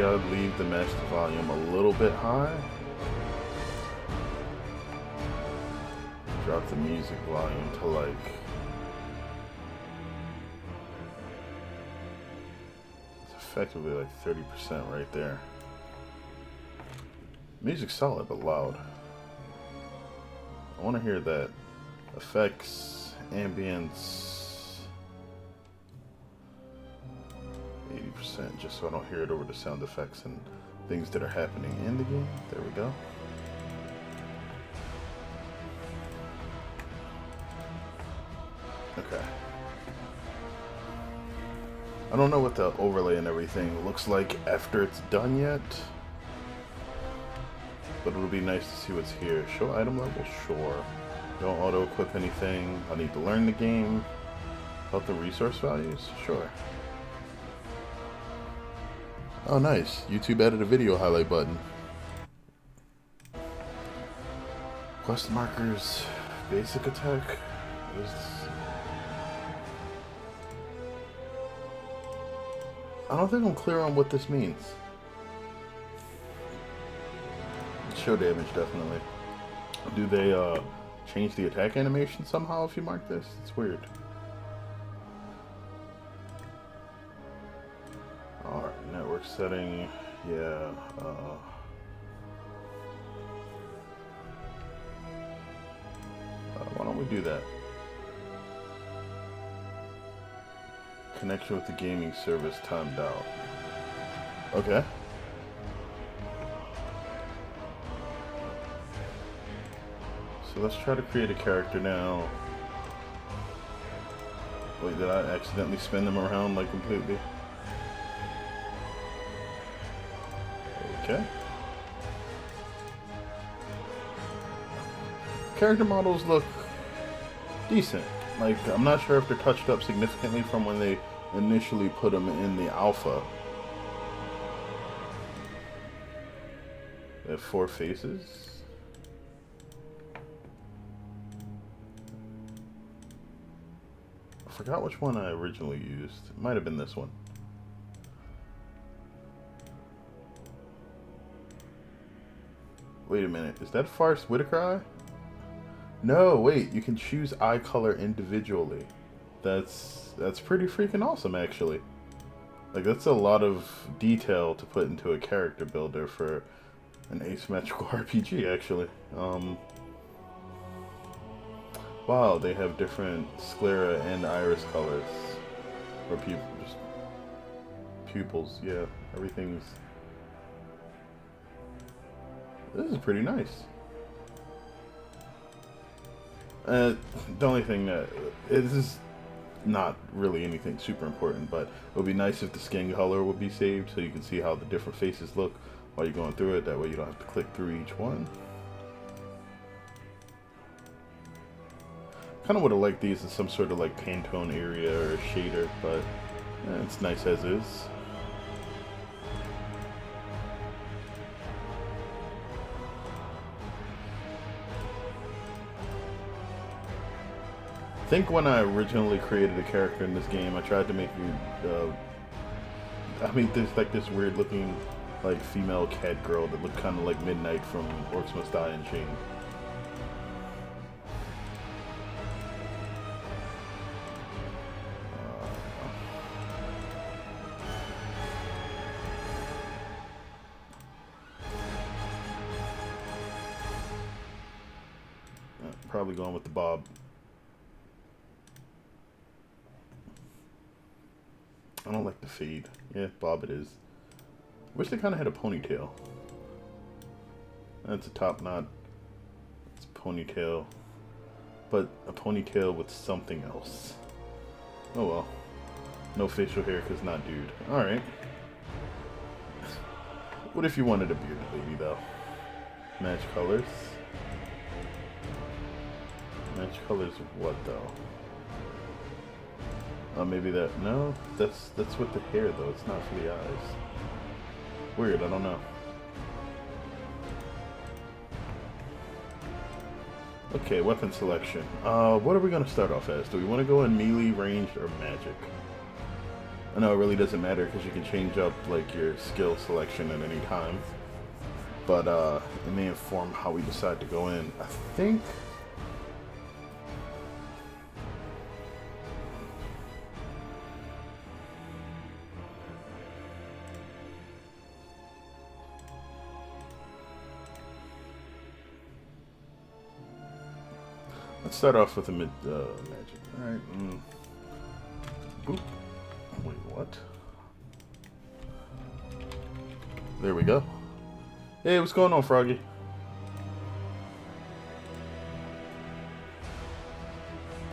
I'd leave the master volume a little bit high. Drop the music volume to like... It's effectively like 30% right there. Music's solid but loud. I want to hear that. Effects, ambience, 80%, just so I don't hear it over the sound effects and things that are happening in the game. There we go. Okay. I don't know what the overlay and everything looks like after it's done yet, but it'll be nice to see what's here. Show item level? Sure. Don't auto-equip anything. I need to learn the game. About the resource values? Sure. Oh, nice. YouTube added a video highlight button. Quest markers. Basic attack. What is this? I don't think I'm clear on what this means. Show damage, definitely. Do they, change the attack animation somehow if you mark this? It's weird. Alright, network setting. Yeah, why don't we do that? Connection with the gaming service timed out. Okay. So let's try to create a character now. Wait, did I accidentally spin them around like completely? Okay. Character models look decent. Like, I'm not sure if they're touched up significantly from when they initially put them in the alpha. They have 4 faces. I forgot which one I originally used. It might have been this one. Wait a minute. Is that Forrest Whitaker eye? No, wait. You can choose eye color individually. That's pretty freaking awesome, actually. Like, that's a lot of detail to put into a character builder for an asymmetrical RPG, actually. Wow, they have different sclera and iris colors. Or just pupils, yeah. Everything's... This is pretty nice. The only thing that... This is not really anything super important, but it would be nice if the skin color would be saved so you can see how the different faces look while you're going through it. That way you don't have to click through each one. Kind of would have liked these in some sort of like Pantone area or shader, but it's nice as is. I think when I originally created a character in this game, I tried to make you, I mean, there's like this weird looking, like, female cat girl that looked kind of like Midnight from Orcs Must Die Unchained. Probably going with the bob. I don't like the fade. Yeah, bob it is. Wish they kind of had a ponytail. That's a top knot. It's a ponytail. But a ponytail with something else. Oh well. No facial hair because not dude. Alright. What if you wanted a bearded lady though? Match colors. Match colors of what though? Maybe that, no, that's with the hair though, it's not for the eyes. Weird, I don't know. Okay, weapon selection. What are we gonna start off as? Do we want to go in melee, ranged, or magic? I know it really doesn't matter because you can change up like your skill selection at any time. But it may inform how we decide to go in. I think. Let's start off with a magic. All right. Boop. Wait, what? There we go. Hey, what's going on, Froggy?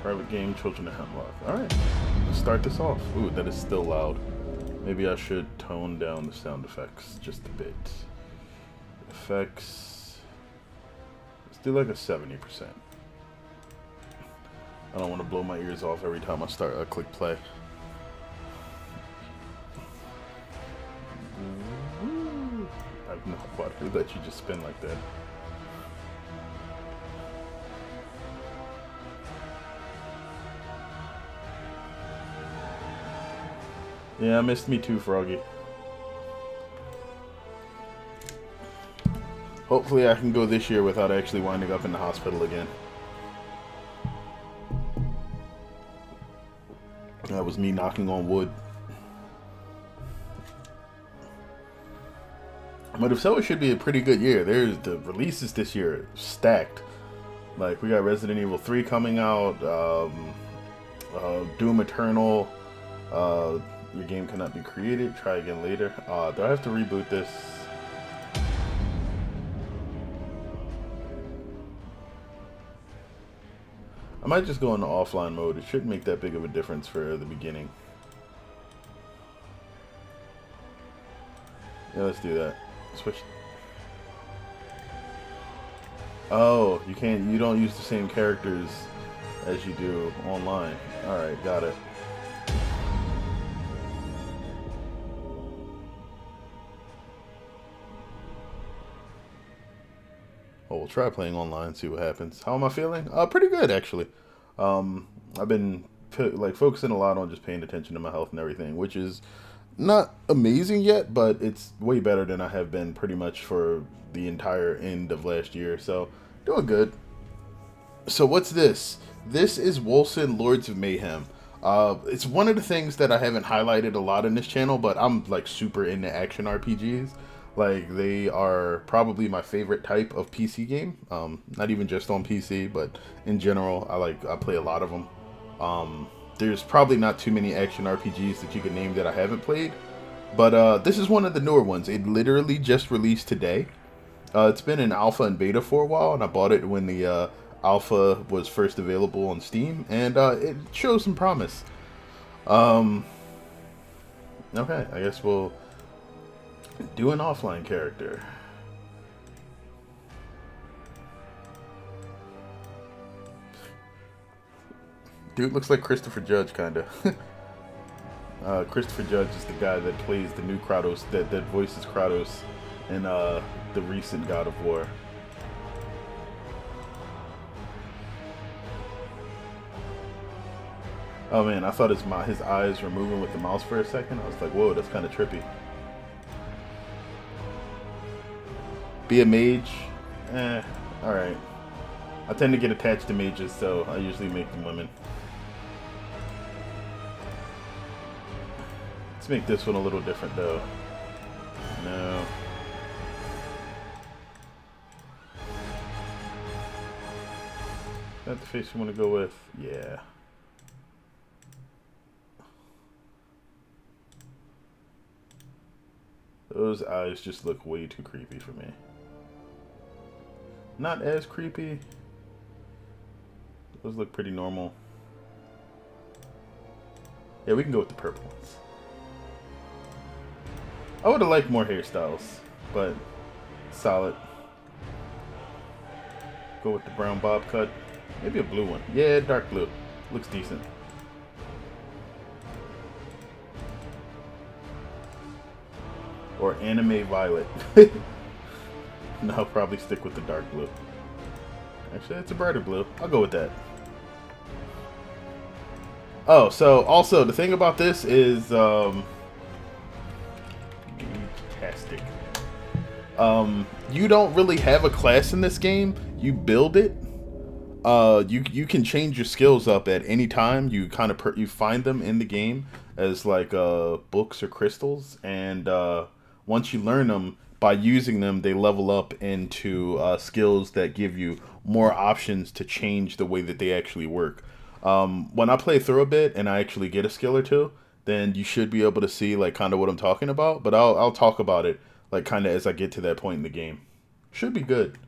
Private game, Children of Hemlock. Alright, let's start this off. Ooh, that is still loud. Maybe I should tone down the sound effects just a bit. Effects. Let's do like a 70%. I don't want to blow my ears off every time I start click play. I've not water that you just spin like that. Yeah, missed me too, Froggy. Hopefully I can go this year without actually winding up in the hospital again. That was me knocking on wood. But if so, it should be a pretty good year. There's the releases this year stacked. Like we got Resident Evil 3 coming out, Doom Eternal, your game cannot be created, try again later. Do I have to reboot this? I might just go into offline mode. It shouldn't make that big of a difference for the beginning. Yeah, let's do that. Switch. Oh, you can't. You don't use the same characters as you do online. All right, got it. Well, we'll try playing online, see what happens. How am I feeling? Pretty good actually. I've been like focusing a lot on just paying attention to my health and everything, which is not amazing yet, but it's way better than I have been pretty much for the entire end of last year. So doing good. So what's this? This is Wolcen Lords of Mayhem. It's one of the things that I haven't highlighted a lot in this channel, but I'm like super into action RPGs. Like they are probably my favorite type of PC game. Not even just on PC, but in general, I play a lot of them. There's probably not too many action RPGs that you could name that I haven't played, but this is one of the newer ones. It literally just released today. It's been in alpha and beta for a while, and I bought it when the alpha was first available on Steam, and it shows some promise. Okay, I guess we'll do an offline character. Dude looks like Christopher Judge, kinda. Christopher Judge is the guy that plays the new Kratos, that voices Kratos in the recent God of War. Oh man, I thought his eyes were moving with the mouse for a second. I was like, whoa, that's kind of trippy. Be a mage? Alright. I tend to get attached to mages, so I usually make them women. Let's make this one a little different, though. No. Is that the face you want to go with? Yeah. Those eyes just look way too creepy for me. Not as creepy. Those look pretty normal. Yeah, we can go with the purple ones. I would have liked more hairstyles, but solid. Go with the brown bob cut. Maybe a blue one. Yeah, dark blue. Looks decent. Or anime violet. No, I'll probably stick with the dark blue. Actually, it's a brighter blue. I'll go with that. Oh, so also the thing about this is fantastic. You don't really have a class in this game. You build it. You can change your skills up at any time. You kind of you find them in the game as like books or crystals, and once you learn them, by using them, they level up into skills that give you more options to change the way that they actually work. When I play through a bit and I actually get a skill or two, then you should be able to see like kind of what I'm talking about. But I'll talk about it like kind of as I get to that point in the game. Should be good.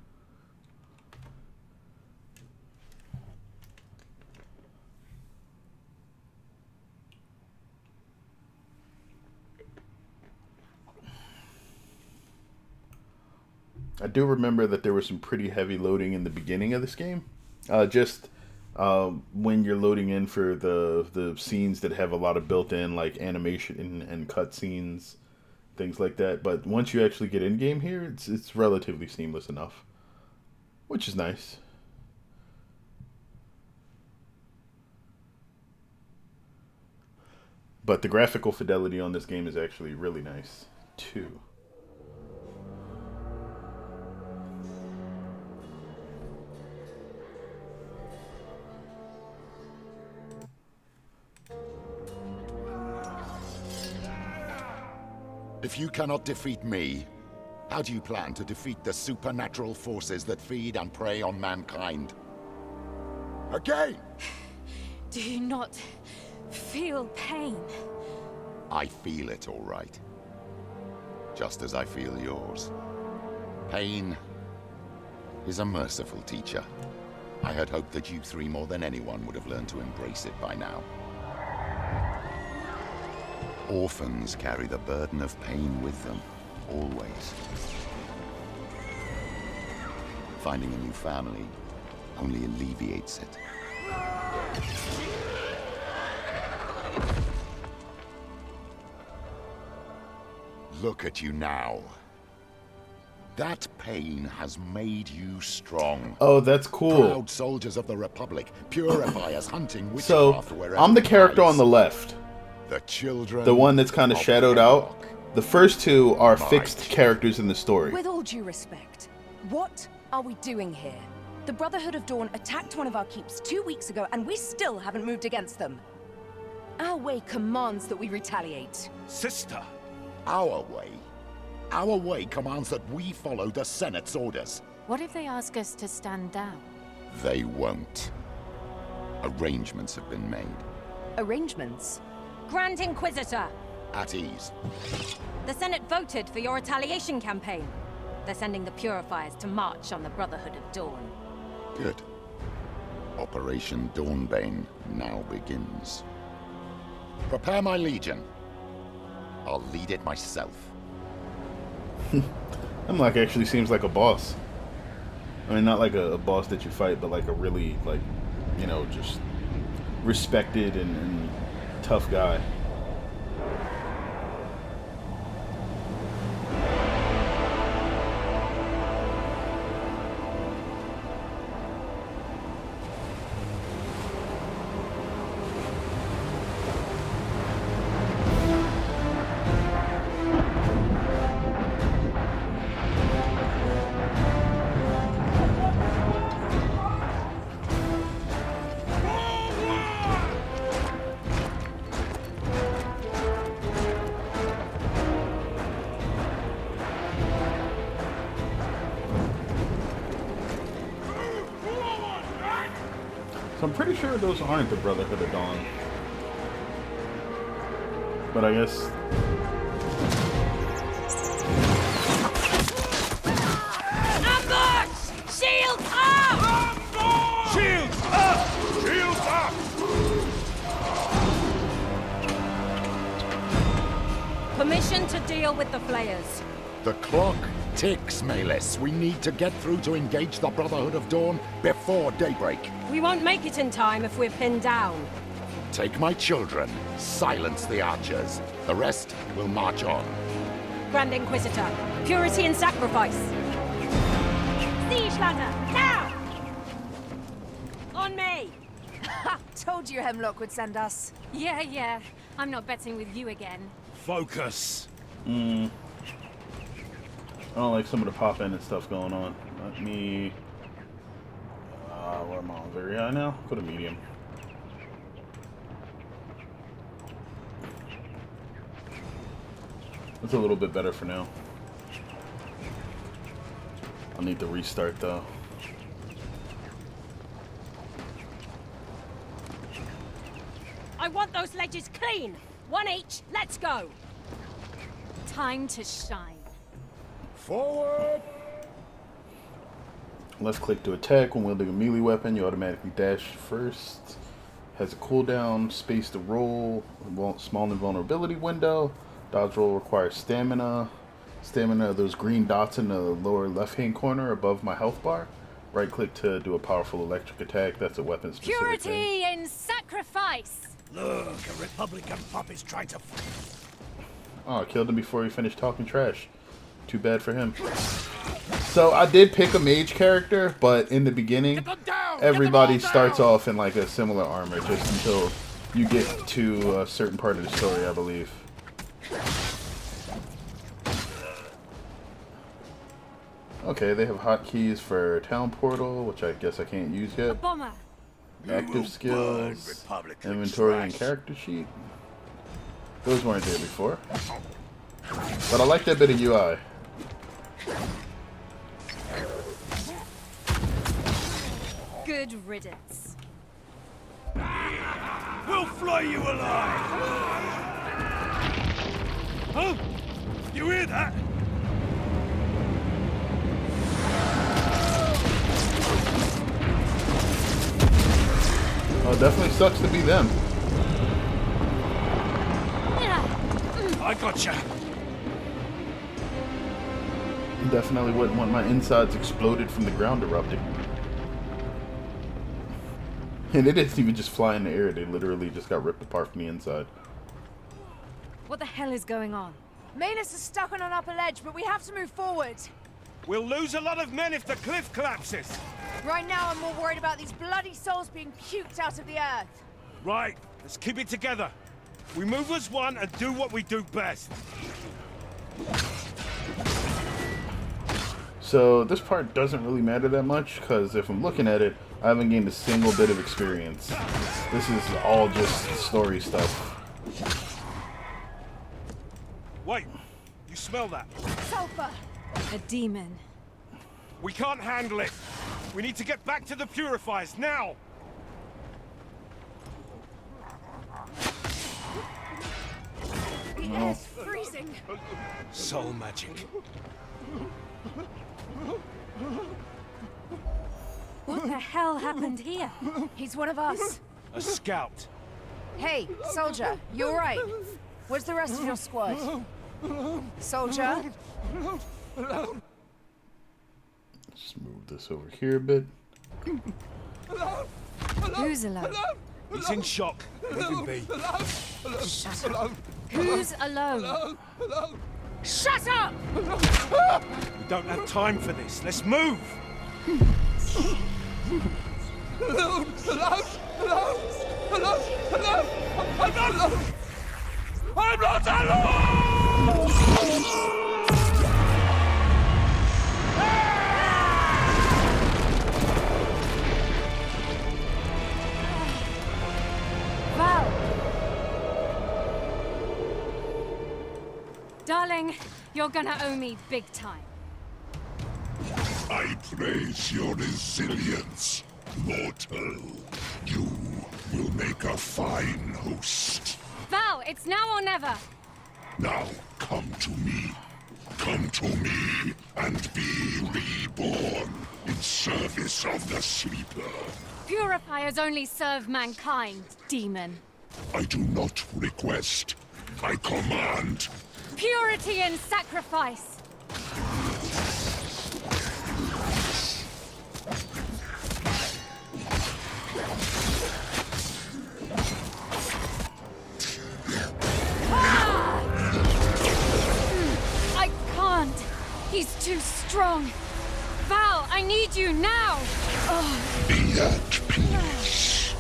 I do remember that there was some pretty heavy loading in the beginning of this game. Just when you're loading in for the scenes that have a lot of built-in like animation and cut scenes, things like that. But once you actually get in game here, it's relatively seamless enough, which is nice. But the graphical fidelity on this game is actually really nice too. If you cannot defeat me, how do you plan to defeat the supernatural forces that feed and prey on mankind? Again! Do you not feel pain? I feel it, all right. Just as I feel yours. Pain is a merciful teacher. I had hoped that you three more than anyone would have learned to embrace it by now. Orphans carry the burden of pain with them, always. Finding a new family only alleviates it. Look at you now. That pain has made you strong. Oh, that's cool. Proud soldiers of the Republic, purifiers hunting So, witchcraft wherever I'm the it character lies. on the left. The children. The one that's kind of shadowed out. The first two are fixed characters in the story. With all due respect, what are we doing here? The Brotherhood of Dawn attacked one of our keeps 2 weeks ago, and we still haven't moved against them. Our way commands that we retaliate. Sister! Our way. Our way commands that we follow the Senate's orders. What if they ask us to stand down? They won't. Arrangements have been made. Arrangements? Grand Inquisitor! At ease. The Senate voted for your retaliation campaign. They're sending the Purifiers to march on the Brotherhood of Dawn. Good. Operation Dawnbane now begins. Prepare my legion. I'll lead it myself. Hemlock actually seems like a boss. I mean, not like a boss that you fight, but like a really, like, you know, just respected and tough guy. So I'm pretty sure those aren't the Brotherhood of Dawn. But I guess... Ambush! Shield up! Shields up! Shields up! Permission to deal with the Flayers. The clock ticks, Malis. We need to get through to engage the Brotherhood of Dawn before daybreak. We won't make it in time if we're pinned down. Take my children, silence the archers. The rest will march on. Grand Inquisitor, purity and sacrifice. Siege ladder, now! On me! Ha! Told you Hemlock would send us. Yeah. I'm not betting with you again. Focus. I don't like some of the pop in and stuff going on. Let me. Where am I on? Very high now? Go to medium. That's a little bit better for now. I'll need to restart though. I want those ledges clean. One each, let's go. Time to shine. Forward. Left click to attack. When wielding a melee weapon, you automatically dash first. Has a cooldown. Space to roll. Small invulnerability window. Dodge roll requires stamina. Stamina are those green dots in the lower left hand corner above my health bar. Right click to do a powerful electric attack. That's a weapon specific Purity thing. in sacrifice. Look, a Republican pup is trying to... Oh, I killed him before he finished talking trash. Too bad for him. So I did pick a mage character, but in the beginning, everybody starts off in like a similar armor just until you get to a certain part of the story, I believe. Okay, they have hotkeys for Town Portal, which I guess I can't use A yet. bomber. Active skills, inventory and character sheet. Those weren't there before. But I like that bit of UI. Good riddance. We'll fly you alive! Huh? You hear that? Oh, it definitely sucks to be them. I gotcha. Definitely wouldn't want my insides exploded from the ground erupting. And it didn't even just fly in the air, they literally just got ripped apart from the inside. What the hell is going on? Manus is stuck on an upper ledge, but we have to move forward. We'll lose a lot of men if the cliff collapses. Right now, I'm more worried about these bloody souls being puked out of the earth. Right, let's keep it together. We move as one and do what we do best. So this part doesn't really matter that much, because if I'm looking at it, I haven't gained a single bit of experience. This is all just story stuff. Wait, you smell that? Sulfur! A demon. We can't handle it. We need to get back to the purifiers now. The air's freezing. Soul magic. What the hell happened here? He's one of us. A scout. Hey, soldier, you alright? Where's the rest of your squad? Soldier? Just move this over here a bit. Who's alone? He's in shock. Leave him be. Shut up. Who's alone? Shut up! We don't have time for this. Let's move. I'm not alone! Val! Darling, you're gonna owe me big time. I praise your resilience, mortal. You will make a fine host. Val, it's now or never. Now come to me. Come to me and be reborn in service of the Sleeper. Purifiers only serve mankind, demon. I do not request. I command. Purity and sacrifice. I can't. He's too strong. Val, I need you now. Be at peace.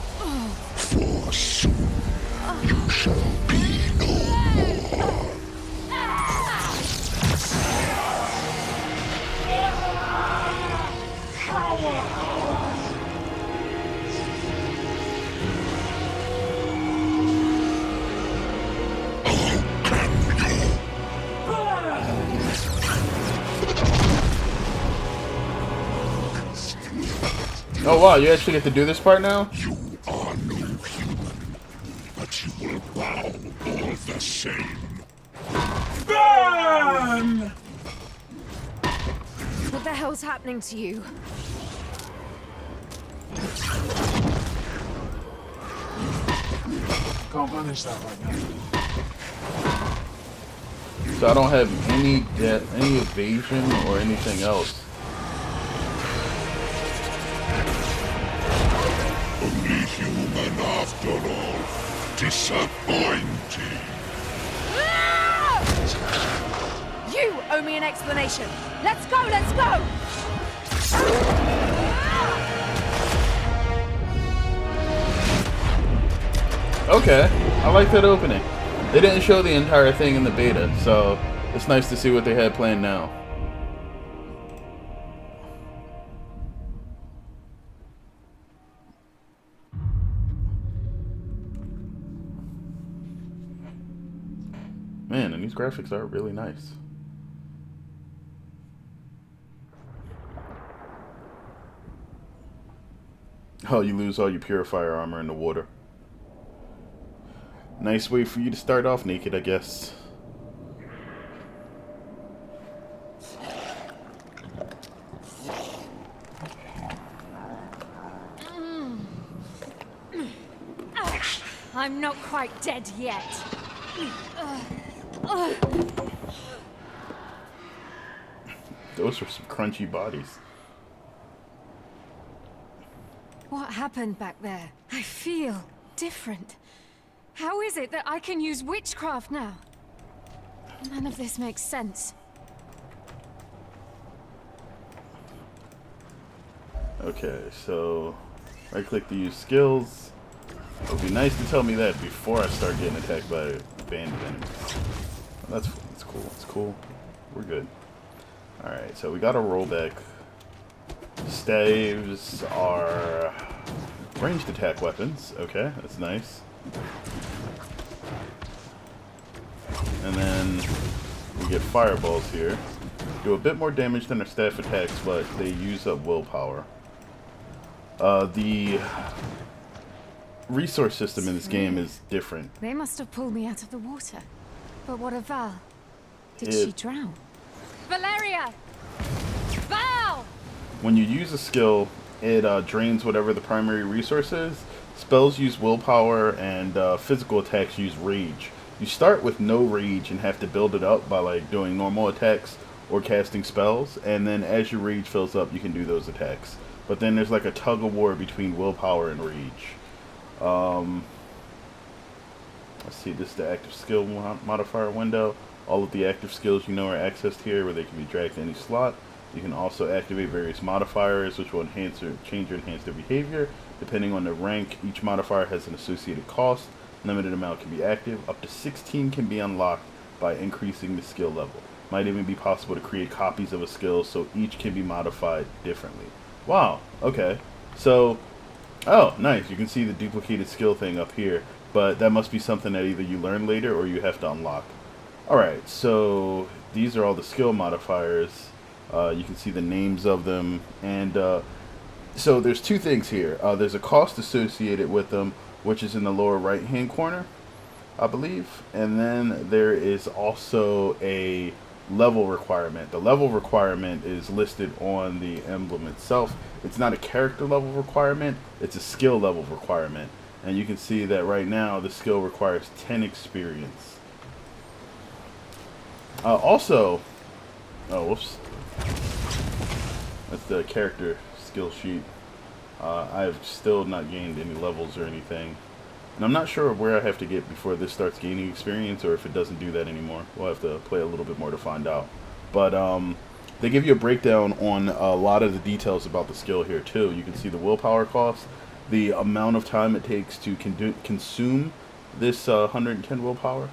Oh wow, you actually get to do this part now? You are no human, but you will bow all the same. Burn! What the hell's happening to you? Can't manage that right now. So I don't have any evasion or anything else. Only human after all. Disappointing. You owe me an explanation. Let's go, let's go! Okay, I like that opening. They didn't show the entire thing in the beta, so it's nice to see what they had planned now. Man, and these graphics are really nice. Oh, you lose all your purifier armor in the water. Nice way for you to start off naked, I guess. I'm not quite dead yet. Those are some crunchy bodies. What happened back there? I feel different. How is it that I can use witchcraft now? None of this makes sense. Okay, so right click to use skills. It would be nice to tell me that before I start getting attacked by a band of enemies. That's cool. It's cool. We're good. Alright, so we got a rollback. Staves are ranged attack weapons. Okay, that's nice. And then we get fireballs here. Do a bit more damage than our staff attacks, but they use up willpower. The resource system in this game is different. They must have pulled me out of the water. But what of Val? Did she drown? Valeria! Val! When you use a skill, it drains whatever the primary resource is. Spells use willpower, and physical attacks use rage. You start with no rage and have to build it up by like doing normal attacks or casting spells, and then as your rage fills up, you can do those attacks. But then there's like a tug of war between willpower and rage. Let's see, this is the active skill modifier window. All of the active skills you know are accessed here, where they can be dragged to any slot. You can also activate various modifiers, which will enhance or change or enhance their behavior. Depending on the rank, each modifier has an associated cost. Limited amount can be active. Up to 16 can be unlocked by increasing the skill level. Might even be possible to create copies of a skill, so each can be modified differently. Wow, okay. So, oh, nice. You can see the duplicated skill thing up here, but that must be something that either you learn later or you have to unlock. Alright, so these are all the skill modifiers. You can see the names of them, and so there's two things here. There's a cost associated with them, which is in the lower right hand corner, I believe, and then there is also a level requirement. The level requirement is listed on the emblem itself. It's not a character level requirement, it's a skill level requirement, and you can see that right now the skill requires 10 experience. Also, oh whoops, that's the character skill sheet. I've still not gained any levels or anything, and I'm not sure where I have to get before this starts gaining experience, or if it doesn't do that anymore. We'll have to play a little bit more to find out. But they give you a breakdown on a lot of the details about the skill here too. You can see the willpower cost, the amount of time it takes to consume this 110 willpower,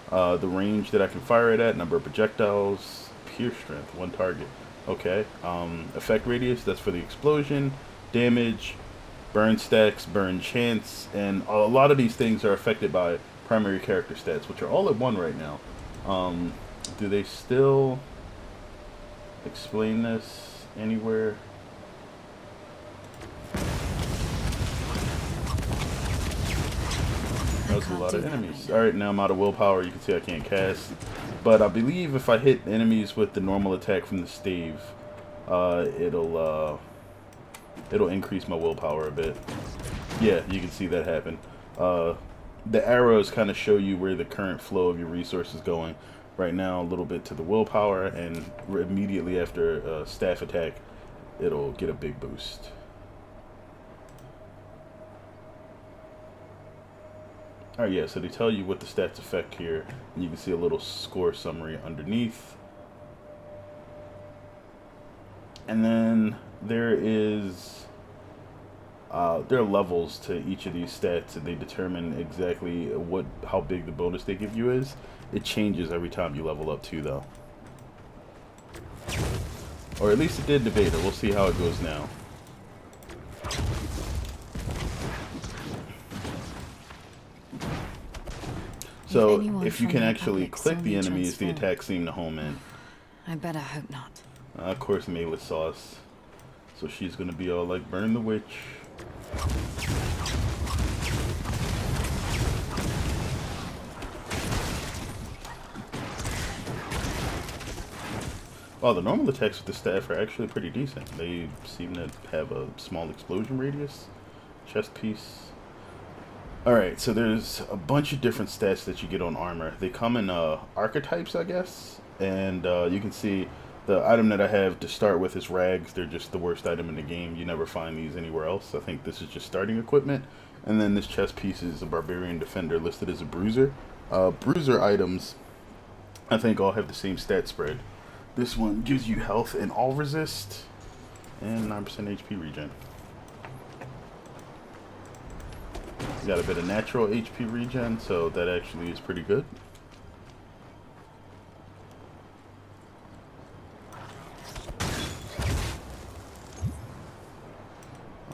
the range that I can fire it at, number of projectiles, pierce strength, one target. Okay. Effect radius, that's for the explosion. Damage, burn stacks, burn chance, and a lot of these things are affected by primary character stats, which are all at 1 right now. Do they still explain this anywhere? That was a lot of enemies. Alright, now I'm out of willpower. You can see I can't cast. But I believe if I hit enemies with the normal attack from the stave, it'll increase my willpower a bit. Yeah, you can see that happen. The arrows kind of show you where the current flow of your resources is going. Right now, a little bit to the willpower, and immediately after a staff attack, it'll get a big boost. Alright, yeah, so they tell you what the stats affect here, and you can see a little score summary underneath. And then there are levels to each of these stats, and they determine exactly how big the bonus they give you is. It changes every time you level up too, though. Or at least it did in the beta. We'll see how it goes now. So, if you can actually click the enemies, the attacks seem to home in. I better hope not. Of course, Maylis saw us. So she's gonna be all like, burn the witch. Well, the normal attacks with the staff are actually pretty decent. They seem to have a small explosion radius. Chest piece. Alright, so there's a bunch of different stats that you get on armor. They come in archetypes, I guess. And you can see the item that I have to start with is rags. They're just the worst item in the game. You never find these anywhere else. I think this is just starting equipment. And then this chest piece is a barbarian defender listed as a bruiser. Bruiser items, I think, all have the same stat spread. This one gives you health and all resist and 9% HP regen. You got a bit of natural HP regen, so that actually is pretty good.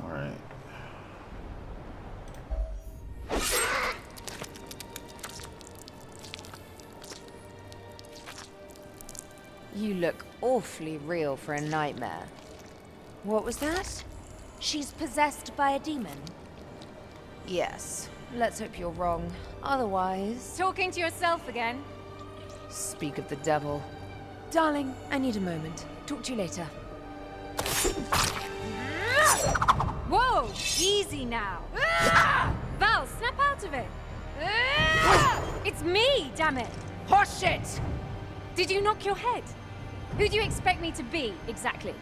Alright. You look awfully real for a nightmare. What was that? She's possessed by a demon? Yes. Let's hope you're wrong. Otherwise... Talking to yourself again? Speak of the devil. Darling, I need a moment. Talk to you later. Whoa! Easy now. Val, snap out of it. It's me, damn it. Horseshit! Did you knock your head? Who do you expect me to be, exactly?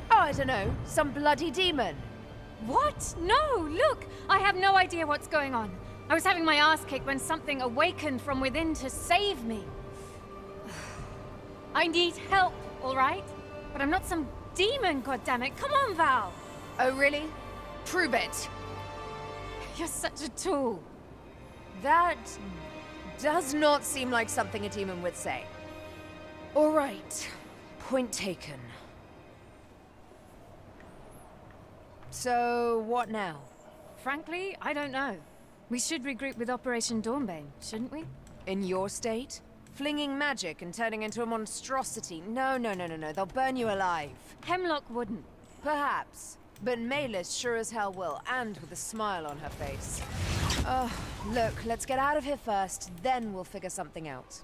Oh, I don't know. Some bloody demon. What? No, look! I have no idea what's going on. I was having my ass kicked when something awakened from within to save me. I need help, all right? But I'm not some demon, goddammit. Come on, Val! Oh, really? Prove it. You're such a tool. That does not seem like something a demon would say. All right. Point taken. So, what now? Frankly, I don't know. We should regroup with Operation Dawnbane, shouldn't we? In your state? Flinging magic and turning into a monstrosity? No. They'll burn you alive. Hemlock wouldn't. Perhaps. But Maylis sure as hell will, and with a smile on her face. Oh, look, let's get out of here first, then we'll figure something out.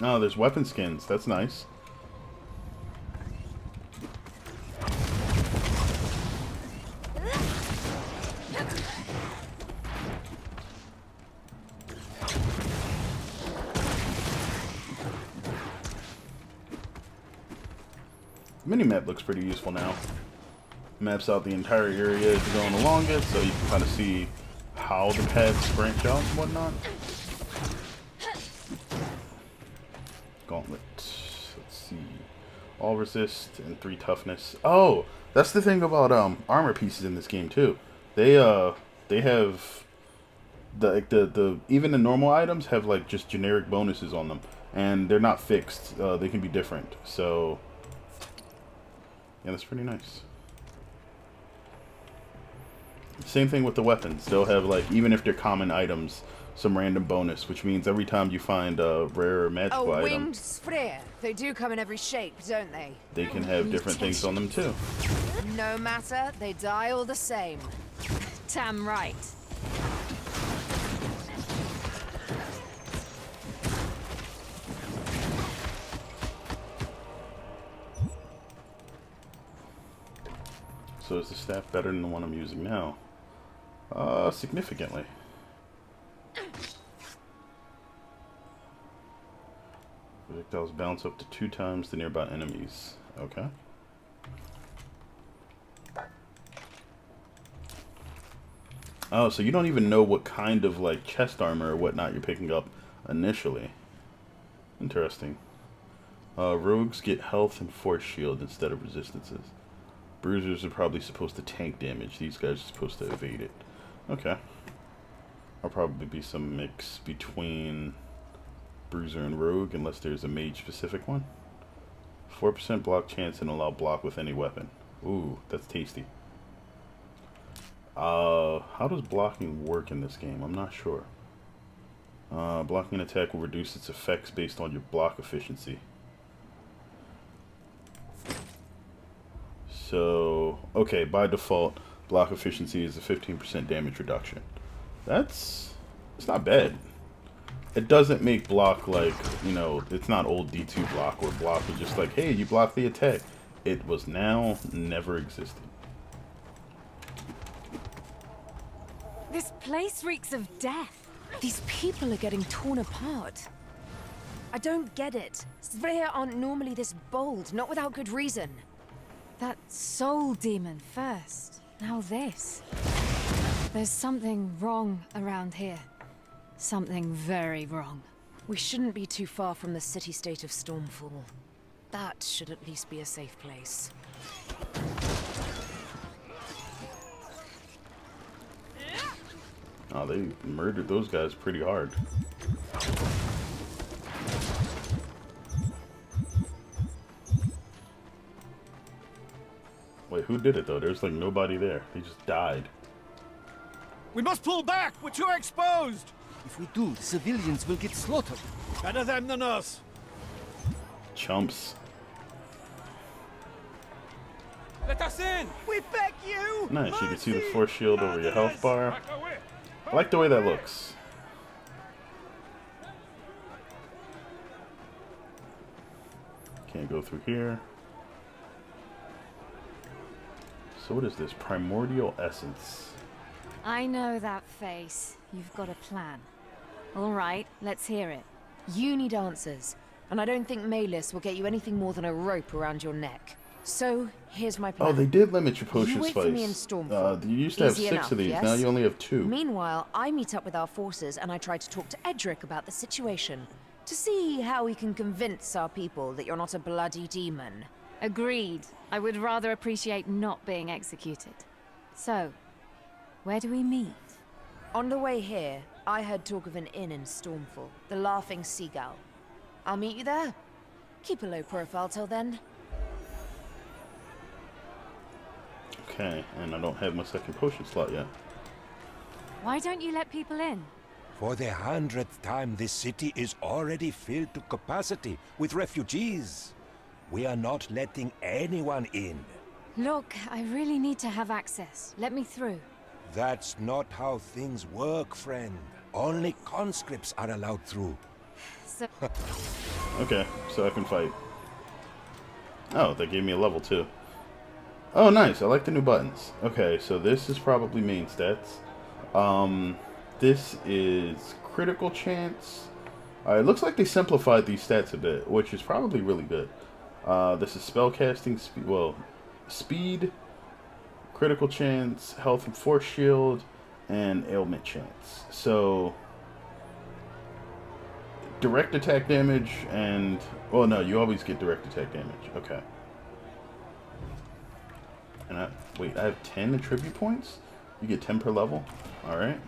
Oh, there's weapon skins. That's nice. Minimap looks pretty useful now. Maps out the entire area as you're going along it, so you can kind of see how the paths branch out and whatnot. Gauntlet. Let's see. All resist and 3 toughness. Oh, that's the thing about armor pieces in this game too. They have the even the normal items have like just generic bonuses on them, and they're not fixed. They can be different. So Yeah, that's pretty nice. Same thing with the weapons. They'll have, like, even if they're common items, some random bonus, which means every time you find a rare or magical A item, winged spear. They do come in every shape, don't they? they can have different things on them too. No matter, they die all the same. Damn right. So is the staff better than the one I'm using now? Significantly. Projectiles bounce up to 2 times the nearby enemies. Okay. Oh, so you don't even know what kind of, like, chest armor or whatnot you're picking up initially. Interesting. Rogues get health and force shield instead of resistances. Bruisers are probably supposed to tank damage. These guys are supposed to evade it. Okay. I'll probably be some mix between Bruiser and Rogue, unless there's a mage-specific one. 4% block chance and allow block with any weapon. Ooh, that's tasty. How does blocking work in this game? I'm not sure. Blocking an attack will reduce its effects based on your block efficiency. So, okay, by default, block efficiency is a 15% damage reduction. It's not bad. It doesn't make block like, you know, it's not old D2 block where block was just like, hey, you block the attack. It was now, never existed. This place reeks of death. These people are getting torn apart. I don't get it. Svea aren't normally this bold, not without good reason. That soul demon first. Now this. There's something wrong around here. Something very wrong. We shouldn't be too far from the city-state of Stormfall. That should at least be a safe place. Oh, they murdered those guys pretty hard. Wait, who did it though? There's like nobody there. They just died. We must pull back! We're too exposed! If we do, the civilians will get slaughtered. Better them than us. Chumps. Let us in! We beg you! Nice, you can see the force shield over your health bar. I like the way that looks. Can't go through here. So what is this? Primordial Essence. I know that face. You've got a plan. All right, let's hear it. You need answers, and I don't think Maylis will get you anything more than a rope around your neck. So, here's my plan. Oh, they did limit your potion wait for me in spice. Stormfall. You used to have Easy 6 enough, of these, yes? now you only have 2. Meanwhile, I meet up with our forces and I try to talk to Edric about the situation. To see how we can convince our people that you're not a bloody demon. Agreed. I would rather appreciate not being executed. So, where do we meet? On the way here, I heard talk of an inn in Stormfall, the Laughing Seagull. I'll meet you there. Keep a low profile till then. Okay, and I don't have my second potion slot yet. Why don't you let people in? For the 100th time, this city is already filled to capacity with refugees. We are not letting anyone in. Look, I really need to have access. Let me through. That's not how things work, friend. Only conscripts are allowed through. So Okay, so I can fight. Oh, they gave me a level 2. Oh, nice. I like the new buttons. Okay, so this is probably main stats. This is critical chance. It looks like they simplified these stats a bit, which is probably really good. This is spellcasting speed. Well, speed, critical chance, health and force shield, and ailment chance. So direct attack damage and... well, no, you always get direct attack damage. Okay. And wait, I have 10 attribute points? You get 10 per level? Alright.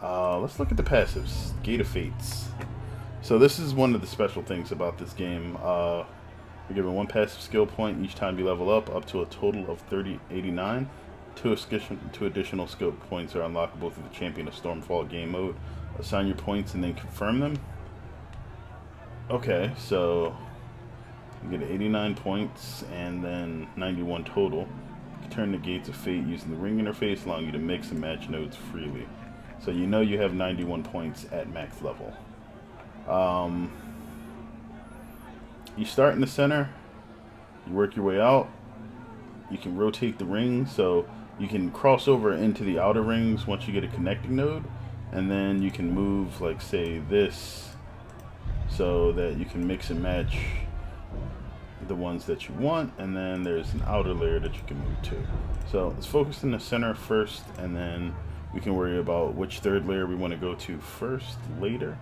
Let's look at the passives. Gate of Fates. So this is one of the special things about this game. You're given 1 passive skill point each time you level up to a total of 89. Two additional skill points are unlockable through the Champion of Stormfall game mode. Assign your points and then confirm them. Okay, so you get 89 points and then 91 total. You can turn the Gates of Fate using the ring interface, allowing you to mix and match nodes freely. So you know you have 91 points at max level. You start in the center, you work your way out. You can rotate the ring, so you can cross over into the outer rings once you get a connecting node, and then you can move, like, say, this, so that you can mix and match the ones that you want, and then there's an outer layer that you can move to. So let's focus in the center first, and then we can worry about which third layer we want to go to first later.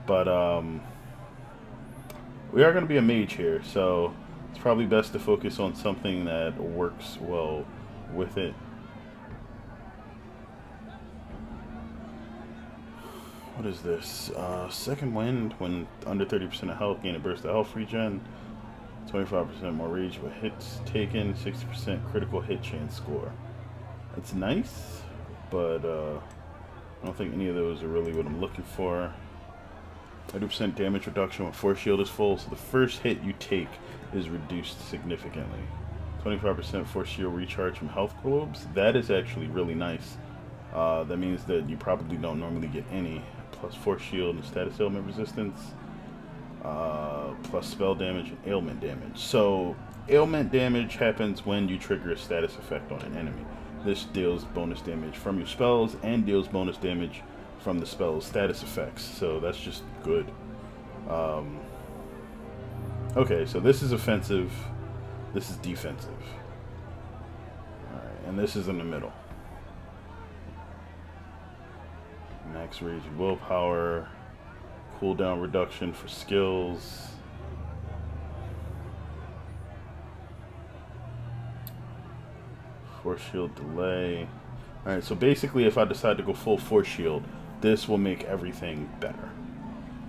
But we are going to be a mage here, so it's probably best to focus on something that works well with it. What is this? Second wind, when under 30% of health, gain a burst of health regen, 25% more rage with hits taken, 60% critical hit chance score. It's nice, but I don't think any of those are really what I'm looking for. 30% damage reduction when force shield is full, so the first hit you take is reduced significantly. 25% force shield recharge from health globes. That is actually really nice. That means that you probably don't normally get any. Plus force shield and status ailment resistance. Plus spell damage and ailment damage. So ailment damage happens when you trigger a status effect on an enemy. This deals bonus damage from your spells and deals bonus damage from the spell's status effects, so that's just good. Okay, so this is offensive, this is defensive. Alright, and this is in the middle. Max rage and willpower, cooldown reduction for skills. Force shield delay. Alright, so basically if I decide to go full force shield, this will make everything better.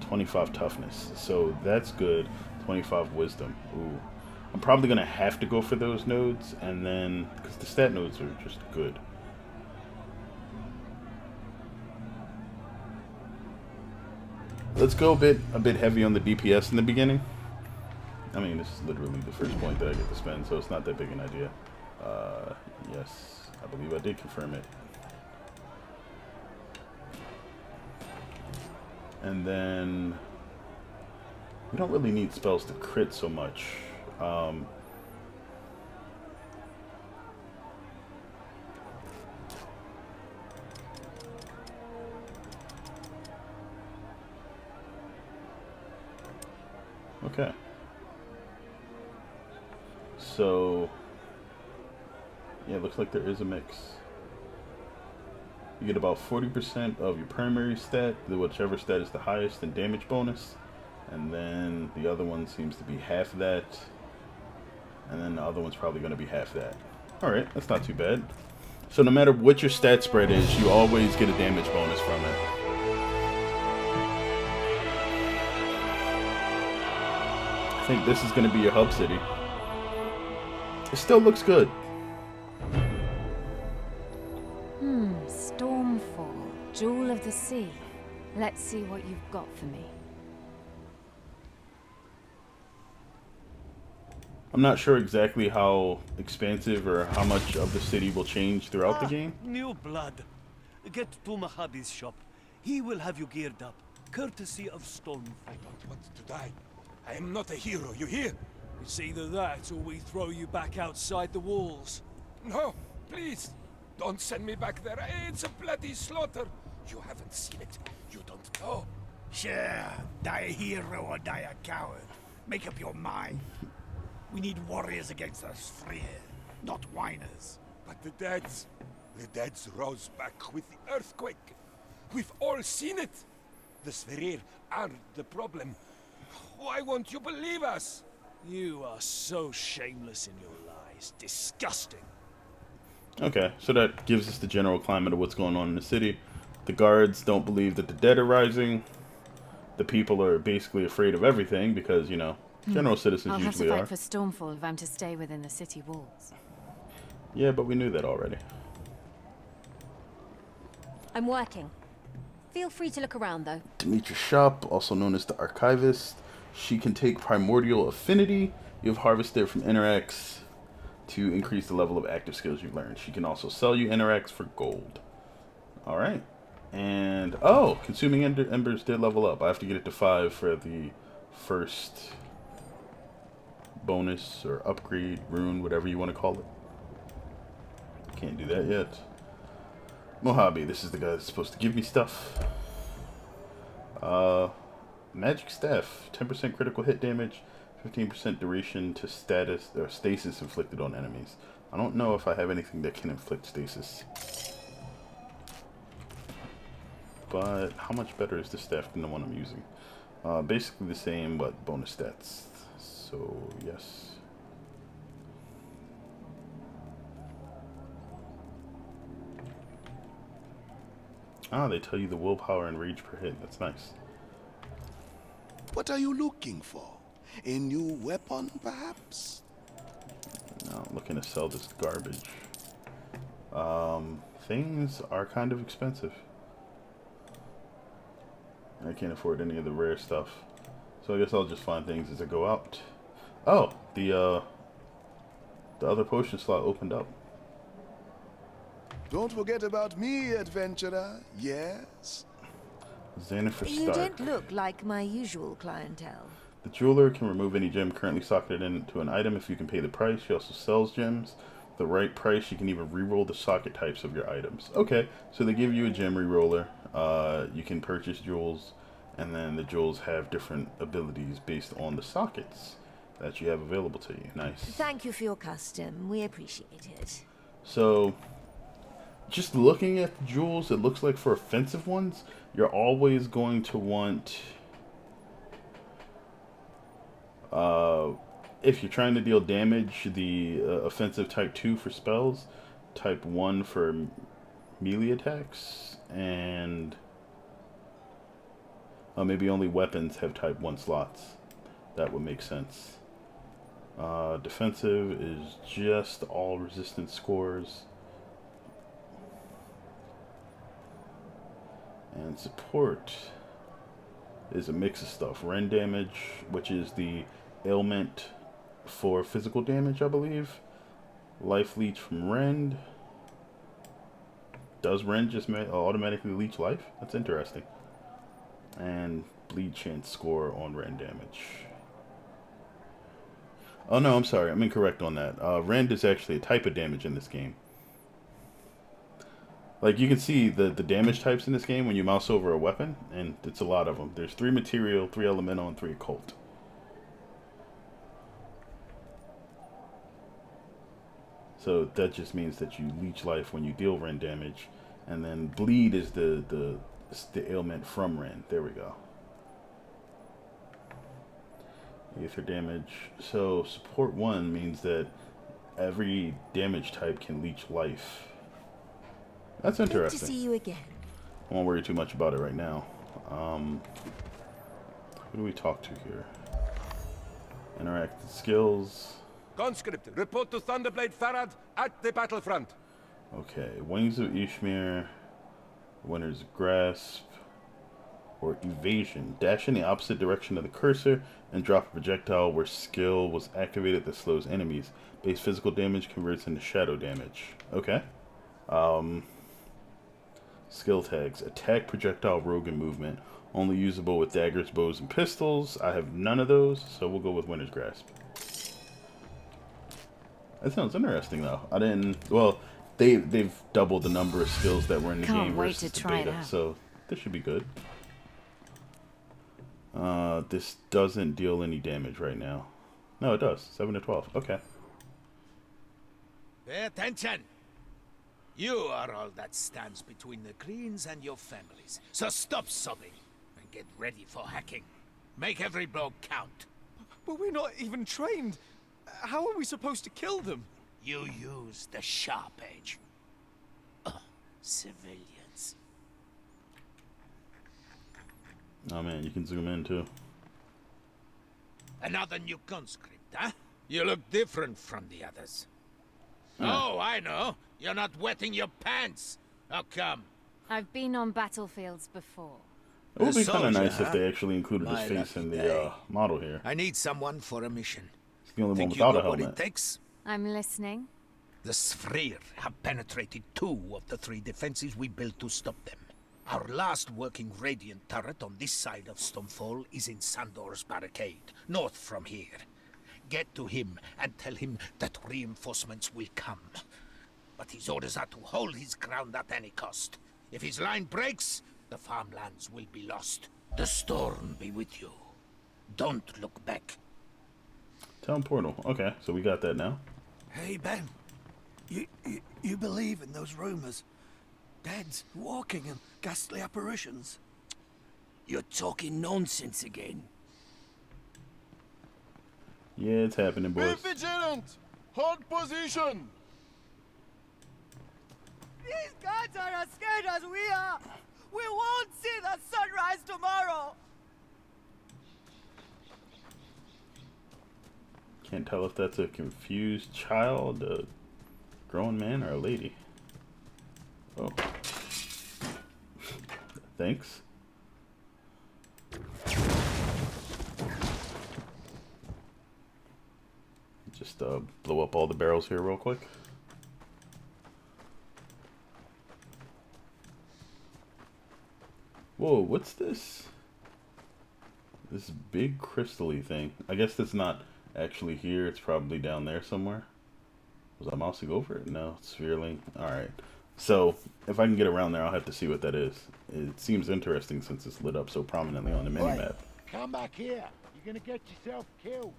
25 toughness, so that's good. 25 wisdom. Ooh, I'm probably gonna have to go for those nodes, and then because the stat nodes are just good. Let's go a bit heavy on the DPS in the beginning. I mean, this is literally the first point that I get to spend, so it's not that big an idea. Yes, I believe I did confirm it. And then we don't really need spells to crit so much. Okay. So yeah, it looks like there is a mix. You get about 40% of your primary stat, whichever stat is the highest, in damage bonus. And then the other one seems to be half that. And then the other one's probably going to be half that. Alright, that's not too bad. So no matter what your stat spread is, you always get a damage bonus from it. I think this is going to be your hub city. It still looks good. Stormfall, Jewel of the Sea. Let's see what you've got for me. I'm not sure exactly how expansive or how much of the city will change throughout the game. New blood. Get to Mahabi's shop. He will have you geared up, courtesy of Stormfall. I don't want to die. I am not a hero, you hear? It's either that or we throw you back outside the walls. No, please. Don't send me back there. It's a bloody slaughter. You haven't seen it. You don't know. Sure, die a hero or die a coward. Make up your mind. We need warriors against us, Freer, not whiners. But the deads rose back with the earthquake. We've all seen it. The Sverir aren't the problem. Why won't you believe us? You are so shameless in your lies. Disgusting. Okay, so that gives us the general climate of what's going on in the city. The guards don't believe that the dead are rising. the people are basically afraid of everything because, you know, general citizens I'll have to usually fight are. for Stormfall if I'm to stay within the city walls. Yeah, but we knew that already. I'm working. Feel free to look around, though. Demetrius Shop, also known as the Archivist. She can take Primordial Affinity. You have harvested from Interax to increase the level of active skills you've learned. She can also sell you Interax for gold. Alright. And, oh, Consuming Embers did level up. I have to get it to 5 for the first bonus or upgrade, rune, whatever you want to call it. Can't do that yet. Mojave, this is the guy that's supposed to give me stuff. Magic Staff, 10% critical hit damage, 15% duration to status or stasis inflicted on enemies. I don't know if I have anything that can inflict stasis. But how much better is the staff than the one I'm using? Basically the same, but bonus stats. So, yes. Ah, they tell you the willpower and rage per hit. That's nice. What are you looking for? A new weapon, perhaps? No, I'm looking to sell this garbage. Things are kind of expensive. I can't afford any of the rare stuff. So I guess I'll just find things as I go out. Oh, the other potion slot opened up. Don't forget about me, adventurer. Yes? Xanafer You Stark. don't look like my usual clientele. The jeweler can remove any gem currently socketed into an item if you can pay the price. She also sells gems. The right price, you can even re-roll the socket types of your items. Okay, so they give you a gem re-roller. You can purchase jewels, and then the jewels have different abilities based on the sockets that you have available to you. Nice. Thank you for your custom. We appreciate it. So, just looking at the jewels, it looks like for offensive ones, you're always going to want... if you're trying to deal damage, the offensive type 2 for spells, type 1 for melee attacks, and maybe only weapons have type 1 slots. That would make sense. Defensive is just all resistance scores. And support is a mix of stuff. Rend damage, which is the ailment for physical damage, I believe. Life leech from Rend. Does Rend just automatically leech life? That's interesting. And bleed chance score on Rend damage. Oh no, I'm sorry. I'm incorrect on that. Rend is actually a type of damage in this game. Like, you can see the damage types in this game when you mouse over a weapon, and it's a lot of them. There's 3 material, 3 elemental, and 3 occult. So that just means that you leech life when you deal Rend damage, and then bleed is the ailment from Rend. There we go. Aether damage. So support 1 means that every damage type can leech life. That's interesting. Good to see you again. I won't worry too much about it right now. Who do we talk to here? Interact skills. Conscript, report to Thunderblade Farad at the battlefront. Okay, Wings of Ishmir, Winter's Grasp, or Evasion. Dash in the opposite direction of the cursor and drop a projectile where skill was activated that slows enemies. Base physical damage converts into shadow damage. Okay. Skill tags. Attack, projectile, rogue, and movement. Only usable with daggers, bows, and pistols. I have none of those, so we'll go with Winter's Grasp. That sounds interesting, though. I didn't... Well, they've doubled the number of skills that were in the game versus the beta, so this should be good. This doesn't deal any damage right now. No, it does. 7 to 12. Okay. Pay attention! You are all that stands between the Greens and your families. So stop sobbing and get ready for hacking. Make every blow count. But we're not even trained. How are we supposed to kill them? You use the sharp edge. Civilians. Oh man, you can zoom in too. Another new conscript, huh? You look different from the others. Oh, I know. You're not wetting your pants. How come? I've been on battlefields before. It would be kind of soldier, nice if huh? they actually included his My face in lucky the day. model here. I need someone for a mission. It's the only one Think you without got a what it helmet. takes? I'm listening. The Sfrir have penetrated 2 of the 3 defenses we built to stop them. Our last working Radiant turret on this side of Stonefall is in Sandor's barricade, north from here. Get to him and tell him that reinforcements will come. But his orders are to hold his ground at any cost. If his line breaks, the farmlands will be lost. The storm be with you. Don't look back. Town portal. Okay, so we got that now. Hey, Ben. You believe in those rumors? Deads walking and ghastly apparitions? You're talking nonsense again. Yeah, it's happening, Be boys. vigilant! Hold position! These gods are as scared as we are! We won't see the sunrise tomorrow! Can't tell if that's a confused child, a grown man, or a lady. Oh. Thanks. Just blow up all the barrels here real quick. Whoa, what's this? This big crystal-y thing. I guess that's not actually here. It's probably down there somewhere. Was I mouse to go over it? No, sphereling. Alright. So, if I can get around there, I'll have to see what that is. It seems interesting since it's lit up so prominently on the minimap. Come back here. You're gonna get yourself killed.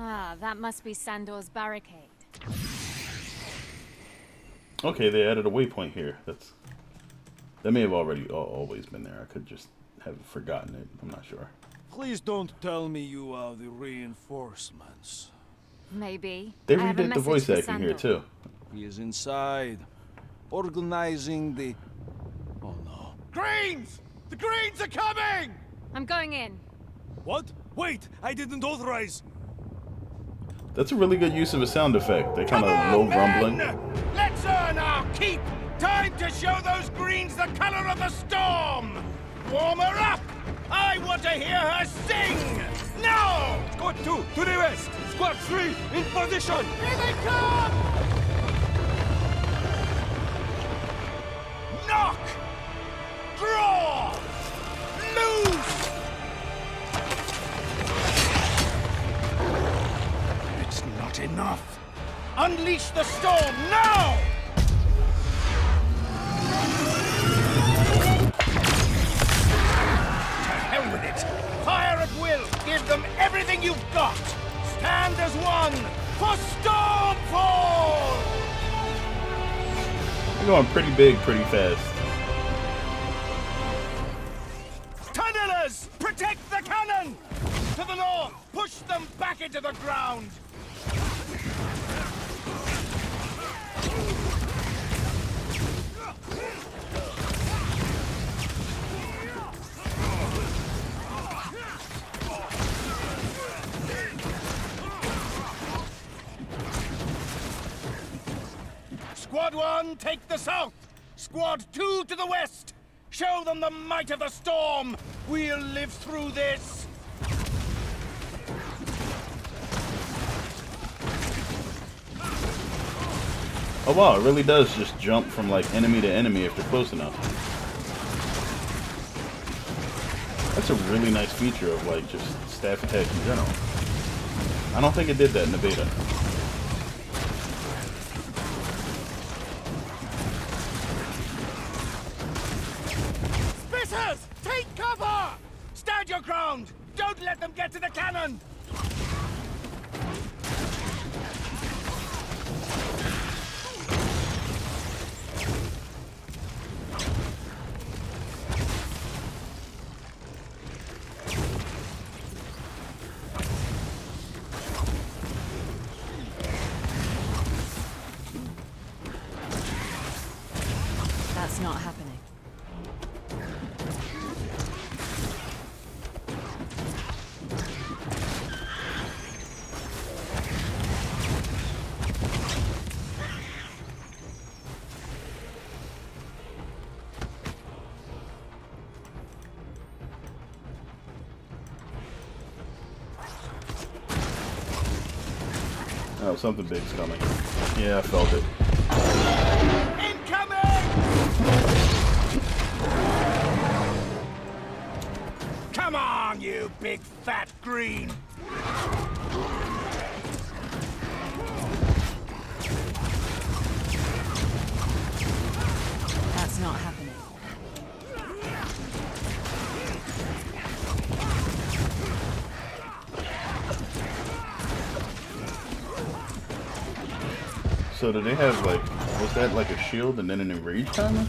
Ah, that must be Sandor's barricade. Okay, they added a waypoint here. That may have always been there. I could just have forgotten it. I'm not sure. Please don't tell me you are the reinforcements. Maybe. They I have a redid the message voice for acting here Sandor. too. He is inside, organizing the... Oh no. Greens! The Greens are coming! I'm going in. What? Wait! I didn't authorize! That's a really good use of a sound effect. That kind of low rumbling. Let's earn our keep! Time to show those Greens the color of the storm! Warm her up! I want to hear her sing! Now! Squad 2, to the west! Squad 3, in position! Here they come! Knock! Draw! Loose! It's not enough! Unleash the storm now! To hell with it! Fire at will! Give them everything you've got! Stand as one for Stormfall! They're going pretty big, pretty fast. Tunnelers! Protect the cannon! To the north! Push them back into the ground! Squad 1, take the south! Squad 2 to the west! Show them the might of the storm! We'll live through this! Oh wow, it really does just jump from like enemy to enemy if they're close enough. That's a really nice feature of like just staff attack in general. I don't think it did that in the beta. Spitters! Take cover! Stand your ground! Don't let them get to the cannon! Oh, something big's coming. Yeah, I felt it. Incoming! Come on, you big fat green! That's not happening. So do they have like, was that like a shield and then an enrage timer?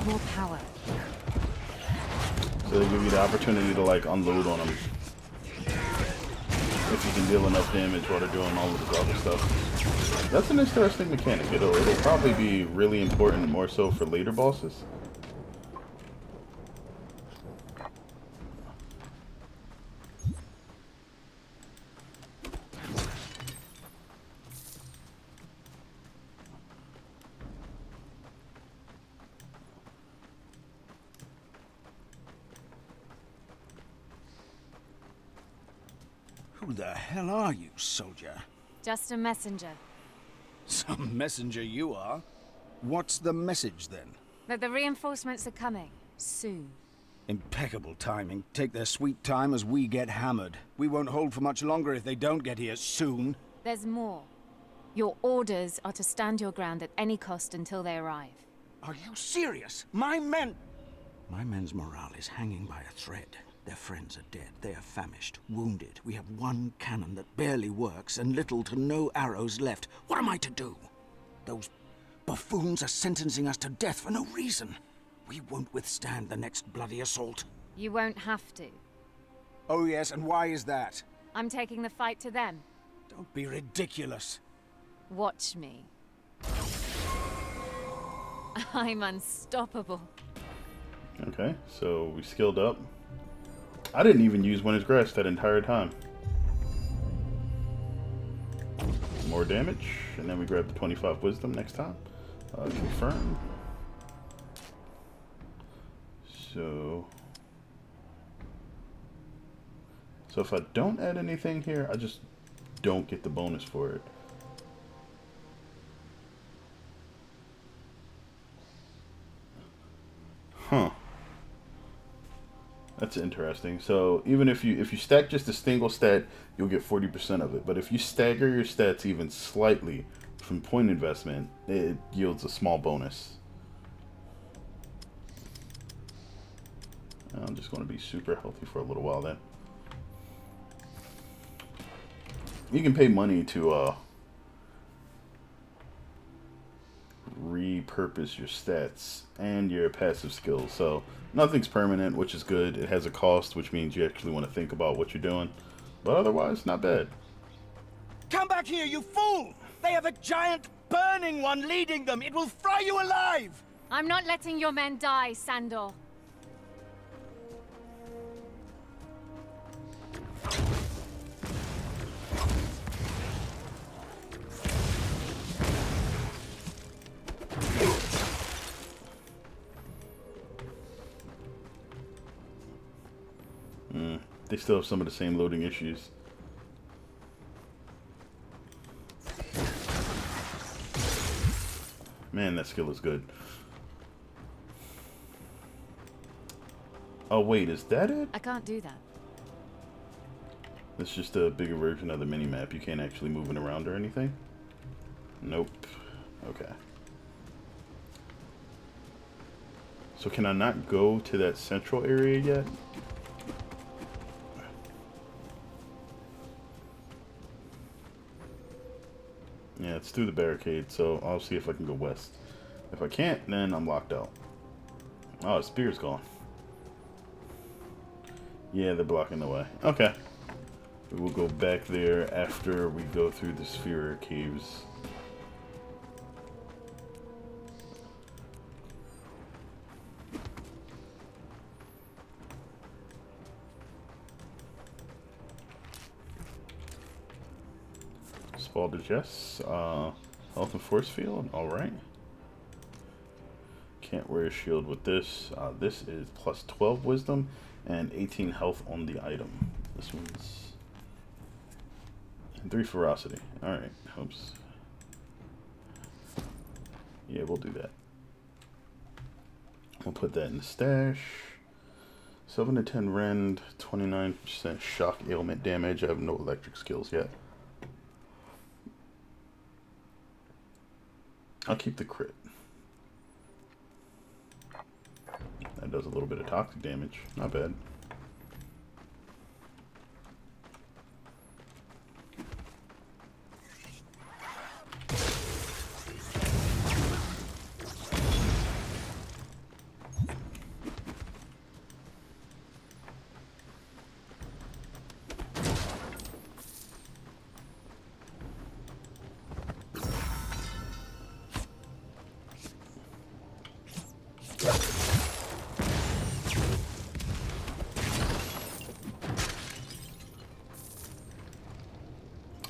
More power. So they give you the opportunity to like unload on them if you can deal enough damage while they're doing all of this other stuff. That's an interesting mechanic. It'll probably be really important, more so for later bosses. Who the hell are you, soldier? Just a messenger. Some messenger you are. What's the message, then? That the reinforcements are coming. Soon. Impeccable timing. Take their sweet time as we get hammered. We won't hold for much longer if they don't get here soon. There's more. Your orders are to stand your ground at any cost until they arrive. Are you serious? My men's morale is hanging by a thread. Their friends are dead. They are famished, wounded. We have one cannon that barely works and little to no arrows left. What am I to do? Those buffoons are sentencing us to death for no reason. We won't withstand the next bloody assault. You won't have to. Oh yes, and why is that? I'm taking the fight to them. Don't be ridiculous. Watch me. I'm unstoppable. Okay, so we skilled up. I didn't even use Winter's Grasp that entire time. More damage, and then we grab the 25 Wisdom next time. Confirm. So if I don't add anything here, I just don't get the bonus for it. Huh. That's interesting. So even if you stack just a single stat, you'll get 40% of it. But if you stagger your stats even slightly from point investment, it yields a small bonus. I'm just going to be super healthy for a little while then. You can pay money to repurpose your stats and your passive skills. So nothing's permanent, which is good. It has a cost, which means you actually want to think about what you're doing. But otherwise, not bad. Come back here, you fool! They have a giant burning one leading them. It will fry you alive! I'm not letting your men die, Sandor. They still have some of the same loading issues. Man, that skill is good. Oh wait, is that it? I can't do that. It's just a bigger version of the mini-map. You can't actually move it around or anything? Nope. Okay. So can I not go to that central area yet? Yeah, it's through the barricade, so I'll see if I can go west. If I can't, then I'm locked out. Oh, his spear's gone. Yeah, they're blocking the way. Okay. We will go back there after we go through the sphere caves. Spalding, yes. Health and force field. Alright. Can't wear a shield with this. This is plus 12 wisdom and 18 health on the item. This one's... and 3 ferocity. Alright. Oops. Yeah, we'll do that. We'll put that in the stash. 7 to 10 rend. 29% shock ailment damage. I have no electric skills yet. I'll keep the crit. That does a little bit of toxic damage. Not bad.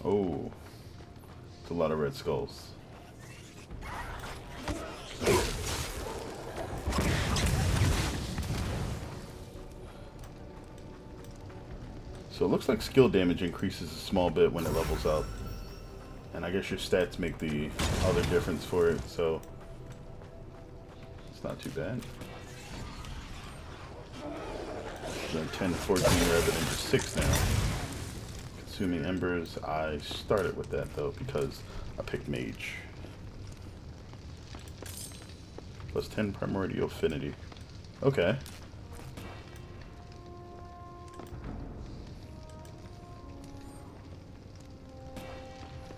Oh, it's a lot of red skulls. So it looks like skill damage increases a small bit when it levels up. And I guess your stats make the other difference for it, so it's not too bad. Then 10 to 14 rather than just 6 now. Consuming embers, I started with that though because I picked mage. Plus 10 primordial affinity. Okay.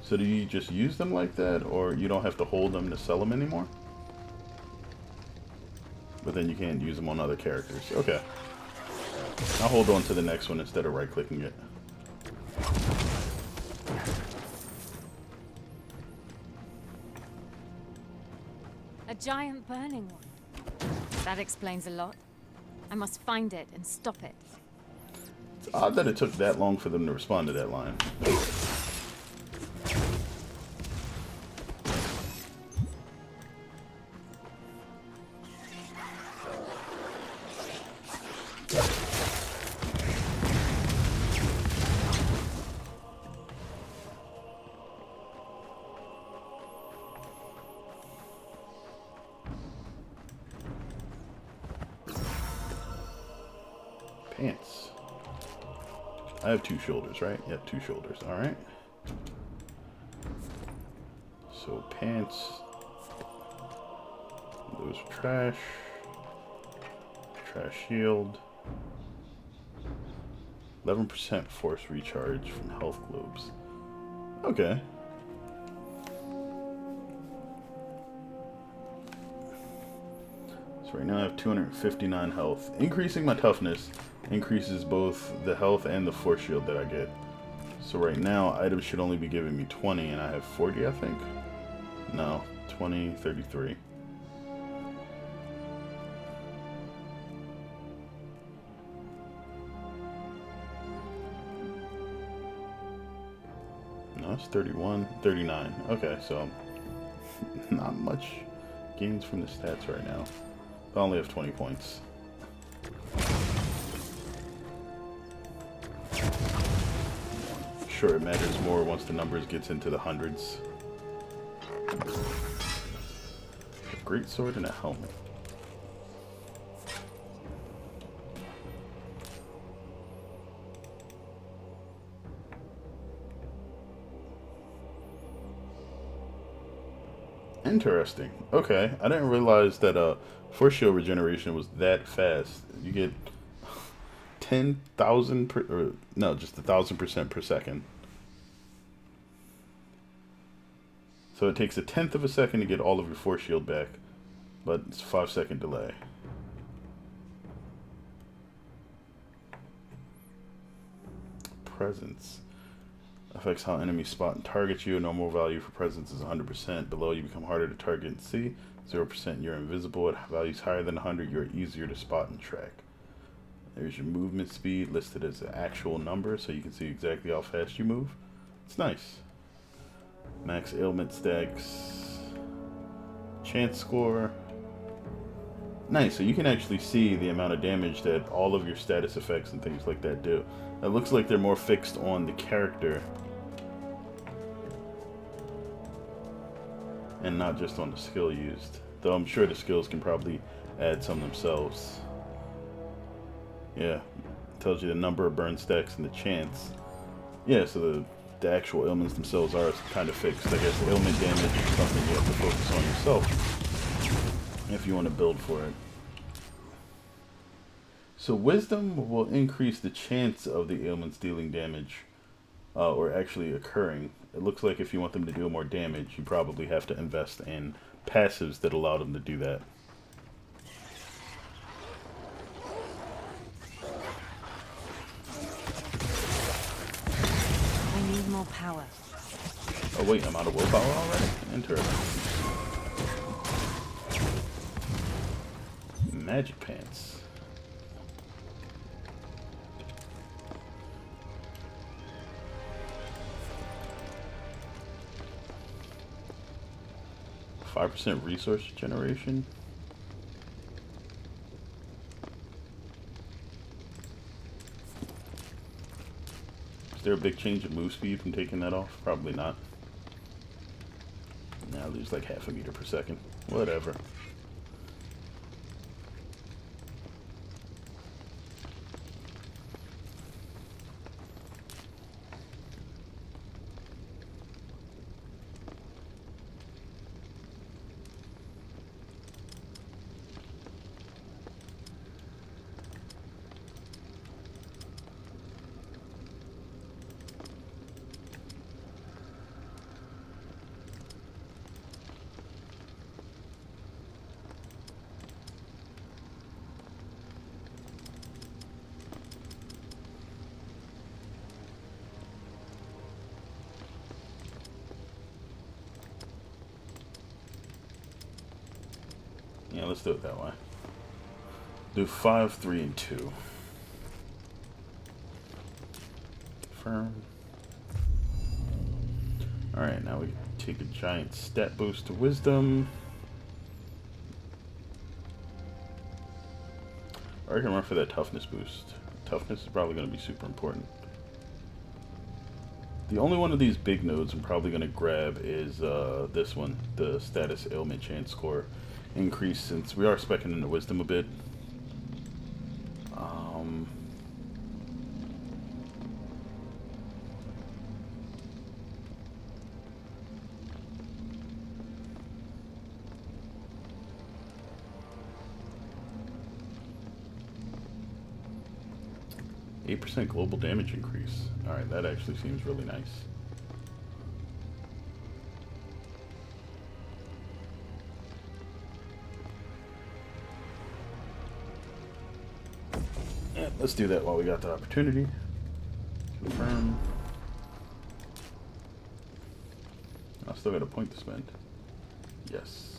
So do you just use them like that, or you don't have to hold them to sell them anymore? But then you can't use them on other characters. Okay. I'll hold on to the next one instead of right-clicking it. A giant burning one. That explains a lot. I must find it and stop it. It's odd that it took that long for them to respond to that line. Pants. I have 2 shoulders, right? Yep, 2 shoulders. Alright. So, pants. Those are trash. Trash shield. 11% force recharge from health globes. Okay. So right now I have 259 health. Increasing my toughness increases both the health and the force shield that I get. So right now items should only be giving me 20 and I have 40, I think. No, 20, 33. No, it's 31, 39. Okay, so not much gains from the stats right now. I only have 20 points. Sure, it matters more once the numbers gets into the hundreds. A great sword and a helmet. Interesting. Okay, I didn't realize that force shield regeneration was that fast. You get 10,000 per, or, no, just 1,000% per second. So it takes 1/10 of a second to get all of your force shield back, but it's a 5-second delay. Presence affects how enemies spot and target you. A normal value for presence is 100%. Below, you become harder to target and see. 0%, you're invisible. At values higher than 100, you're easier to spot and track. There's your movement speed listed as an actual number, so you can see exactly how fast you move. It's nice. Max ailment stacks. Chance score. Nice, so you can actually see the amount of damage that all of your status effects and things like that do. It looks like they're more fixed on the character and not just on the skill used. Though I'm sure the skills can probably add some themselves. Yeah, tells you the number of burn stacks and the chance. Yeah, so the actual ailments themselves are kind of fixed. I guess ailment damage is something you have to focus on yourself if you want to build for it. So wisdom will increase the chance of the ailments dealing damage or actually occurring. It looks like if you want them to deal more damage, you probably have to invest in passives that allow them to do that. I need more power. Oh wait, I'm out of willpower already? Interesting. Magic pants. %5 resource generation. Is there a big change in move speed from taking that off? Probably not. Now I lose like 0.5 meter per second. Whatever. Yeah, let's do it that way. Do 5, 3, and 2. Confirm. Alright, now we take a giant stat boost to wisdom. Or I can run for that toughness boost. Toughness is probably going to be super important. The only one of these big nodes I'm probably going to grab is this one, the status ailment chance score increase, since we are speccing into wisdom a bit. 8% global damage increase. Alright, that actually seems really nice. Yeah, let's do that while we got the opportunity. Confirm. I still got a point to spend. Yes.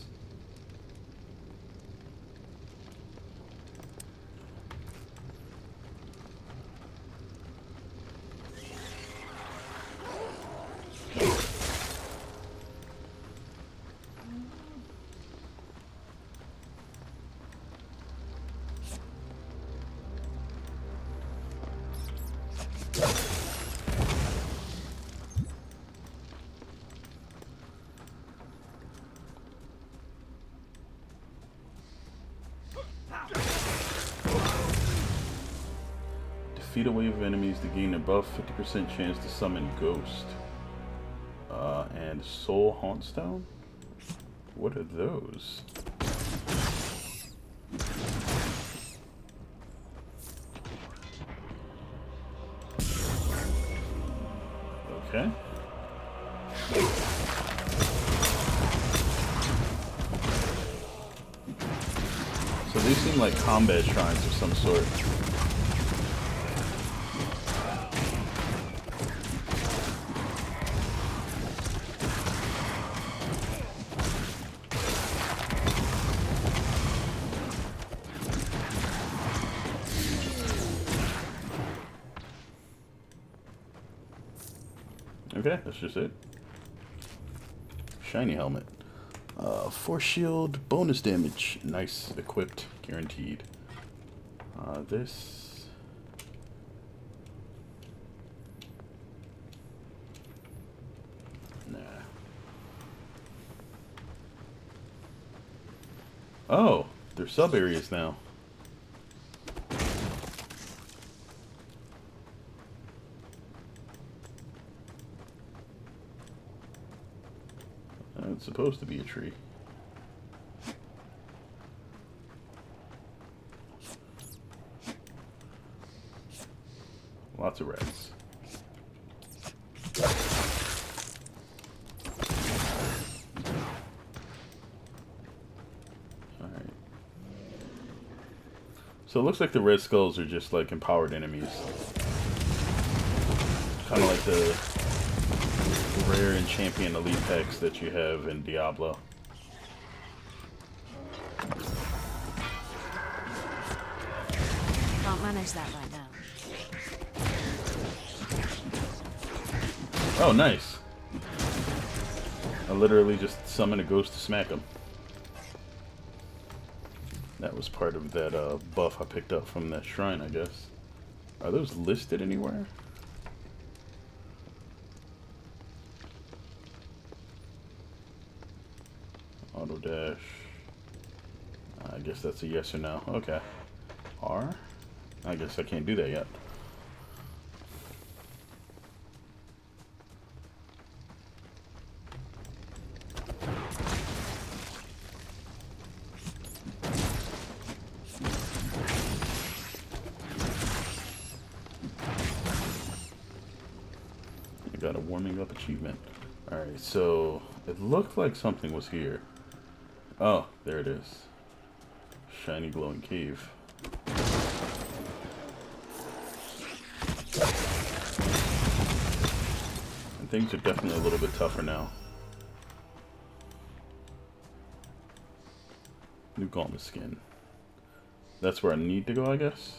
Defeat a wave of enemies to gain above 50% chance to summon Ghost. And Soul Haunt Stone? What are those? Okay. These seem like combat shrines of some sort. Okay, that's just it. Shiny helmet. Force shield, bonus damage. Nice, equipped, guaranteed. This... Nah. Oh, they're sub-areas now. It's supposed to be a tree. Lots of rats. Alright. So it looks like the red skulls are just like empowered enemies. Kind of like the rare and champion elite packs that you have in Diablo. Can't manage that right now. Oh, nice. I literally just summoned a ghost to smack him. That was part of that buff I picked up from that shrine, I guess. Are those listed anywhere? Auto dash. I guess that's a yes or no. Okay. R? I guess I can't do that yet. I got a warming up achievement. Alright, so it looked like something was here. Oh, there it is. Shiny glowing cave. And things are definitely a little bit tougher now. New gauntlet skin. That's where I need to go, I guess.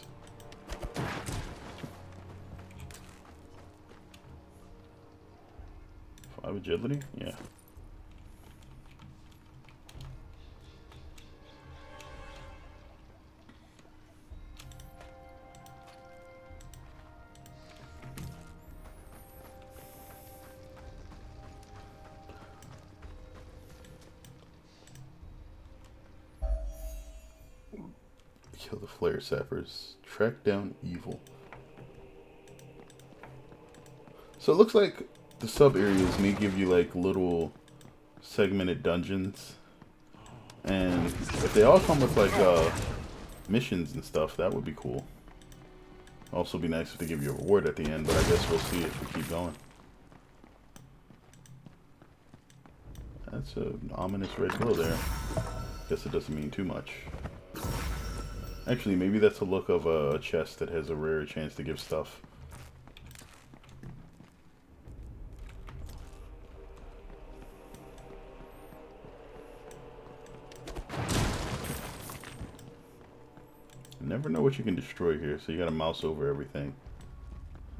5 agility? Yeah. Kill the flare sappers. Track down evil. So it looks like the sub areas may give you like little segmented dungeons, and if they all come with like missions and stuff, that would be cool. Also be nice if they give you a reward at the end, but I guess we'll see if we keep going. That's an ominous red glow there. Guess it doesn't mean too much. Actually, maybe that's a look of a chest that has a rare chance to give stuff. Never know what you can destroy here, so you gotta mouse over everything.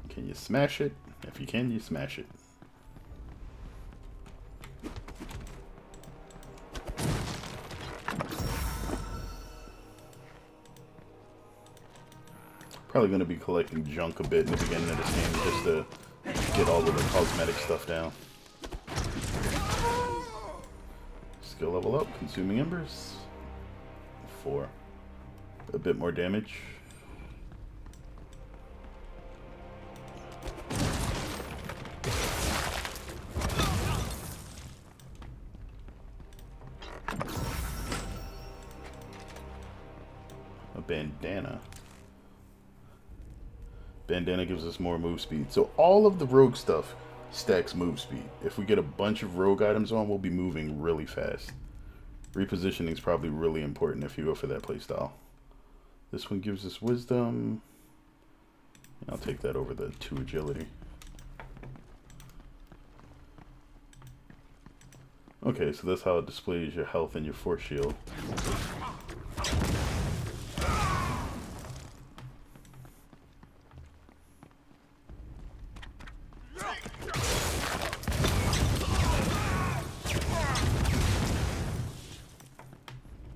Can you smash it? If you can, you smash it. Probably going to be collecting junk a bit in the beginning of this game just to get all of the cosmetic stuff down. Skill level up, consuming embers. 4. A bit more damage. A bandana. Bandana gives us more move speed. So all of the rogue stuff stacks move speed. If we get a bunch of rogue items on, we'll be moving really fast. Repositioning is probably really important if you go for that playstyle. This one gives us wisdom. I'll take that over the 2 agility. Okay, so that's how it displays your health and your force shield.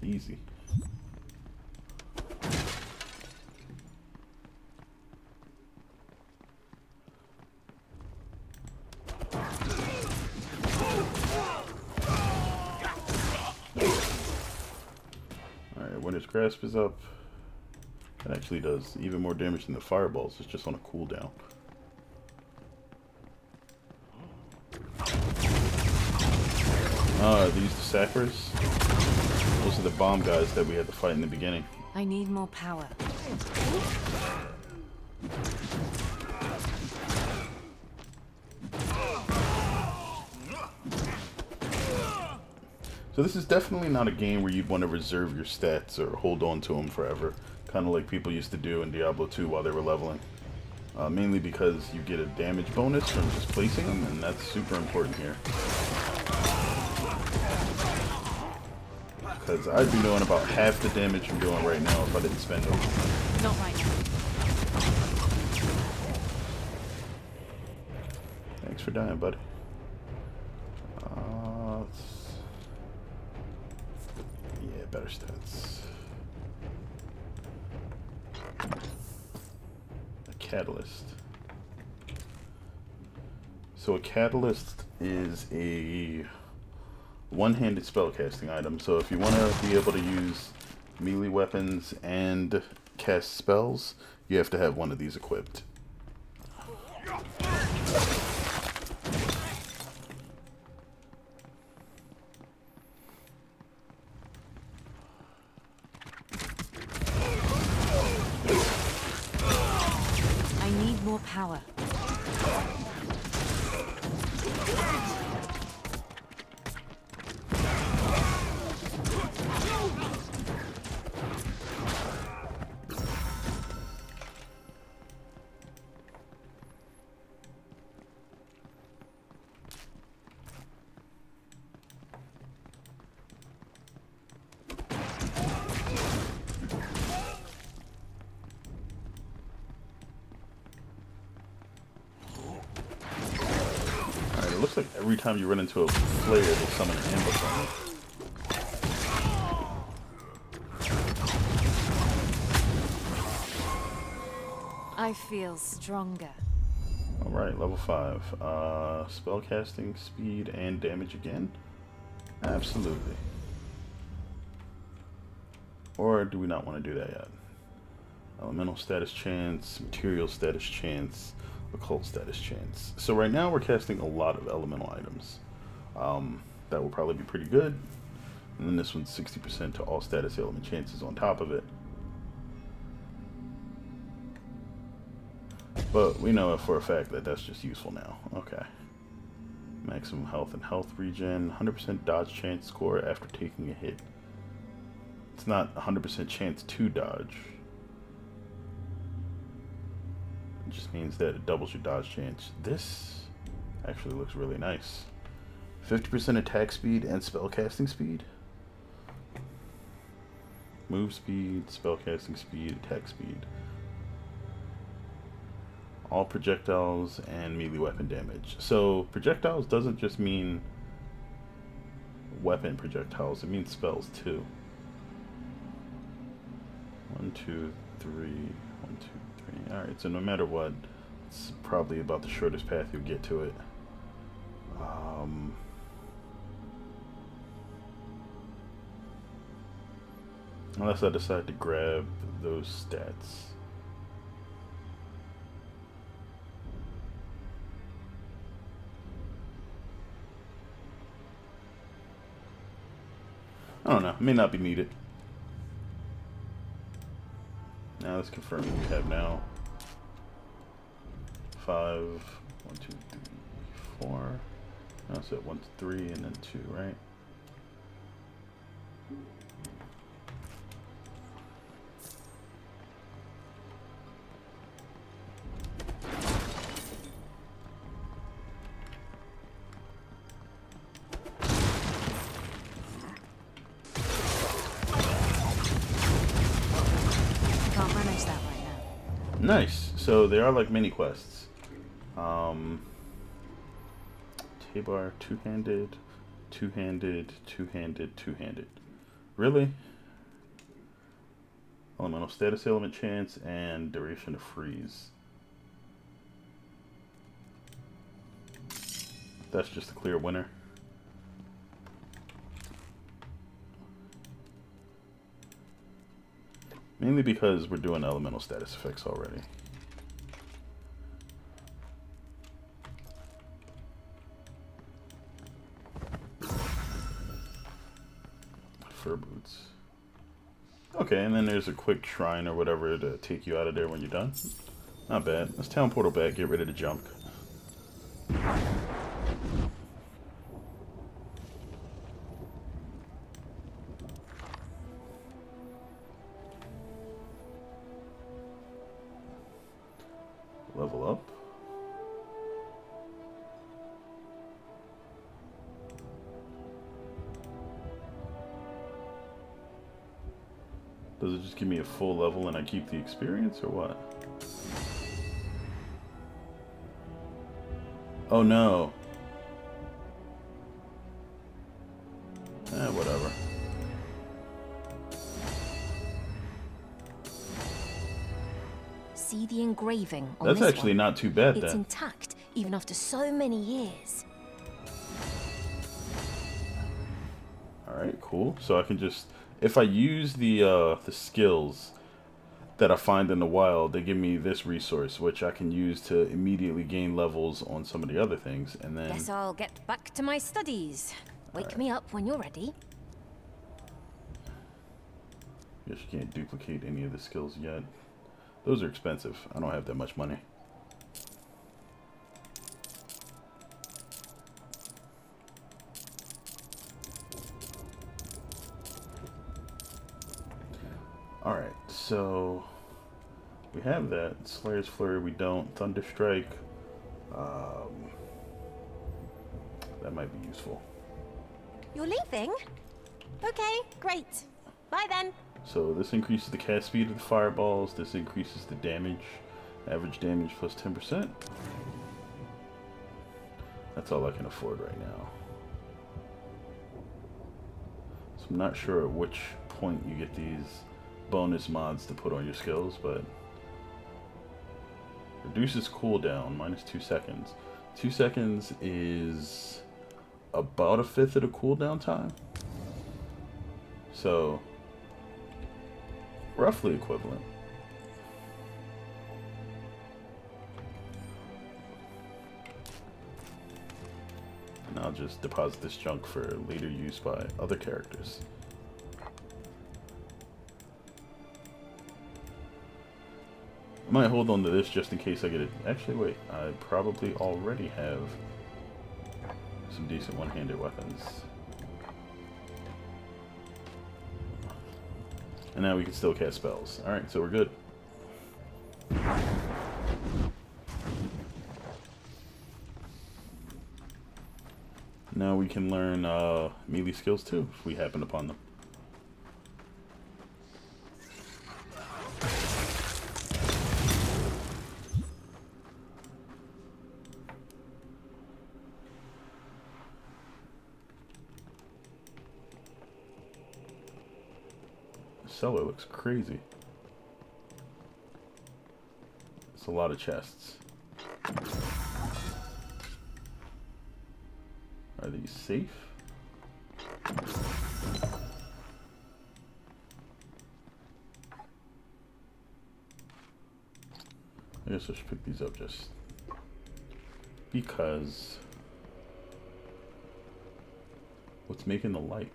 Easy. Winter's Grasp is up. That actually does even more damage than the fireballs. It's just on a cooldown. These the sappers. Those are the bomb guys that we had to fight in the beginning. I need more power. So this is definitely not a game where you'd want to reserve your stats or hold on to them forever, kind of like people used to do in Diablo 2 while they were leveling. Mainly because you get a damage bonus from just placing them, and that's super important here. Because I'd be doing about half the damage I'm doing right now if I didn't spend them. Not right now. Thanks for dying, buddy. Yeah, better stats. A catalyst. So a catalyst is a one-handed spellcasting item. So if you want to be able to use melee weapons and cast spells, you have to have one of these equipped. I need more power. Looks like every time you run into a flare, they summon an ambush on you. I feel stronger. Alright, level 5. Spellcasting, speed, and damage again? Absolutely. Or do we not want to do that yet? Elemental status chance, material status chance, occult status chance. So right now we're casting a lot of elemental items. That will probably be pretty good. And then this one's 60% to all status element chances on top of it. But we know for a fact that that's just useful now. Okay. Maximum health and health regen. 100% dodge chance score after taking a hit. It's not 100% chance to dodge. It just means that it doubles your dodge chance. This actually looks really nice. 50% attack speed and spellcasting speed. Move speed, spellcasting speed, attack speed. All projectiles and melee weapon damage. So projectiles doesn't just mean weapon projectiles, it means spells too. 1, 2, 3, 1, 2, 3. Alright, so no matter what, it's probably about the shortest path you'll get to it. Unless I decide to grab those stats. I don't know, may not be needed. Now let's confirm what we have now. 5, 1, 2, 3, 4. No, so 1, 3, and then 2, right? Nice. So they are like mini quests. Tabar, two-handed, two-handed, two-handed, two-handed. Really? Elemental status ailment chance and duration of freeze. That's just a clear winner. Mainly because we're doing elemental status effects already. Fur boots. Okay, and then there's a quick shrine or whatever to take you out of there when you're done. Not bad. Let's town portal back, get rid of the junk. Level up. Does it just give me a full level and I keep the experience, or what? Oh no. Whatever. See the engraving on That's this actually one? not too bad It's then. intact, even after so many years. Alright, cool. So I can just, if I use the skills that I find in the wild, they give me this resource, which I can use to immediately gain levels on some of the other things, and then... Guess I'll get back to my studies. Wake me up when you're ready. Guess you can't duplicate any of the skills yet. Those are expensive. I don't have that much money. Alright, so we have that. Slayer's Flurry we don't. Thunder Strike. That might be useful. You're leaving? Okay, great. Bye then. So this increases the cast speed of the fireballs. This increases the damage. Average damage plus 10%. That's all I can afford right now. So I'm not sure at which point you get these bonus mods to put on your skills, but reduces cooldown minus 2 seconds. 2 seconds is about a fifth of the cooldown time. So roughly equivalent. And I'll just deposit this junk for later use by other characters. I might hold on to this just in case I get it. Actually, wait. I probably already have some decent one-handed weapons. And now we can still cast spells. Alright, so we're good. Now we can learn melee skills too, if we happen upon them. Cellar looks crazy. It's a lot of chests. Are these safe? I guess I should pick these up just because. What's making the light?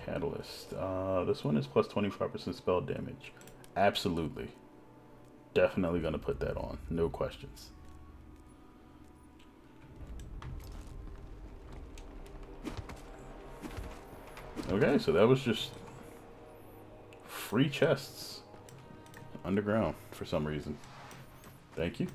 Catalyst. This one is plus 25% spell damage. Absolutely. Definitely gonna put that on. No questions. Okay, so that was just free chests underground for some reason. Thank you.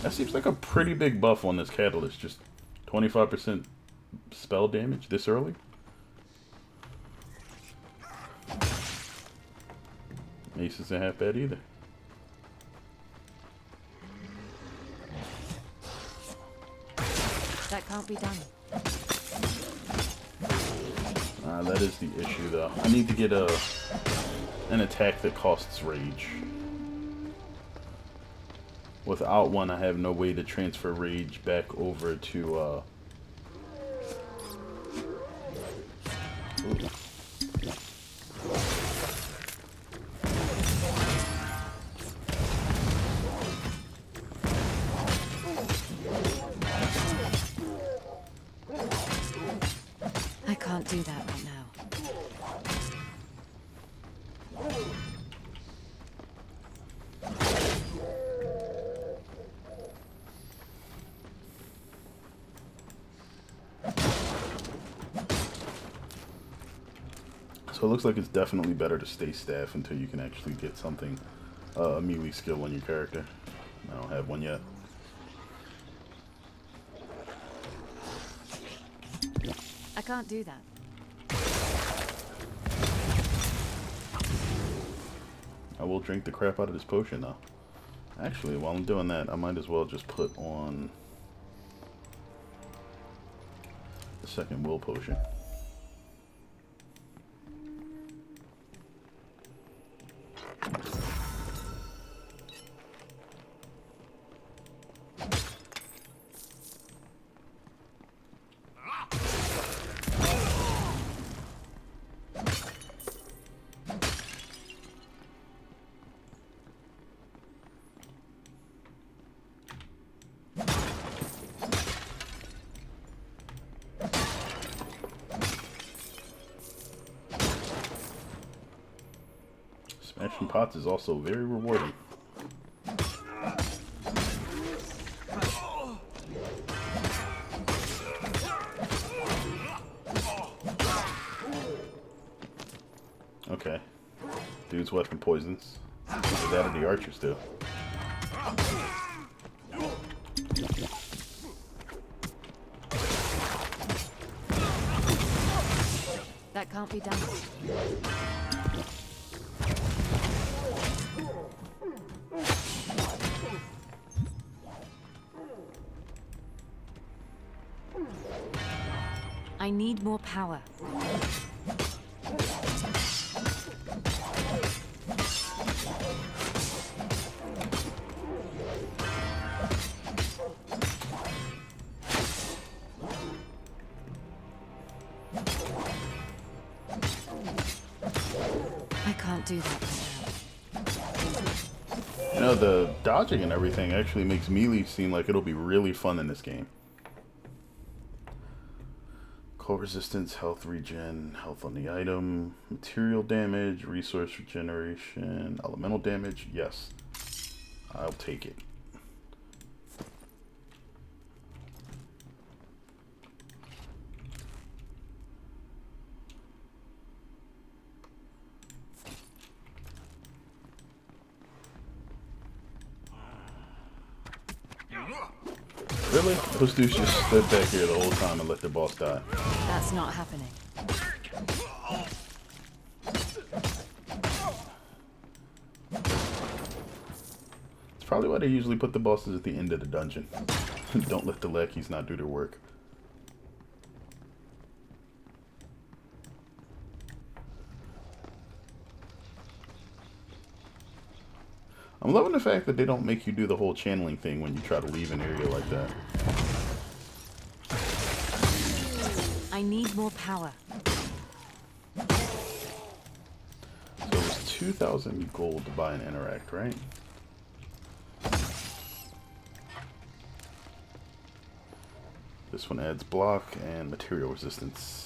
That seems like a pretty big buff on this catalyst. Just 25% spell damage this early. Mace isn't half bad either. That can't be done. That is the issue, though. I need to get an attack that costs rage. Without one, I have no way to transfer rage back over to, Ooh. I can't do that right now. So it looks like it's definitely better to stay staff until you can actually get something, a melee skill on your character. I don't have one yet. I can't do that. I will drink the crap out of this potion, though. Actually, while I'm doing that, I might as well just put on the second will potion. Smashing pots is also very rewarding. Okay. Dude's weapon poisons. That are the archers do. That can't be done. I need more power. I can't do that right now. You know, the dodging and everything actually makes melee seem like it'll be really fun in this game. Cold resistance, health regen, health on the item, material damage, resource regeneration, elemental damage. Yes, I'll take it. Really? Those dudes just stood back here the whole time and let their boss die. That's not happening. It's probably why they usually put the bosses at the end of the dungeon. Don't let the lackeys not do their work. I'm loving the fact that they don't make you do the whole channeling thing when you try to leave an area like that. I need more power. So it was 2,000 gold to buy an interact, right? This one adds block and material resistance.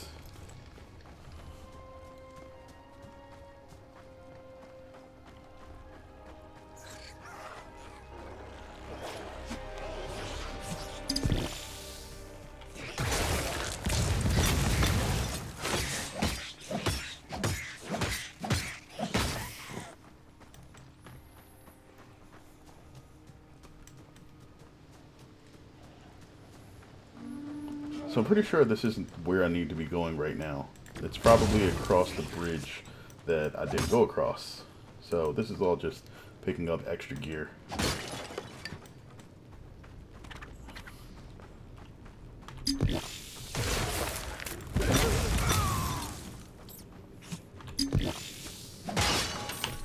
So I'm pretty sure this isn't where I need to be going right now. It's probably across the bridge that I didn't go across. So this is all just picking up extra gear.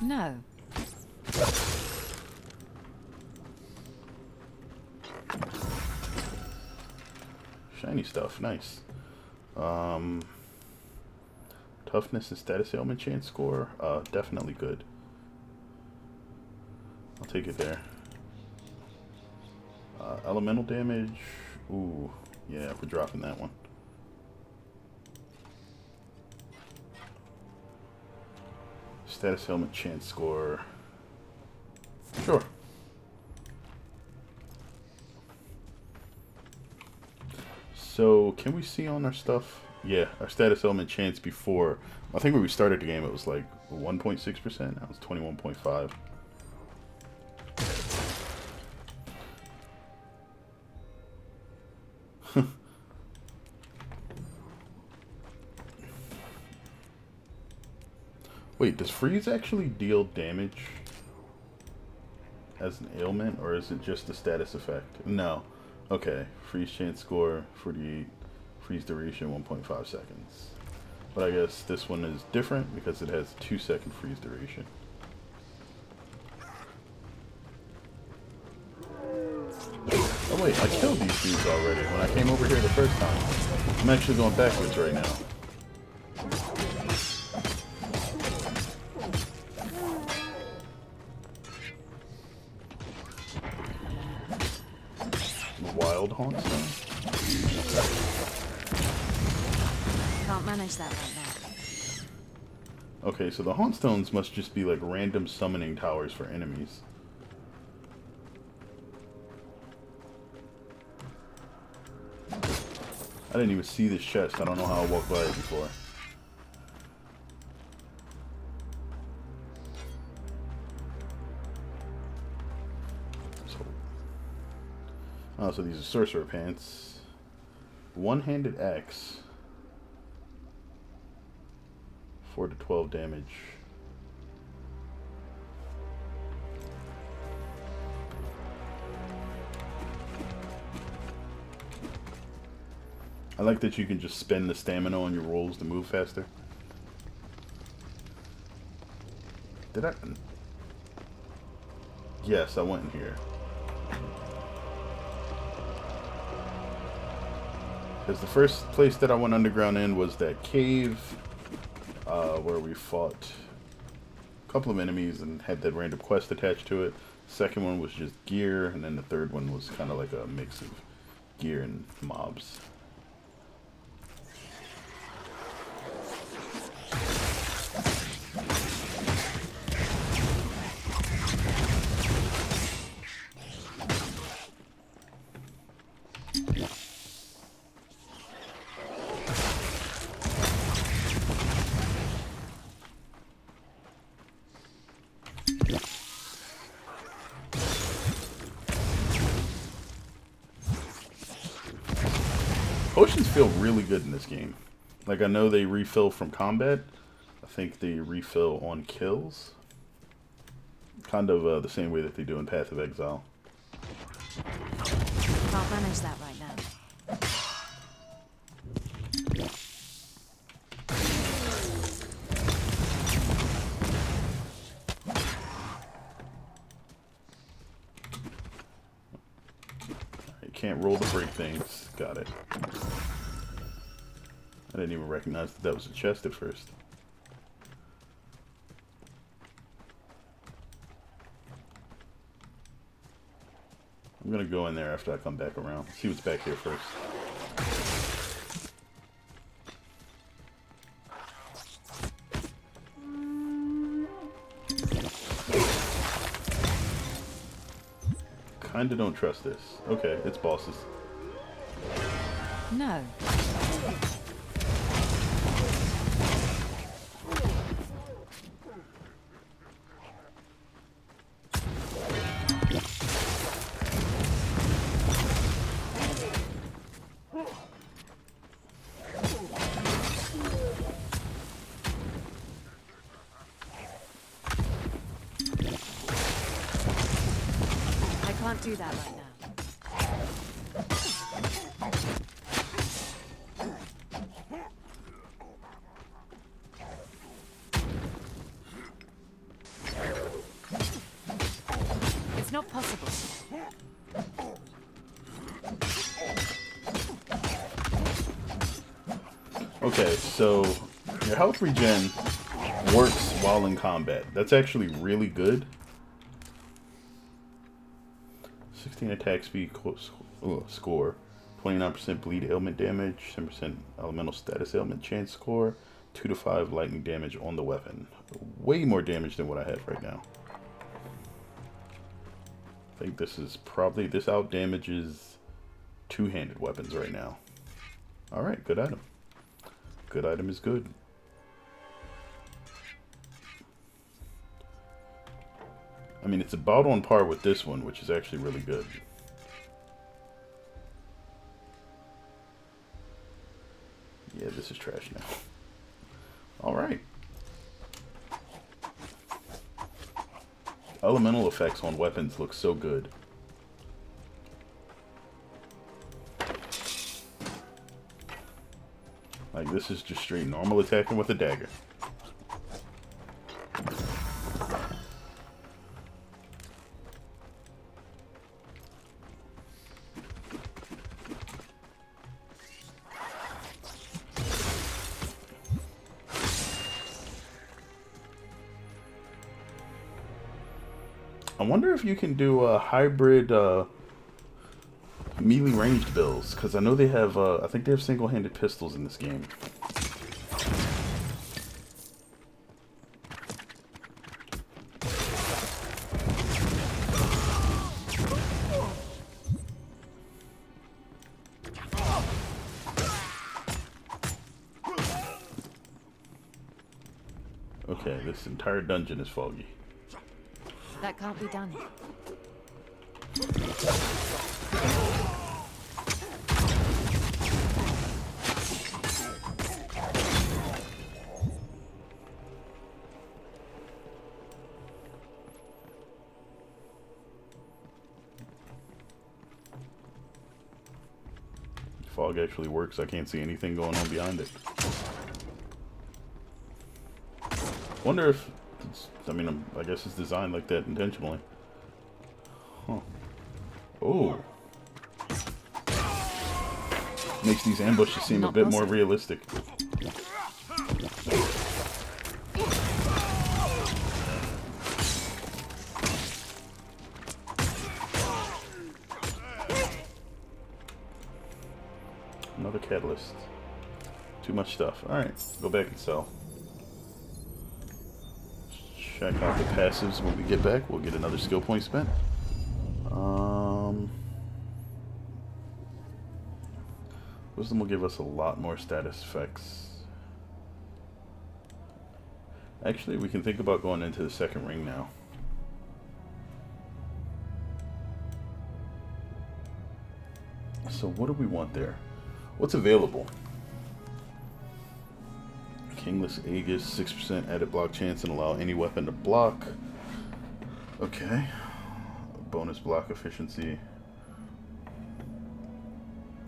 No. Shiny stuff, nice. Toughness and status ailment chance score, definitely good. I'll take it there. Elemental damage, ooh, yeah, we're dropping that one. Status ailment chance score, sure. So, can we see on our stuff? Yeah, our status element chance before, I think when we started the game it was like 1.6%, now it's 21.5. Wait, does freeze actually deal damage as an ailment, or is it just a status effect? No. Okay, freeze chance score 48, freeze duration 1.5 seconds. But I guess this one is different because it has a 2-second freeze duration. Oh wait, I killed these dudes already when I came over here the first time. I'm actually going backwards right now. Wild Haunstone? Can't manage that right now. Okay, so the Haunstones must just be like random summoning towers for enemies. I didn't even see this chest. I don't know how I walked by it before. Oh, so these are sorcerer pants. One-handed axe. 4 to 12 damage. I like that you can just spend the stamina on your rolls to move faster. Did I? Yes, I went in here. Because the first place that I went underground in was that cave where we fought a couple of enemies and had that random quest attached to it. The second one was just gear, and then the third one was kind of like a mix of gear and mobs. Potions feel really good in this game. Like, I know they refill from combat. I think they refill on kills. Kind of the same way that they do in Path of Exile. Can't manage that right now. Can't roll to break things. Got it. I didn't even recognize that that was a chest at first. I'm gonna go in there after I come back around. See what's back here first. Kinda don't trust this. Okay, it's bosses. No. can't do that right now. It's not possible. Okay, so your health regen works while in combat. That's actually really good. 16 attack speed score, 29% bleed ailment damage, 10% elemental status ailment chance score, 2 to 5 lightning damage on the weapon. Way more damage than what I have right now. I think this is probably, this out damages two-handed weapons right now. Alright, good item. Good item is good. I mean, it's about on par with this one, which is actually really good. Yeah, this is trash now. Alright. Elemental effects on weapons look so good. Like, this is just straight normal attacking with a dagger. I wonder if you can do a hybrid melee ranged builds, because I know they have, I think they have single-handed pistols in this game. Okay, this entire dungeon is foggy. That can't be done. Fog actually works. I can't see anything going on behind it. Wonder if it's, I mean, I guess it's designed like that intentionally. Huh. Oh. Makes these ambushes seem a bit more realistic. Another catalyst. Too much stuff. Alright, go back and sell. Check out the passives when we get back. We'll get another skill point spent. Wisdom will give us a lot more status effects. Actually, we can think about going into the second ring now. So what do we want there? What's available? Kingless Aegis, 6% added block chance and allow any weapon to block. Okay. Bonus block efficiency.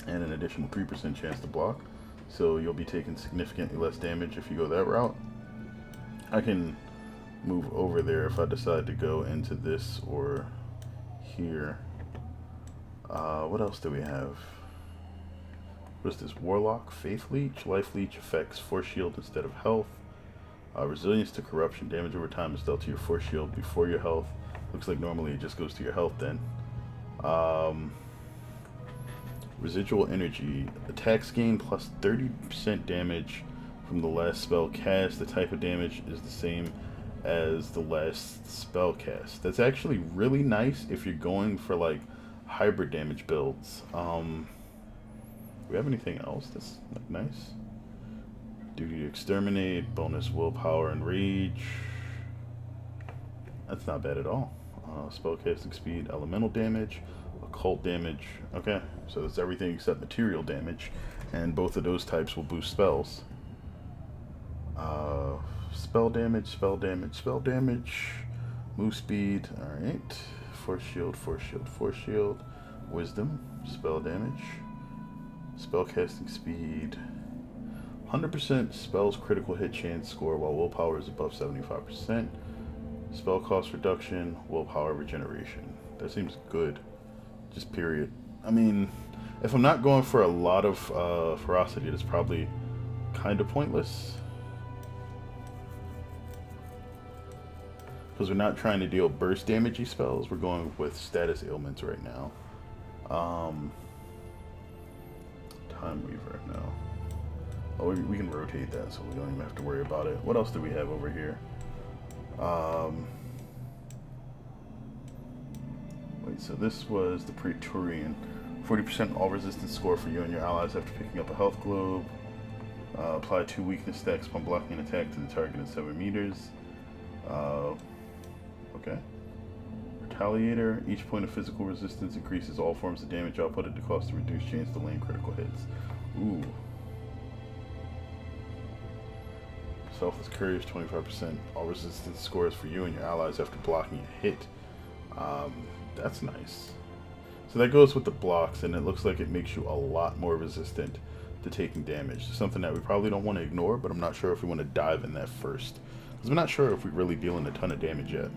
And an additional 3% chance to block. So you'll be taking significantly less damage if you go that route. I can move over there if I decide to go into this or here. What else do we have? What is this? Warlock, Faith Leech, Life Leech affects Force Shield instead of health. Resilience to corruption, damage over time is dealt to your Force Shield before your health. Looks like normally it just goes to your health then. Residual energy, attacks gain plus 30% damage from the last spell cast. The type of damage is the same as the last spell cast. That's actually really nice if you're going for like hybrid damage builds. Do we have anything else that's like nice? Duty to exterminate, bonus willpower and rage. That's not bad at all. Spellcasting speed, elemental damage, occult damage. Okay, so that's everything except material damage, and both of those types will boost spells. Spell damage, spell damage, spell damage. Move speed. All right. Force shield, force shield, force shield. Wisdom, spell damage. Spellcasting speed. 100% spells critical hit chance score while willpower is above 75%. Spell cost reduction, willpower regeneration. That seems good. Just period. I mean, if I'm not going for a lot of ferocity, that's probably kind of pointless. Because we're not trying to deal burst damagey spells. We're going with status ailments right now. Time Weaver, no. Oh, we can rotate that, so we don't even have to worry about it. What else do we have over here? Wait, so this was the Praetorian. 40% all resistance score for you and your allies after picking up a health globe. Apply 2 weakness stacks upon blocking an attack to the target at 7 meters. Okay. Retaliator. Each point of physical resistance increases all forms of damage output at the cost of reduced chance to land critical hits. Ooh. Selfless Couriers, 25%. All resistance scores for you and your allies after blocking a hit. That's nice. So that goes with the blocks, and it looks like it makes you a lot more resistant to taking damage. Something that we probably don't want to ignore, but I'm not sure if we want to dive in that first. Because I'm not sure if we're really dealing a ton of damage yet.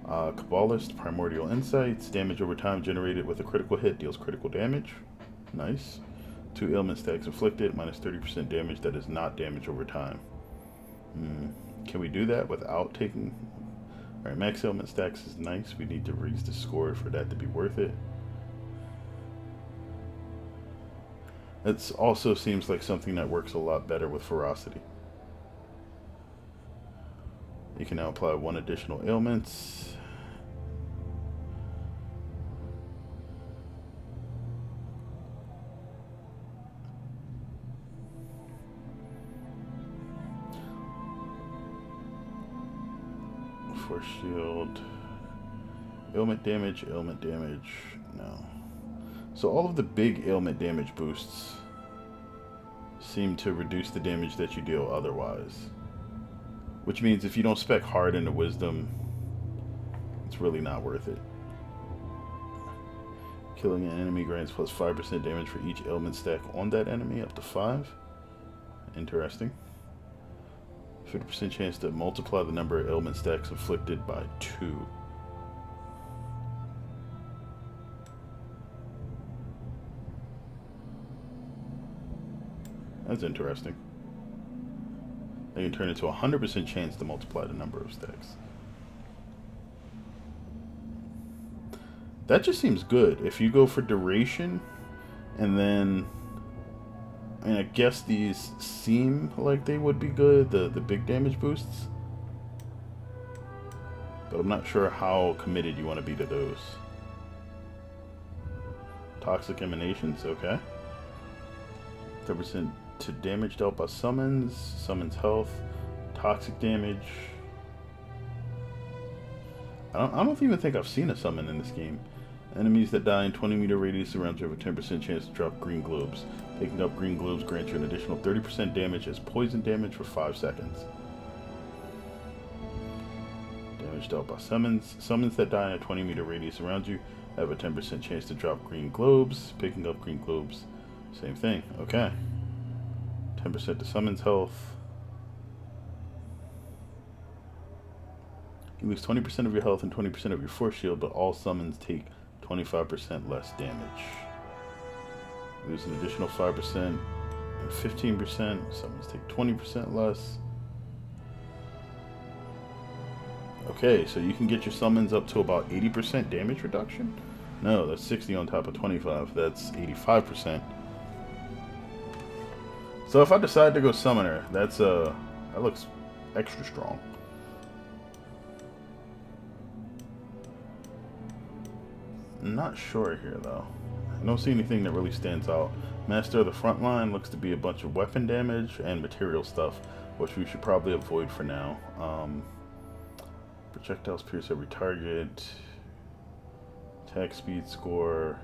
Kabbalist, Primordial Insights. Damage over time generated with a critical hit deals critical damage. Nice. 2 ailment stacks inflicted, minus 30% damage that is not damage over time. Can we do that without taking... Alright, max ailment stacks is nice. We need to raise the score for that to be worth it. It also seems like something that works a lot better with ferocity. You can now apply 1 additional ailments. Force shield. Ailment damage, no. So all of the big ailment damage boosts seem to reduce the damage that you deal otherwise. Which means if you don't spec hard into wisdom, it's really not worth it. Killing an enemy grants plus 5% damage for each ailment stack on that enemy, up to 5. Interesting. 50% chance to multiply the number of ailment stacks inflicted by 2. That's interesting. They can turn into a 100% chance to multiply the number of stacks. That just seems good. If you go for duration, and then... I mean, I guess these seem like they would be good, the big damage boosts. But I'm not sure how committed you want to be to those. Toxic Emanations, okay. 30% to damage dealt by summons, summons health, toxic damage. I don't even think I've seen a summon in this game. Enemies that die in 20-meter radius around you have a 10% chance to drop green globes. Picking up green globes grants you an additional 30% damage as poison damage for 5 seconds. Damage dealt by summons. Summons that die in a 20-meter radius around you have a 10% chance to drop green globes. Picking up green globes, same thing. Okay. 10% to summons health. You lose 20% of your health and 20% of your force shield, but all summons take 25% less damage. Lose an additional 5% and 15%. Summons take 20% less. Okay, so you can get your summons up to about 80% damage reduction? No, that's 60 on top of 25. That's 85%. So if I decide to go summoner, that looks extra strong. I'm not sure here though. I don't see anything that really stands out. Master of the front line looks to be a bunch of weapon damage and material stuff, which we should probably avoid for now. Projectiles pierce every target. Attack speed score.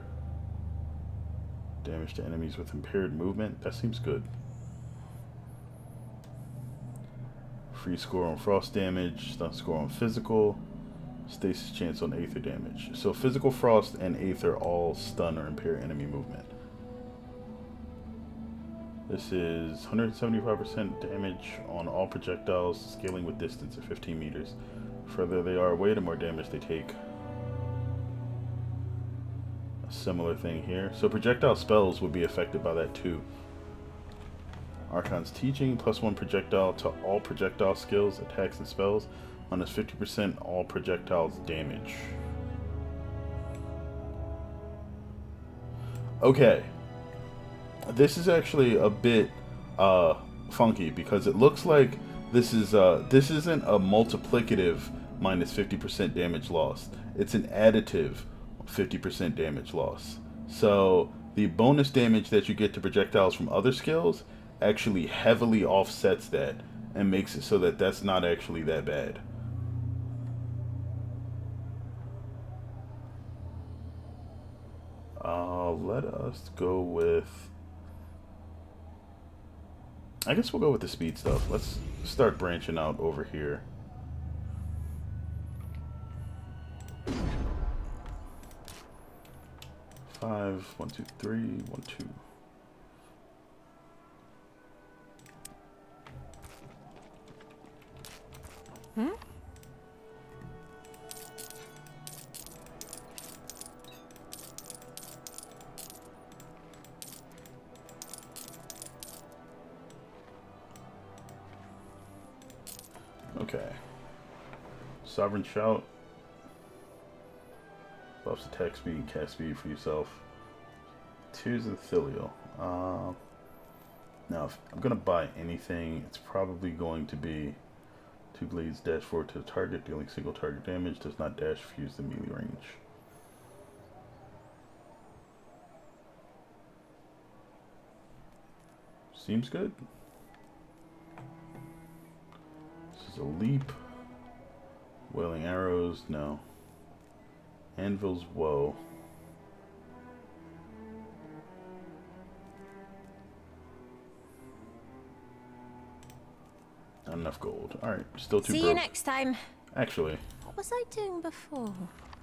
Damage to enemies with impaired movement. That seems good. Free score on frost damage. Stun score on physical. Stasis chance on Aether damage. So physical frost and Aether all stun or impair enemy movement. This is 175% damage on all projectiles, scaling with distance of 15 meters. Further they are away, the more damage they take. A similar thing here. So projectile spells would be affected by that too. Archon's Teaching, +1 projectile to all projectile skills, attacks, and spells, minus 50% all projectiles damage. Okay. This is actually a bit funky because it looks like this isn't a multiplicative minus 50% damage loss. It's an additive 50% damage loss. So the bonus damage that you get to projectiles from other skills actually heavily offsets that and makes it so that that's not actually that bad. Let us go with... I guess we'll go with the speed stuff. Let's start branching out over here. Five, 1, 2, 3, 1, 2. Hmm? Okay. Sovereign Shout. Buffs attack speed and cast speed for yourself. Tears of the Filial. Now, if I'm going to buy anything, it's probably going to be 2 blades dash forward to the target, dealing single target damage. Does not dash if used in melee range. Seems good. This is a leap. Wailing arrows, no. Anvil's woe. Not enough gold. Alright, still too broke. See you next time. Actually, What was I doing before?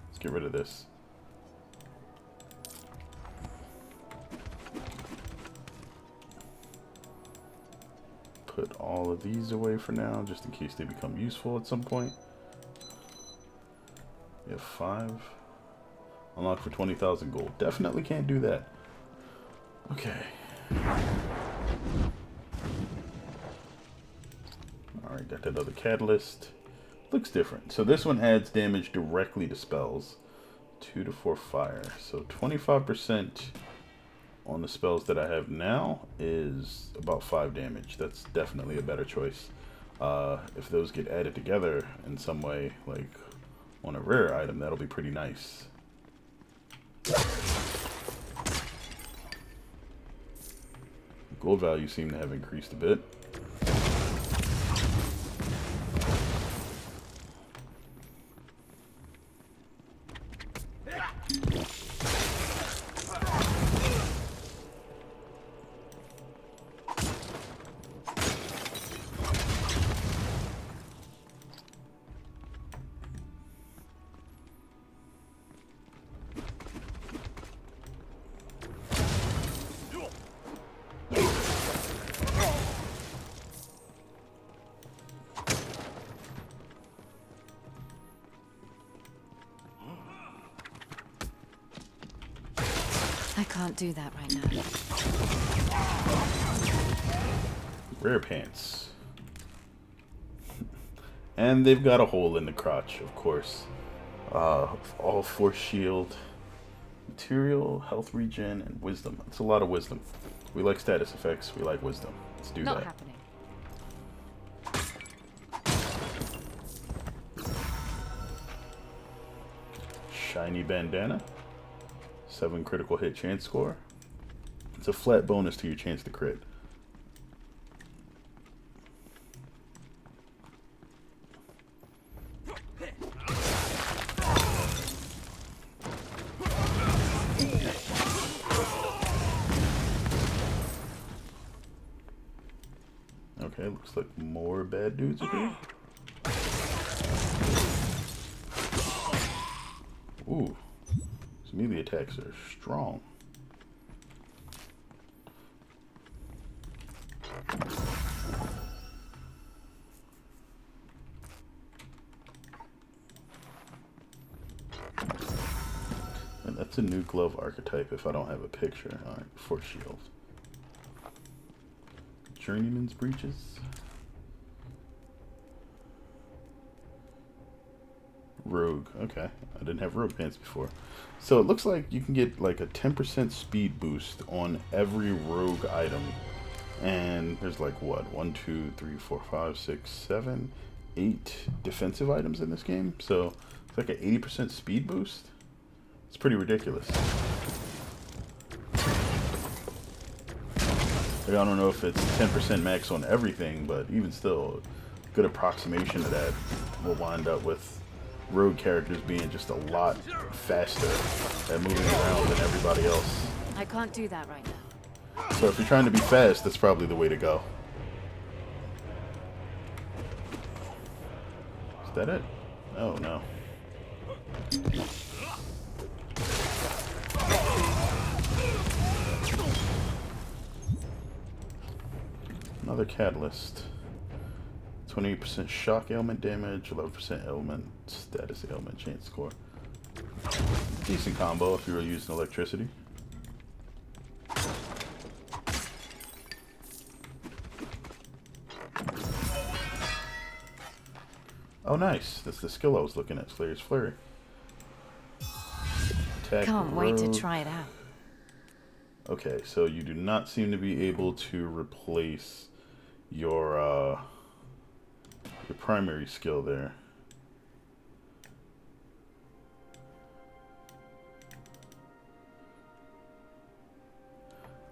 let's get rid of this. Put all of these away for now, just in case they become useful at some point. We have 5. Unlock for 20,000 gold. Definitely can't do that. Okay. Alright, got that other catalyst. Looks different. So this one adds damage directly to spells. 2 to 4 fire. So 25% on the spells that I have now is about 5 damage. That's definitely a better choice. If those get added together in some way, like on a rare item, that'll be pretty nice. Gold value seem to have increased a bit. I can't do that right now. Rare pants. And they've got a hole in the crotch, of course. All force shield. Material, health regen, and wisdom. It's a lot of wisdom. We like status effects, we like wisdom. Let's do Not that. happening. Shiny bandana. 7 critical hit chance score. It's a flat bonus to your chance to crit. Okay, looks like more bad dudes are here. Ooh. His melee attacks are strong. And that's a new glove archetype if I don't have a picture. Alright, Force Shield. Journeyman's Breeches. Rogue. Okay. I didn't have rogue pants before. So it looks like you can get like a 10% speed boost on every rogue item. And there's like what? 1, 2, 3, 4, 5, 6, 7, 8 defensive items in this game. So it's like an 80% speed boost. It's pretty ridiculous. Like, I don't know if it's 10% max on everything, but even still, a good approximation of that will wind up with rogue characters being just a lot faster at moving around than everybody else. I can't do that right now. So if you're trying to be fast, that's probably the way to go. Is that it? Oh no. Another catalyst. 28% shock ailment damage, 11% ailment status ailment chance score. Decent combo if you were using electricity. Oh nice, that's the skill I was looking at, Slayer's Flurry. Attack Can't wait to rogue. try it out. Okay, so you do not seem to be able to replace your primary skill there.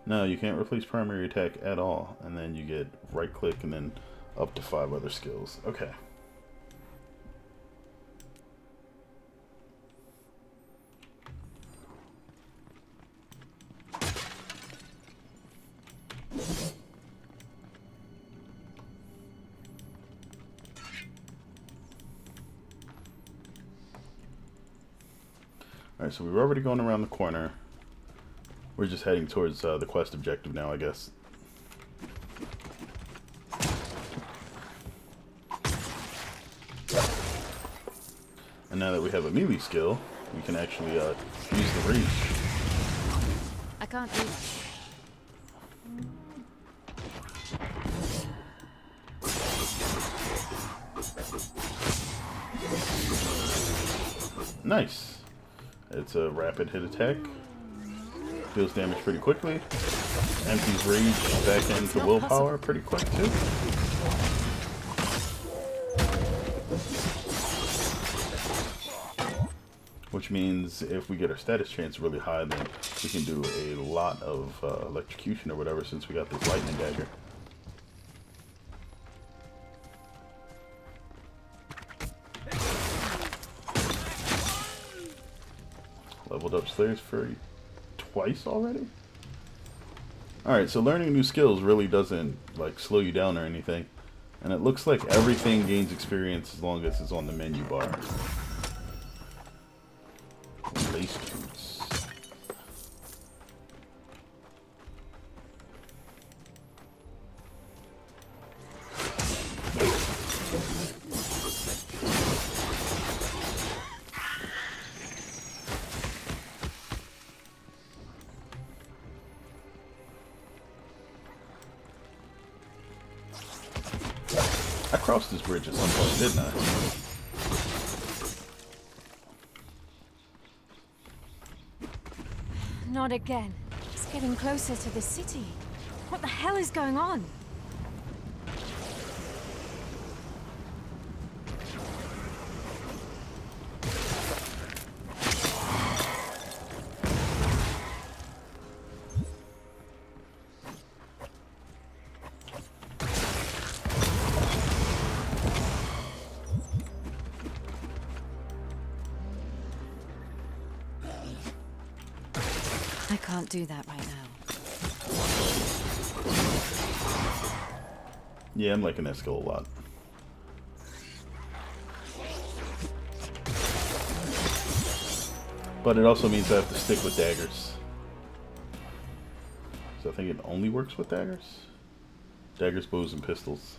No, you can't replace primary attack at all, and then you get right click and then up to 5 other skills. Okay. Alright, so we're already going around the corner. We're just heading towards the quest objective now, I guess. And now that we have a melee skill, we can actually use the reach. I can't do that. Nice. It's a rapid hit attack. Deals damage pretty quickly. Empties rage back into willpower pretty quick too. Which means if we get our status chance really high, then we can do a lot of electrocution or whatever since we got this lightning dagger. Leveled up Slayer's Fury twice already? Alright, so learning new skills really doesn't like slow you down or anything. And it looks like everything gains experience as long as it's on the menu bar. Lace boots. I crossed this bridge at some point, didn't I? Not again. It's getting closer to the city. What the hell is going on? I can't do that right now. Yeah, I'm liking that skill a lot. But it also means I have to stick with daggers. So I think it only works with daggers? Daggers, bows, and pistols.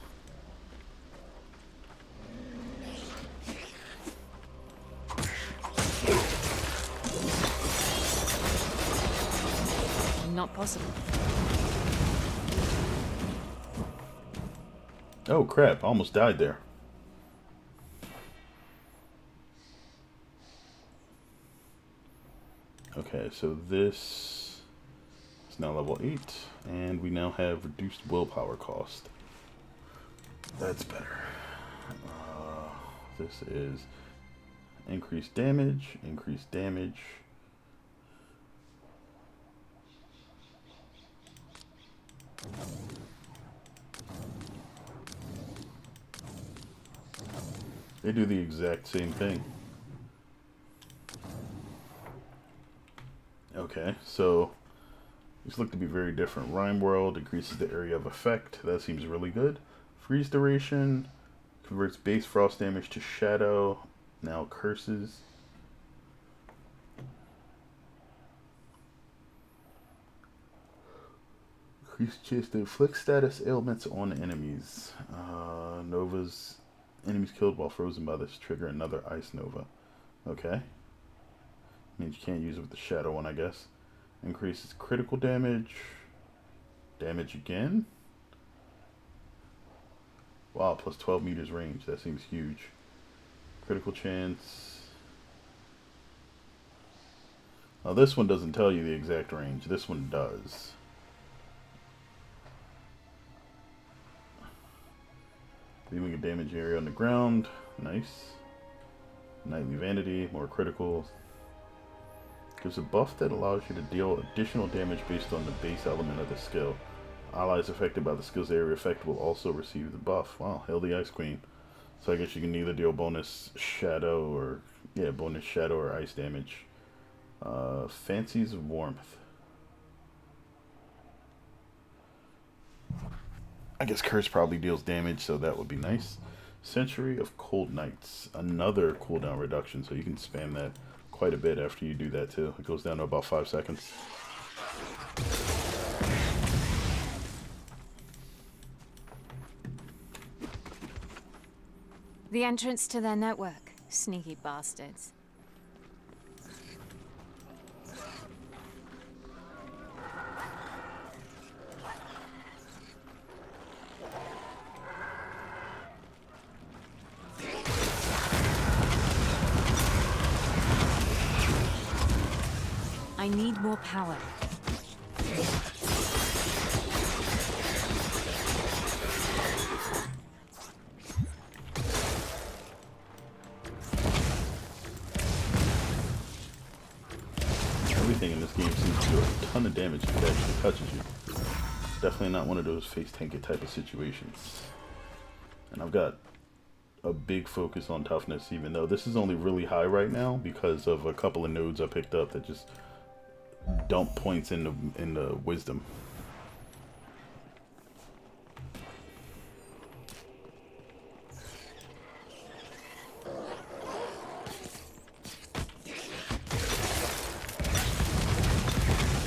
Not possible. Oh crap, I almost died there. Okay, so this is now level 8, and we now have reduced willpower cost. That's better. This is increased damage, increased damage. They do the exact same thing. Okay, so these look to be very different. Rhyme World increases the area of effect. That seems really good. Freeze duration converts base frost damage to shadow. Now curses. Increased chance to inflict status ailments on enemies. Novas. Enemies killed while frozen by this trigger another ice nova. Okay. Means you can't use it with the shadow one, I guess. Increases critical damage. Damage again. Wow, plus 12 meters range. That seems huge. Critical chance. Now this one doesn't tell you the exact range. This one does. Leaving a damage area on the ground. Nice. Nightly Vanity. More critical. Gives a buff that allows you to deal additional damage based on the base element of the skill. Allies affected by the skill's area effect will also receive the buff. Wow, Hail the Ice Queen. So I guess you can either deal bonus shadow or... yeah, bonus shadow or ice damage. Fancies Warmth. I guess Curse probably deals damage, so that would be nice. Century of Cold Nights. Another cooldown reduction, so you can spam that quite a bit after you do that too. It goes down to about 5 seconds. The entrance to their network. Sneaky bastards. I need more power. Everything in this game seems to do a ton of damage if it actually touches you. Definitely not one of those face tank it type of situations. And I've got a big focus on toughness, even though this is only really high right now because of a couple of nodes I picked up that just dump points in the wisdom.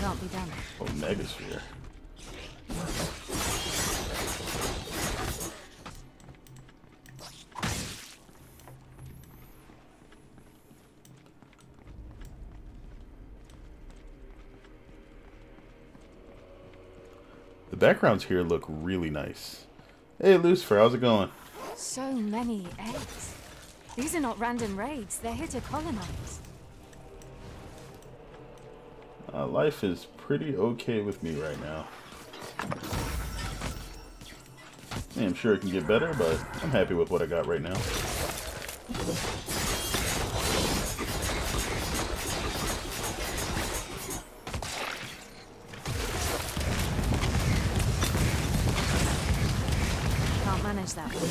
Can't be done. Oh, Megasphere. The backgrounds here look really nice. Hey Lucifer, how's it going? So many eggs. These are not random raids. They're here to colonize. Life is pretty okay with me right now. Yeah, I'm sure it can get better, but I'm happy with what I got right now. Can't manage that one.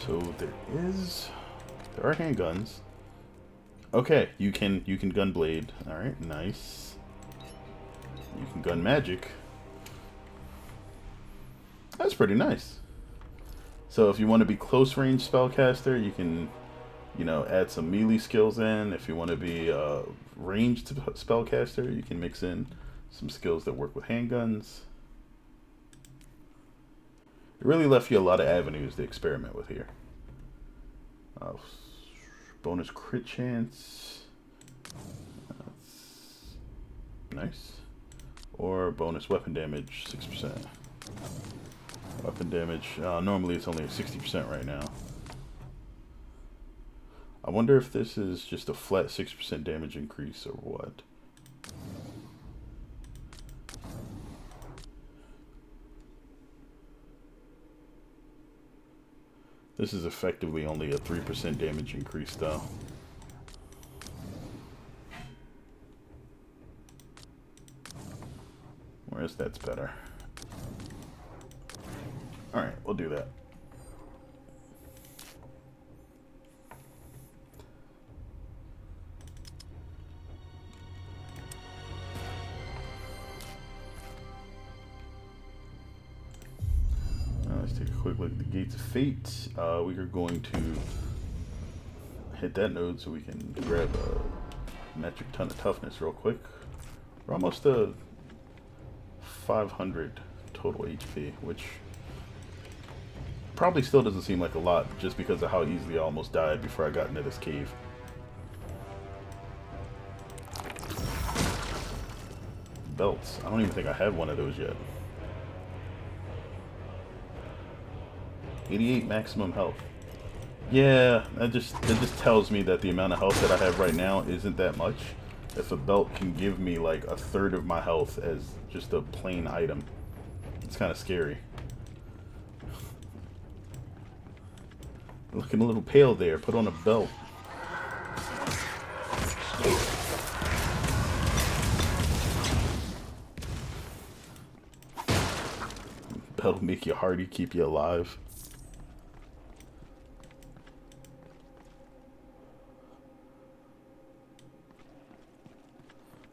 So there are handguns. Okay, you can gun blade. All right, nice. You can gun magic. That's pretty nice. So if you want to be close range spellcaster, you can, you know, add some melee skills in. If you want to be a ranged spellcaster, you can mix in some skills that work with handguns. It really left you a lot of avenues to experiment with here. Bonus crit chance. That's nice. Or bonus weapon damage, 6%. Weapon damage, normally it's only at 60% right now. I wonder if this is just a flat 6% damage increase or what. This is effectively only a 3% damage increase though. Whereas that's better. Alright, we'll do that. Let's take a quick look at the Gates of Fate. We are going to hit that node so we can grab a metric ton of toughness real quick. We're almost to 500 total HP, which probably still doesn't seem like a lot just because of how easily I almost died before I got into this cave. Belts. I don't even think I have one of those yet. 88 maximum health. Yeah, that just tells me that the amount of health that I have right now isn't that much. If a belt can give me like a third of my health as just a plain item, it's kind of scary. Looking a little pale there. Put on a belt. Belt'll make you hardy, keep you alive.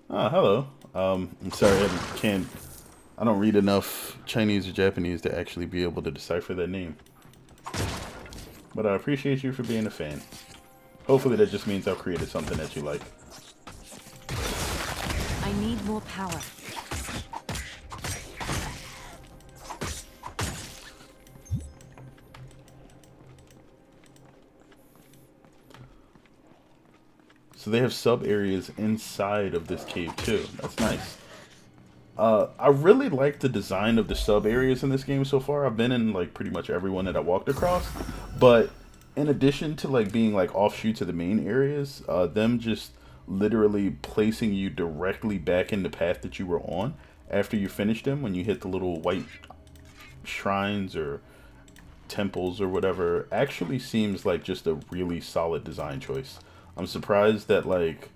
Ah, hello. I'm sorry, I don't read enough Chinese or Japanese to actually be able to decipher that name. But I appreciate you for being a fan. Hopefully that just means I've created something that you like. I need more power. So they have sub areas inside of this cave too. That's nice. I really like the design of the sub areas in this game so far. I've been in like pretty much everyone that I walked across, but in addition to like being like offshoots of the main areas, them just literally placing you directly back in the path that you were on after you finished them when you hit the little white shrines or temples or whatever actually seems like just a really solid design choice. I'm surprised that like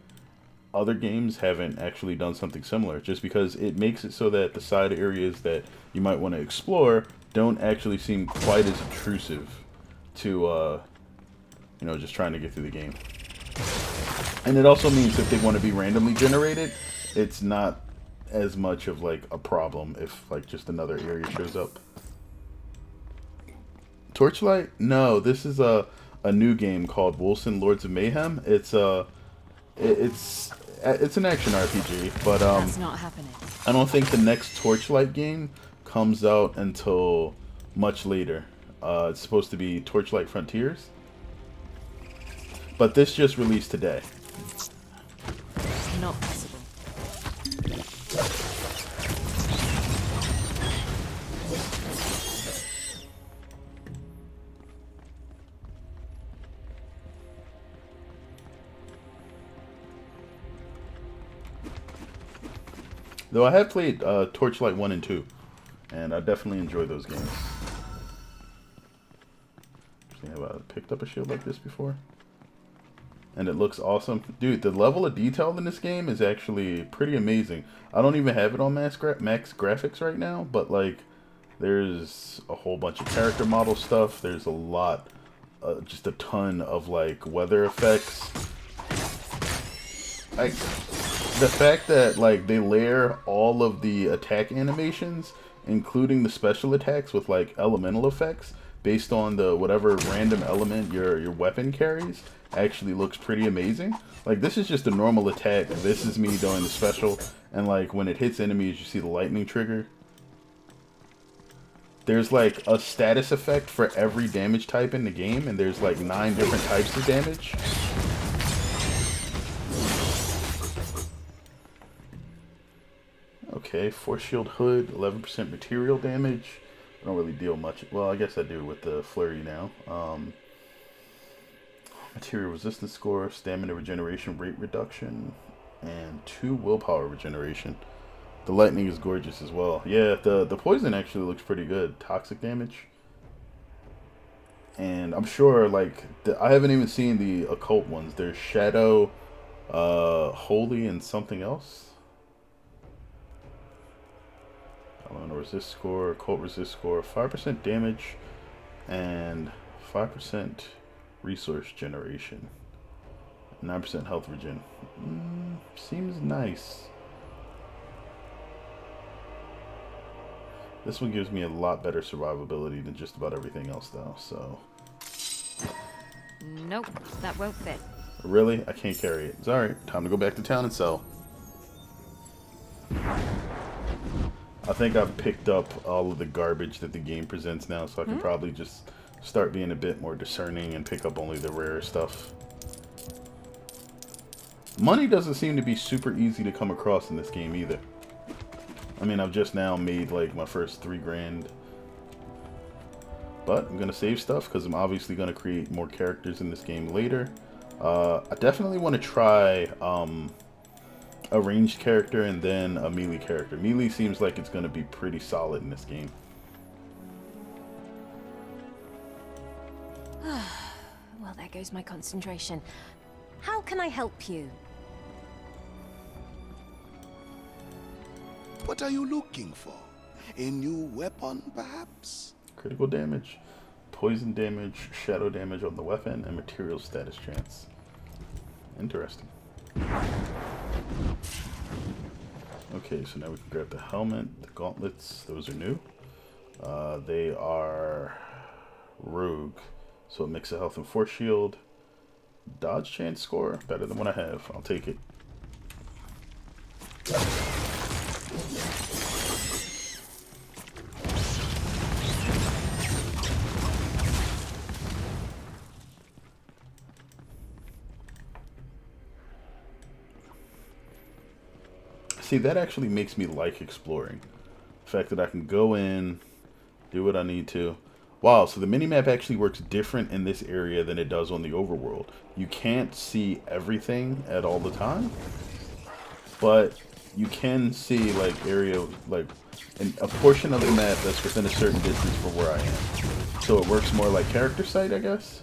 other games haven't actually done something similar, just because it makes it so that the side areas that you might want to explore don't actually seem quite as intrusive to you know, just trying to get through the game. And it also means if they want to be randomly generated, it's not as much of like a problem if like just another area shows up. Torchlight? No, this is a new game called Wolcen Lords of Mayhem. It's an action RPG, but That's not happening. I don't think the next Torchlight game comes out until much later. It's supposed to be Torchlight Frontiers, but this just released today. Not possible. Though I have played Torchlight 1 and 2, and I definitely enjoy those games. Have I picked up a shield like this before? And it looks awesome. Dude, the level of detail in this game is actually pretty amazing. I don't even have it on max graphics right now, but like, there's a whole bunch of character model stuff. There's a lot, just a ton of like weather effects. like the fact that like they layer all of the attack animations, including the special attacks with like elemental effects based on the whatever random element your weapon carries, actually looks pretty amazing. Like this is just a normal attack. This is me doing the special, and like when it hits enemies, you see the lightning trigger. There's like a status effect for every damage type in the game, and there's like 9 different types of damage. Okay, Force Shield Hood, 11% material damage. I don't really deal much. Well, I guess I do with the Flurry now. Material resistance score, stamina regeneration rate reduction, and 2 willpower regeneration. The lightning is gorgeous as well. Yeah, the poison actually looks pretty good. Toxic damage. And I'm sure, like, I haven't even seen the occult ones. There's Shadow, Holy, and something else. Elemental resist score, occult resist score, 5% damage, and 5% resource generation. 9% health regen. Seems nice. This one gives me a lot better survivability than just about everything else, though, so... Nope, that won't fit. Really? I can't carry it. It's alright. Time to go back to town and sell. I think I've picked up all of the garbage that the game presents now, so I can probably just start being a bit more discerning and pick up only the rare stuff. Money doesn't seem to be super easy to come across in this game either. I mean, I've just now made like my first 3 grand. But I'm going to save stuff because I'm obviously going to create more characters in this game later. I definitely want to try a ranged character and then a melee character. Melee seems like it's going to be pretty solid in this game. Well, there goes my concentration. How can I help you? What are you looking for? A new weapon, perhaps? Critical damage, poison damage, shadow damage on the weapon, and material status chance. Interesting. Okay, so now we can grab the helmet, the gauntlets. Those are new. They are rogue, so a mix of health and force shield. Dodge chance score, better than what I have. I'll take it. See, that actually makes me like exploring. The fact that I can go in, do what I need to. Wow, so the minimap actually works different in this area than it does on the overworld. You can't see everything at all the time, but you can see like area, like a portion of the map that's within a certain distance from where I am. So it works more like character sight, I guess.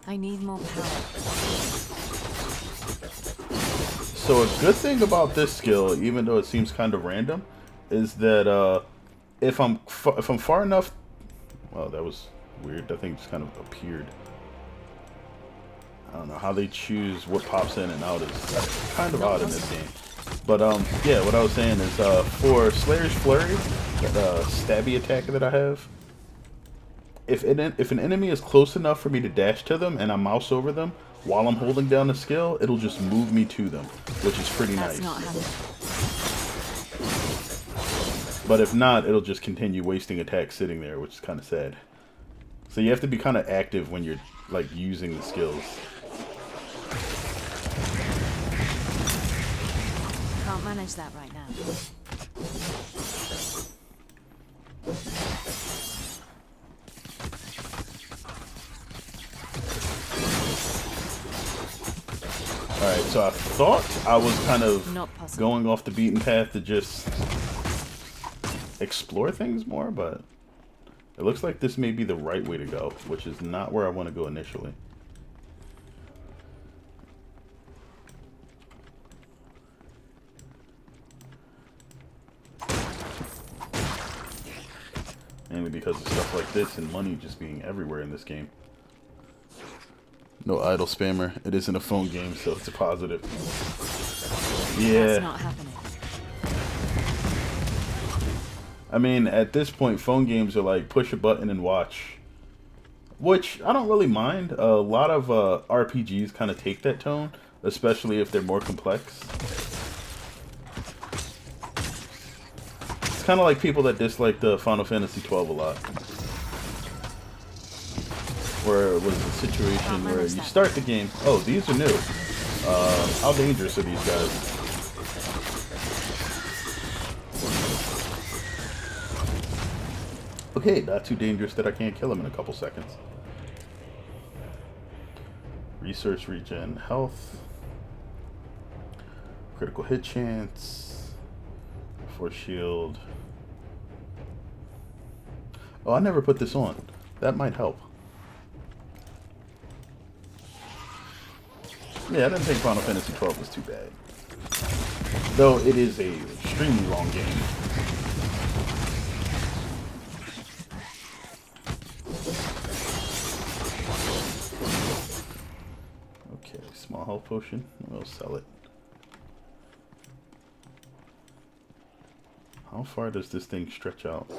I need more power. So a good thing about this skill, even though it seems kind of random, is that if I'm far enough, well, that was weird. That thing just kind of appeared. I don't know how they choose what pops in and out is kind of odd in this game. But yeah, what I was saying is for Slayer's Flurry, the stabby attack that I have. If an enemy is close enough for me to dash to them and I mouse over them while I'm holding down the skill, it'll just move me to them, which is pretty nice. But if not, it'll just continue wasting attacks sitting there, which is kind of sad. So you have to be kind of active when you're like using the skills. Can't manage that right now. Alright, so I thought I was kind of going off the beaten path to just explore things more, but it looks like this may be the right way to go, which is not where I want to go initially. mainly because of stuff like this and money just being everywhere in this game. No idle spammer. It isn't a phone game, so it's a positive. Yeah. That's not happening. I mean, at this point, phone games are like push a button and watch. Which, I don't really mind. A lot of RPGs kind of take that tone, especially if they're more complex. It's kind of like people that dislike the Final Fantasy XII a lot. Where it was a situation where you start the game, oh, these are new. How dangerous are these guys? Okay, not too dangerous that I can't kill him in a couple seconds. Resource regen, health, critical hit chance, force shield. Oh, I never put this on. That might help. Yeah, I didn't think Final Fantasy XII was too bad. Though it is a extremely long game. Okay, small health potion. We'll sell it. How far does this thing stretch out?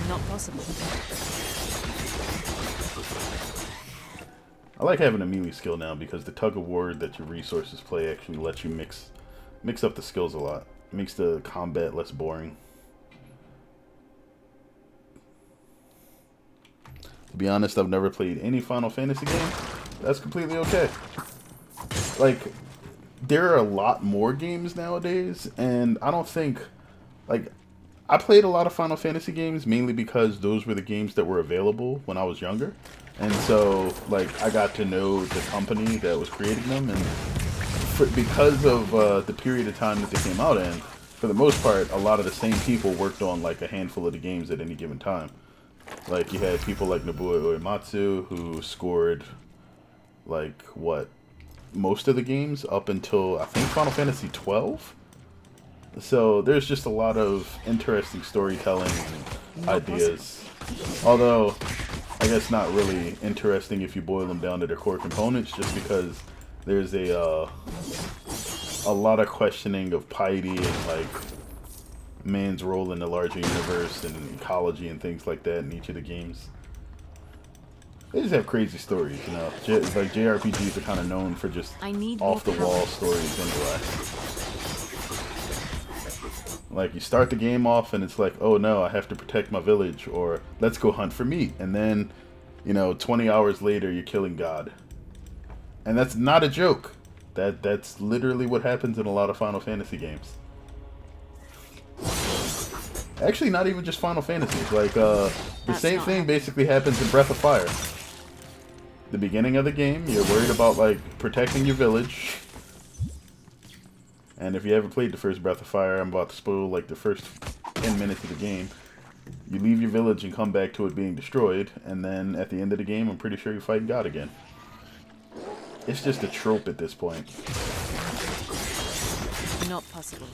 Not possible. I like having a melee skill now because the tug of war that your resources play actually lets you mix up the skills a lot. It makes the combat less boring. To be honest, I've never played any Final Fantasy game. That's completely okay. Like, there are a lot more games nowadays, and I don't think, like, I played a lot of Final Fantasy games mainly because those were the games that were available when I was younger. And so, like, I got to know the company that was creating them, and because of the period of time that they came out in, for the most part, a lot of the same people worked on, like, a handful of the games at any given time. Like, you had people like Nobuo Uematsu, who scored, like, what, most of the games up until, I think, Final Fantasy XII? So, there's just a lot of interesting storytelling and ideas. Although, I guess not really interesting if you boil them down to their core components, just because there's a lot of questioning of piety and, like, man's role in the larger universe and ecology and things like that in each of the games. They just have crazy stories, you know. Like, JRPGs are kind of known for just off-the-wall stories anyway. Like, you start the game off and it's like, oh no, I have to protect my village, or let's go hunt for meat. And then, you know, 20 hours later, you're killing God. And that's not a joke. That's literally what happens in a lot of Final Fantasy games. Actually, not even just Final Fantasy. Like, the same thing basically happens in Breath of Fire. The beginning of the game, you're worried about, like, protecting your village. And if you haven't played the first Breath of Fire, I'm about to spoil, like, the first 10 minutes of the game. You leave your village and come back to it being destroyed, and then at the end of the game, I'm pretty sure you fight God again. It's just a trope at this point. Not possible.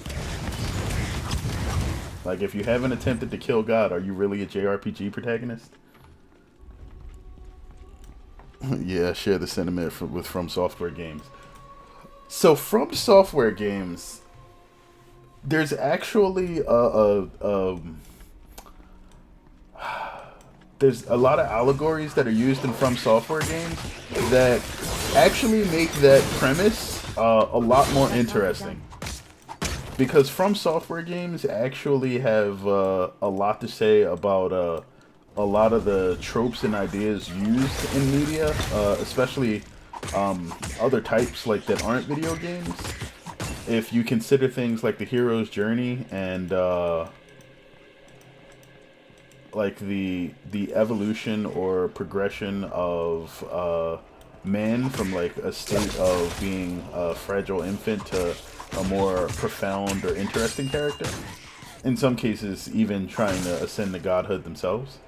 Like, if you haven't attempted to kill God, are you really a JRPG protagonist? Yeah, I share the sentiment with From Software games. So, From Software games, there's actually there's a lot of allegories that are used in From Software games that actually make that premise a lot more interesting. Because From Software games actually have a lot to say about a lot of the tropes and ideas used in media, especially other types like that aren't video games. If you consider things like the hero's journey and like the evolution or progression of man from, like, a state of being a fragile infant to a more profound or interesting character. In some cases, even trying to ascend to godhood themselves.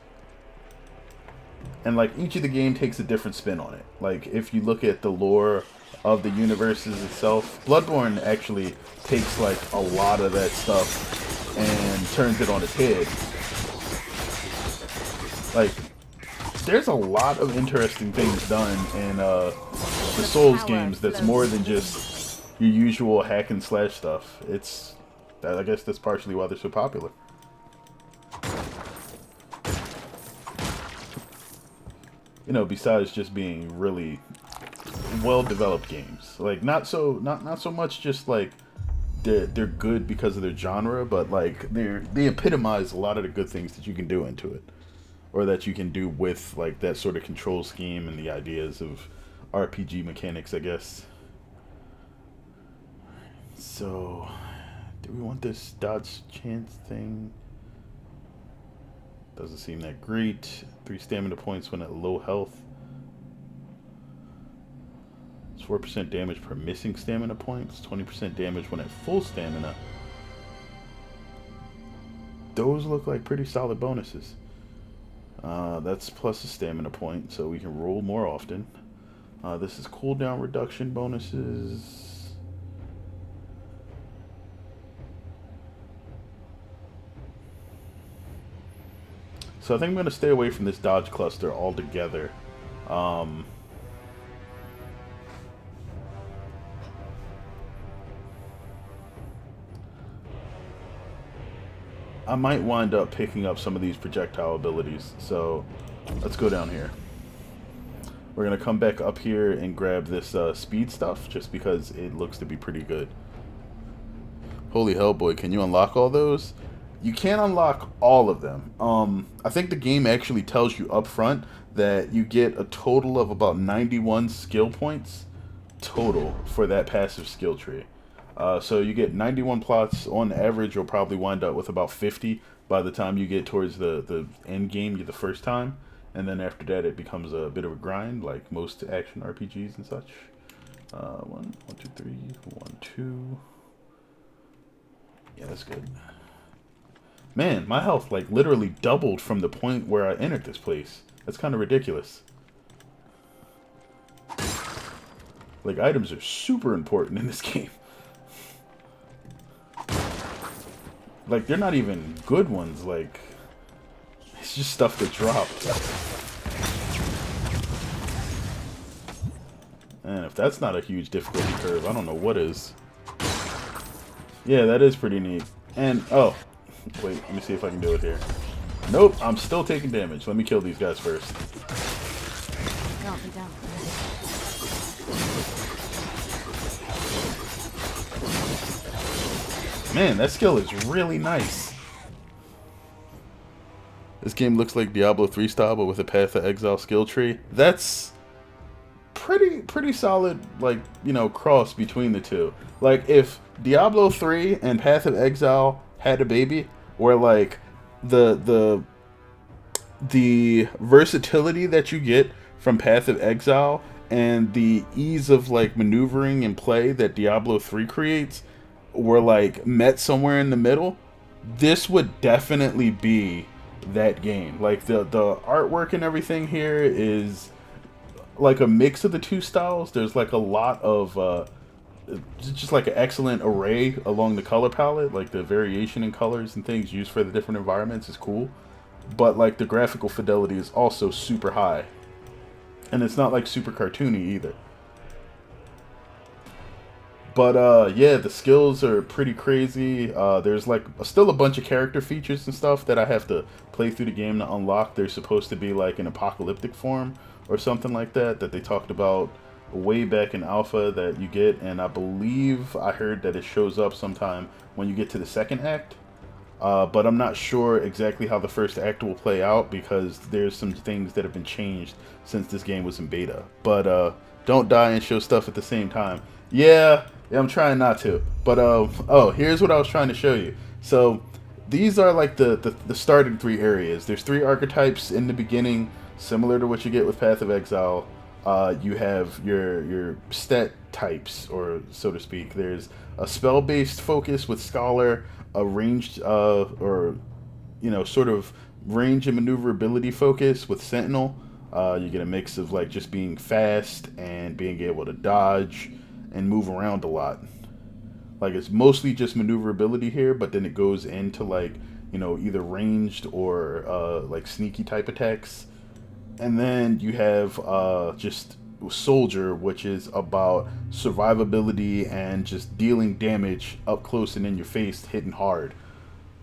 And, like, each of the game takes a different spin on it. Like, if you look at the lore of the universes itself. Bloodborne actually takes like a lot of that stuff and turns it on its head. Like, there's a lot of interesting things done in the Souls games that's more than just your usual hack and slash stuff. I guess that's partially why they're so popular. You know, besides just being really well-developed games, like not so much just like they're good because of their genre, but like they epitomize a lot of the good things that you can do into it, or that you can do with like that sort of control scheme and the ideas of RPG mechanics, I guess. So, do we want this dodge chance thing? Doesn't seem that great. 3 stamina points when at low health. It's 4% damage per missing stamina points. 20% damage when at full stamina. Those look like pretty solid bonuses. That's plus a stamina point, so we can roll more often. This is cooldown reduction bonuses. So I think I'm going to stay away from this dodge cluster altogether. I might wind up picking up some of these projectile abilities. So let's go down here. We're going to come back up here and grab this speed stuff just because it looks to be pretty good. Holy hell, boy, can you unlock all those? You can't unlock all of them. I think the game actually tells you up front that you get a total of about 91 skill points total for that passive skill tree. So you get 91 plots. On average, you'll probably wind up with about 50 by the time you get towards the end game the first time. And then after that, it becomes a bit of a grind, like most action RPGs and such. 1, 2, 3, 1, 2. Yeah, that's good. Man, my health like literally doubled from the point where I entered this place. That's kind of ridiculous. Like, items are super important in this game. Like, they're not even good ones. Like, it's just stuff that dropped. And if that's not a huge difficulty curve, I don't know what is. Yeah, that is pretty neat. And, oh. Wait, let me see if I can do it here. Nope, I'm still taking damage. Let me kill these guys first. Can't be done. Man, that skill is really nice. This game looks like Diablo 3 style, but with a Path of Exile skill tree. That's pretty solid, like, you know, cross between the two. Like, if Diablo 3 and Path of Exile had a baby, where like the versatility that you get from Path of Exile and the ease of like maneuvering and play that Diablo 3 creates were like met somewhere in the middle, this would definitely be that game. Like the artwork and everything here is like a mix of the two styles. There's like a lot of just like an excellent array along the color palette. Like the variation in colors and things used for the different environments is cool, but like the graphical fidelity is also super high, and it's not like super cartoony either. But yeah, the skills are pretty crazy. There's like still a bunch of character features and stuff that I have to play through the game to unlock. They're supposed to be like an apocalyptic form or something like that they talked about way back in alpha that you get, and I believe I heard that it shows up sometime when you get to the second act. But I'm not sure exactly how the first act will play out because there's some things that have been changed since this game was in beta. But don't die and show stuff at the same time. Yeah, I'm trying not to. But oh, here's what I was trying to show you. So these are like the starting 3 areas. There's 3 archetypes in the beginning, similar to what you get with Path of Exile. You have your stat types, or so to speak. There's a spell-based focus with Scholar, a ranged or you know, sort of range and maneuverability focus with Sentinel, You get a mix of like just being fast and being able to dodge and move around a lot. Like it's mostly just maneuverability here, but then it goes into like, you know, either ranged or like sneaky type attacks. And then you have just soldier, which is about survivability and just dealing damage up close and in your face, hitting hard.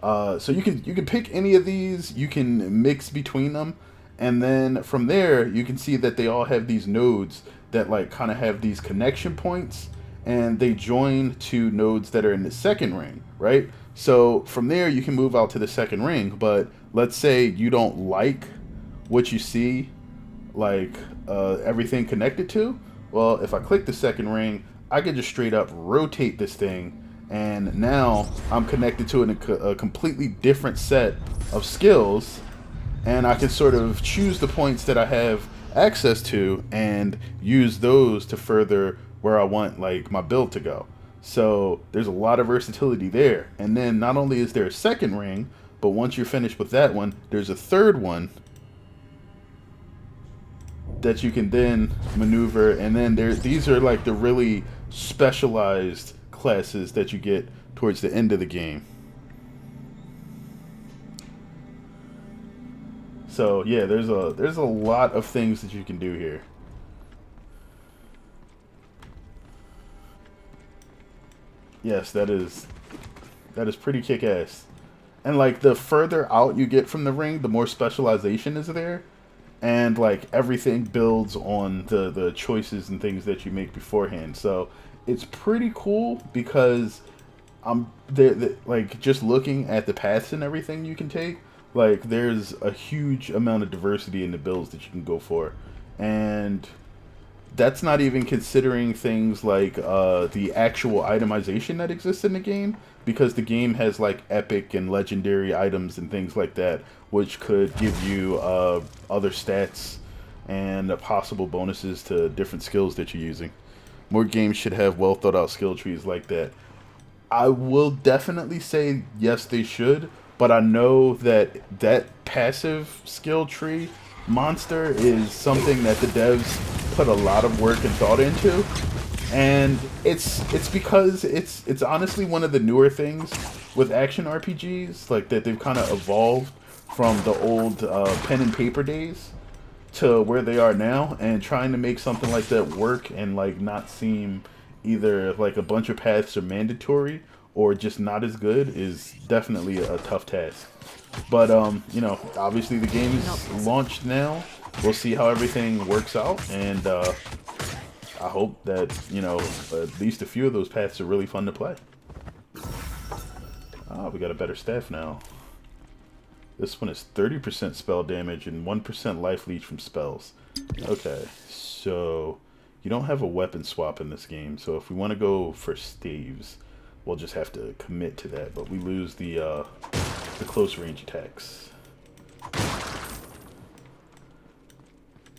So you can pick any of these, you can mix between them, and then from there you can see that they all have these nodes that like kind of have these connection points, and they join to nodes that are in the second ring, right? So from there you can move out to the second ring, but let's say you don't like what you see, like everything connected to. Well, if I click the second ring, I can just straight up rotate this thing, and now I'm connected to a completely different set of skills, and I can sort of choose the points that I have access to and use those to further where I want like my build to go. So there's a lot of versatility there. And then not only is there a second ring, but once you're finished with that one, there's a third one that you can then maneuver, and then these are like the really specialized classes that you get towards the end of the game. So yeah, there's a lot of things that you can do here. Yes, that is pretty kick-ass. And like the further out you get from the ring, the more specialization is there. And like everything builds on the choices and things that you make beforehand. So it's pretty cool because like just looking at the paths and everything you can take, like there's a huge amount of diversity in the builds that you can go for. And that's not even considering things like the actual itemization that exists in the game, because the game has like epic and legendary items and things like that, which could give you other stats and possible bonuses to different skills that you're using. More games should have well thought out skill trees like that. I will definitely say yes, they should, but I know that that passive skill tree monster is something that the devs put a lot of work and thought into, and it's because it's honestly one of the newer things with action RPGs, like that they've kind of evolved from the old pen and paper days to where they are now, and trying to make something like that work and like not seem either like a bunch of paths are mandatory or just not as good is definitely a tough task. But you know, obviously the game is launched now. We'll see how everything works out, and I hope that, you know, at least a few of those paths are really fun to play. Oh, we got a better staff now. This one is 30% spell damage and 1% life leech from spells. Okay, so you don't have a weapon swap in this game, so if we want to go for staves, we'll just have to commit to that, but we lose the close range attacks.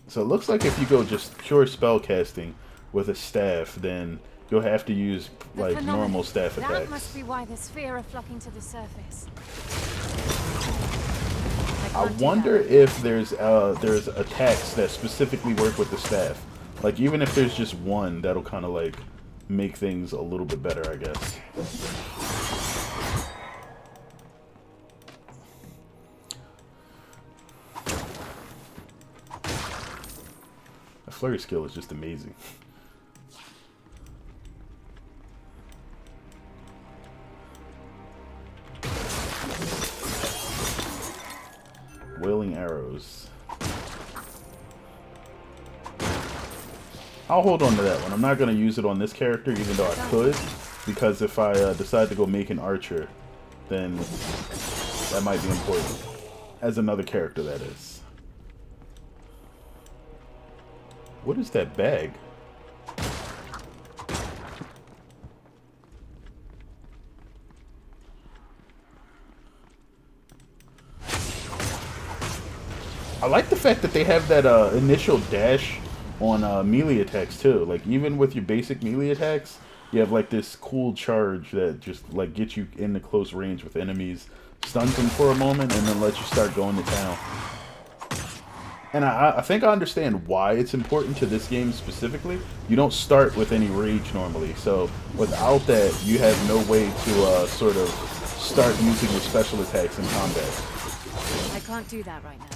So it looks like if you go just pure spell casting with a staff, then you'll have to use like normal staff attacks. That must be why the sphere are flocking to the surface. I wonder if there's attacks that specifically work with the staff. Like even if there's just one, that'll kind of like make things a little bit better, I guess. A flurry skill is just amazing. Wailing arrows. I'll hold on to that one. I'm not going to use it on this character, even though I could, because if I decide to go make an archer, then that might be important. As another character, that is. What is that bag? I like the fact that they have that initial dash on melee attacks too. Like even with your basic melee attacks, you have like this cool charge that just like gets you into close range with enemies, stuns them for a moment, and then lets you start going to town. And I think I understand why it's important to this game specifically. You don't start with any rage normally, so without that, you have no way to sort of start using your special attacks in combat. I can't do that right now.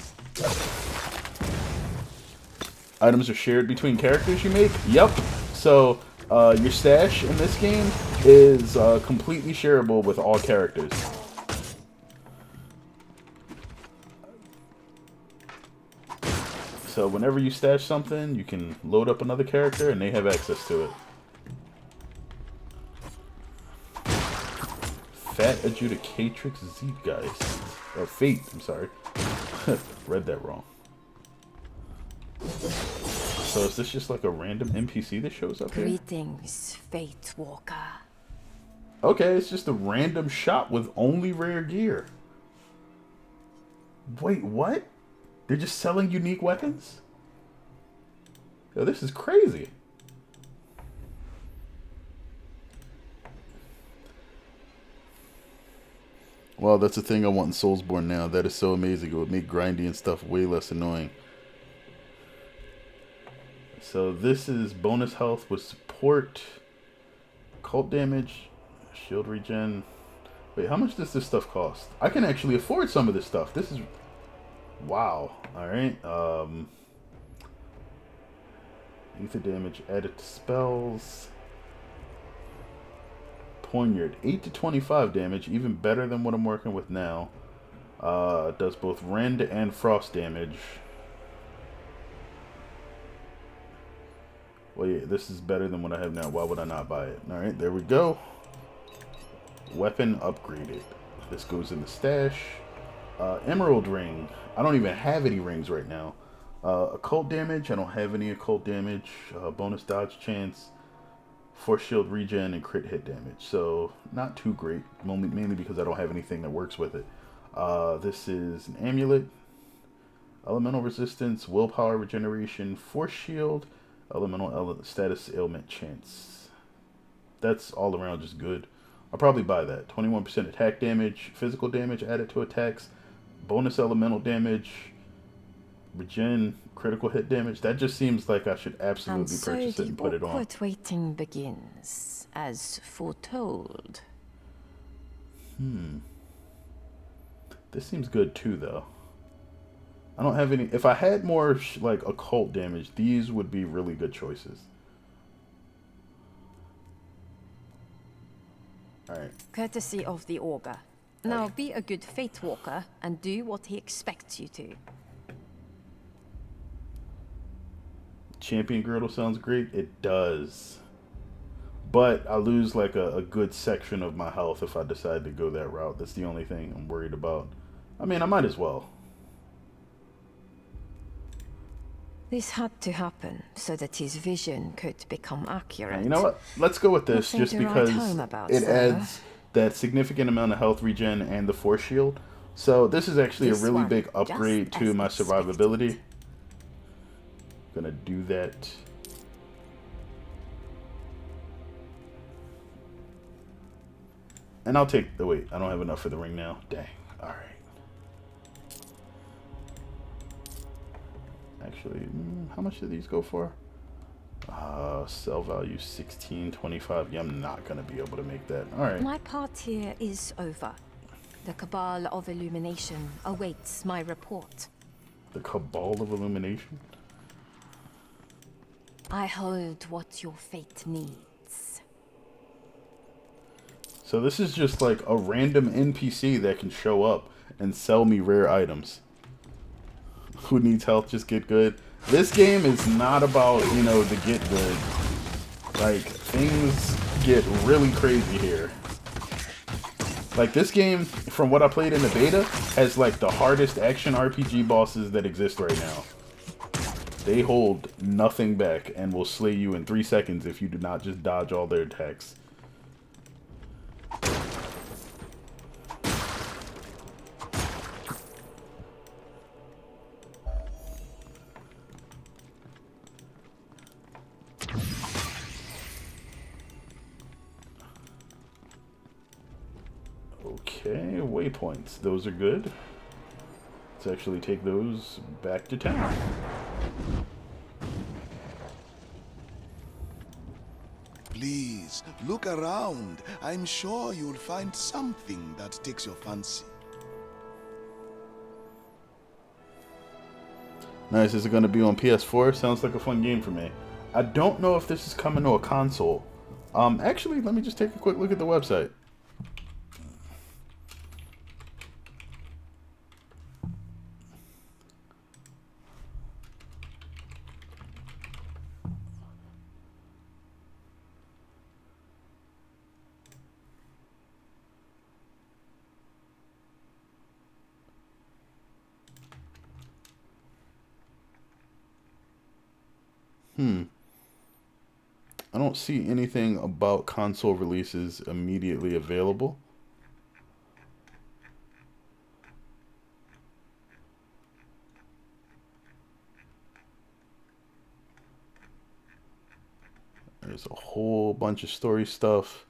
Items are shared between characters you make? Yep. So, your stash in this game is completely shareable with all characters. So whenever you stash something, you can load up another character and they have access to it. Fat Adjudicatrix Zeitgeist. Or Fate, I'm sorry. Read that wrong. So is this just like a random NPC that shows up here? Greetings, Fate Walker. Okay, it's just a random shop with only rare gear. Wait, what? They're just selling unique weapons? Yo, this is crazy. Well, that's the thing I want in Soulsborne now. That is so amazing. It would make grinding and stuff way less annoying. So this is bonus health with support, cult damage, shield regen. Wait, how much does this stuff cost? I can actually afford some of this stuff. This is... Wow. Alright. Ether damage added to spells. Poignard. 8 to 25 damage. Even better than what I'm working with now. Does both rend and frost damage. Well, yeah, this is better than what I have now. Why would I not buy it? Alright, there we go. Weapon upgraded. This goes in the stash. Emerald ring. I don't even have any rings right now. Occult damage. I don't have any occult damage. Bonus dodge chance. Force shield regen and crit hit damage. So not too great. Mainly because I don't have anything that works with it. This is an amulet. Elemental resistance. Willpower regeneration. Force shield. Elemental status ailment chance. That's all around just good. I'll probably buy that. 21% attack damage. Physical damage added to attacks. Bonus elemental damage, regen, critical hit damage. That just seems like I should absolutely purchase it and put it on. And so the awkward waiting begins, as foretold. This seems good too, though. I don't have any... If I had more, like, occult damage, these would be really good choices. Alright. Courtesy of the Augur. Now be a good Fate Walker and do what he expects you to. Champion Girdle sounds great. It does. But I lose like a good section of my health if I decide to go that route. That's the only thing I'm worried about. I mean, I might as well. This had to happen so that his vision could become accurate. You know what? Let's go with this just because it adds that significant amount of health regen and the force shield. So this is actually a really big upgrade to my survivability. Gonna do that. And I'll take the... Wait, I don't have enough for the ring now. Dang. Alright. Actually, how much do these go for? Sell value 16.25. Yeah, I'm not gonna be able to make that. Alright. My part here is over. The Cabal of Illumination awaits my report. The Cabal of Illumination? I hold what your fate needs. So this is just like a random NPC that can show up and sell me rare items. Who needs health? Just get good. This game is not about, you know, the get good. Like, things get really crazy here. Like, this game, from what I played in the beta, has like the hardest action RPG bosses that exist right now. They hold nothing back and will slay you in 3 seconds if you do not just dodge all their attacks. Okay, waypoints. Those are good. Let's actually take those back to town. Please, look around. I'm sure you'll find something that takes your fancy. Nice. Is it going to be on PS4? Sounds like a fun game for me. I don't know if this is coming to a console. Actually, let me just take a quick look at the website. I don't see anything about console releases immediately available. There's a whole bunch of story stuff.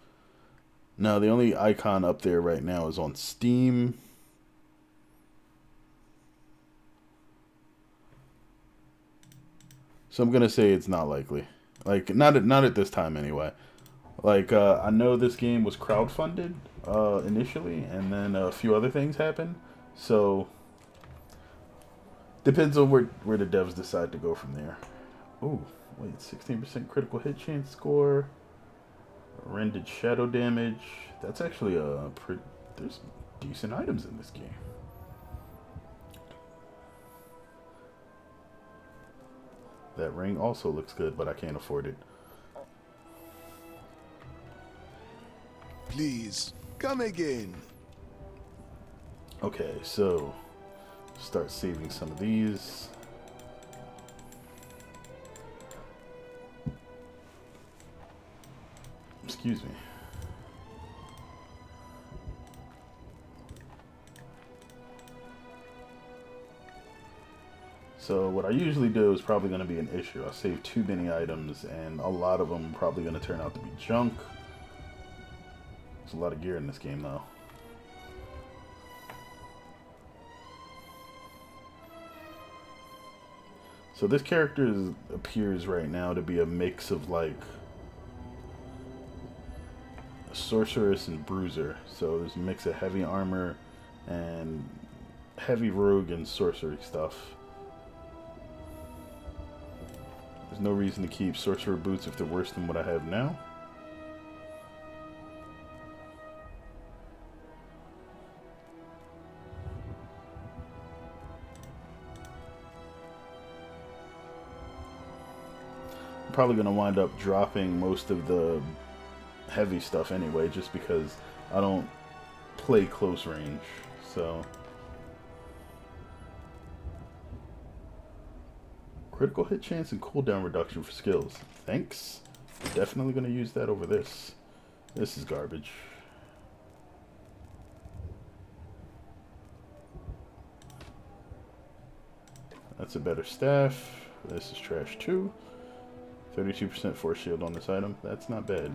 Now, the only icon up there right now is on Steam. So I'm going to say it's not likely. Like, not at this time anyway. Like, I know this game was crowdfunded initially, and then a few other things happened. So, depends on where the devs decide to go from there. Oh, wait, 16% critical hit chance score. Rendered shadow damage. That's actually there's decent items in this game. That ring also looks good, but I can't afford it. Please, come again. Okay, so start saving some of these. Excuse me. So what I usually do is probably going to be an issue. I save too many items, and a lot of them are probably going to turn out to be junk. There's a lot of gear in this game, though. So this character appears right now to be a mix of, like, a sorceress and bruiser. So there's a mix of heavy armor and heavy rogue and sorcery stuff. There's no reason to keep sorcerer boots if they're worse than what I have now. I'm probably going to wind up dropping most of the heavy stuff anyway, just because I don't play close range. So critical hit chance and cooldown reduction for skills. Thanks. Definitely going to use that over this. This is garbage. That's a better staff. This is trash too. 32% force shield on this item. That's not bad.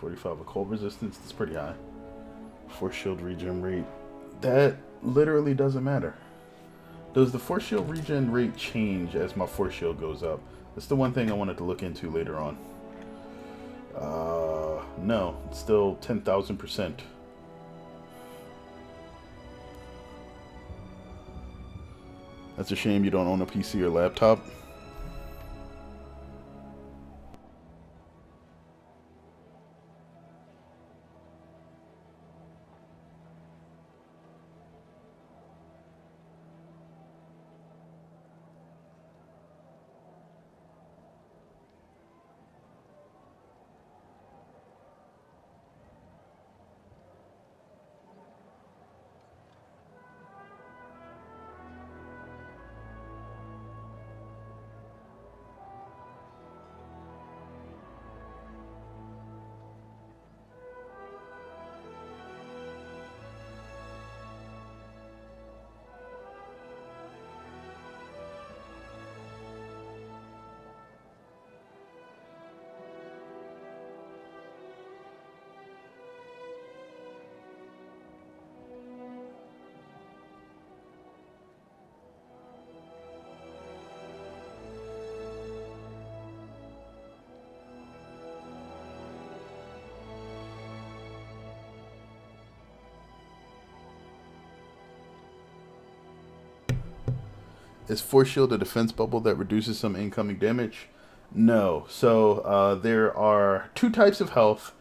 .45 of cold resistance. That's pretty high. Force shield regen rate. That literally doesn't matter. Does the force shield regen rate change as my force shield goes up? That's the one thing I wanted to look into later on. No, it's still 10,000%. That's a shame you don't own a PC or laptop. Is Force Shield a defense bubble that reduces some incoming damage? No. So there are two types of health,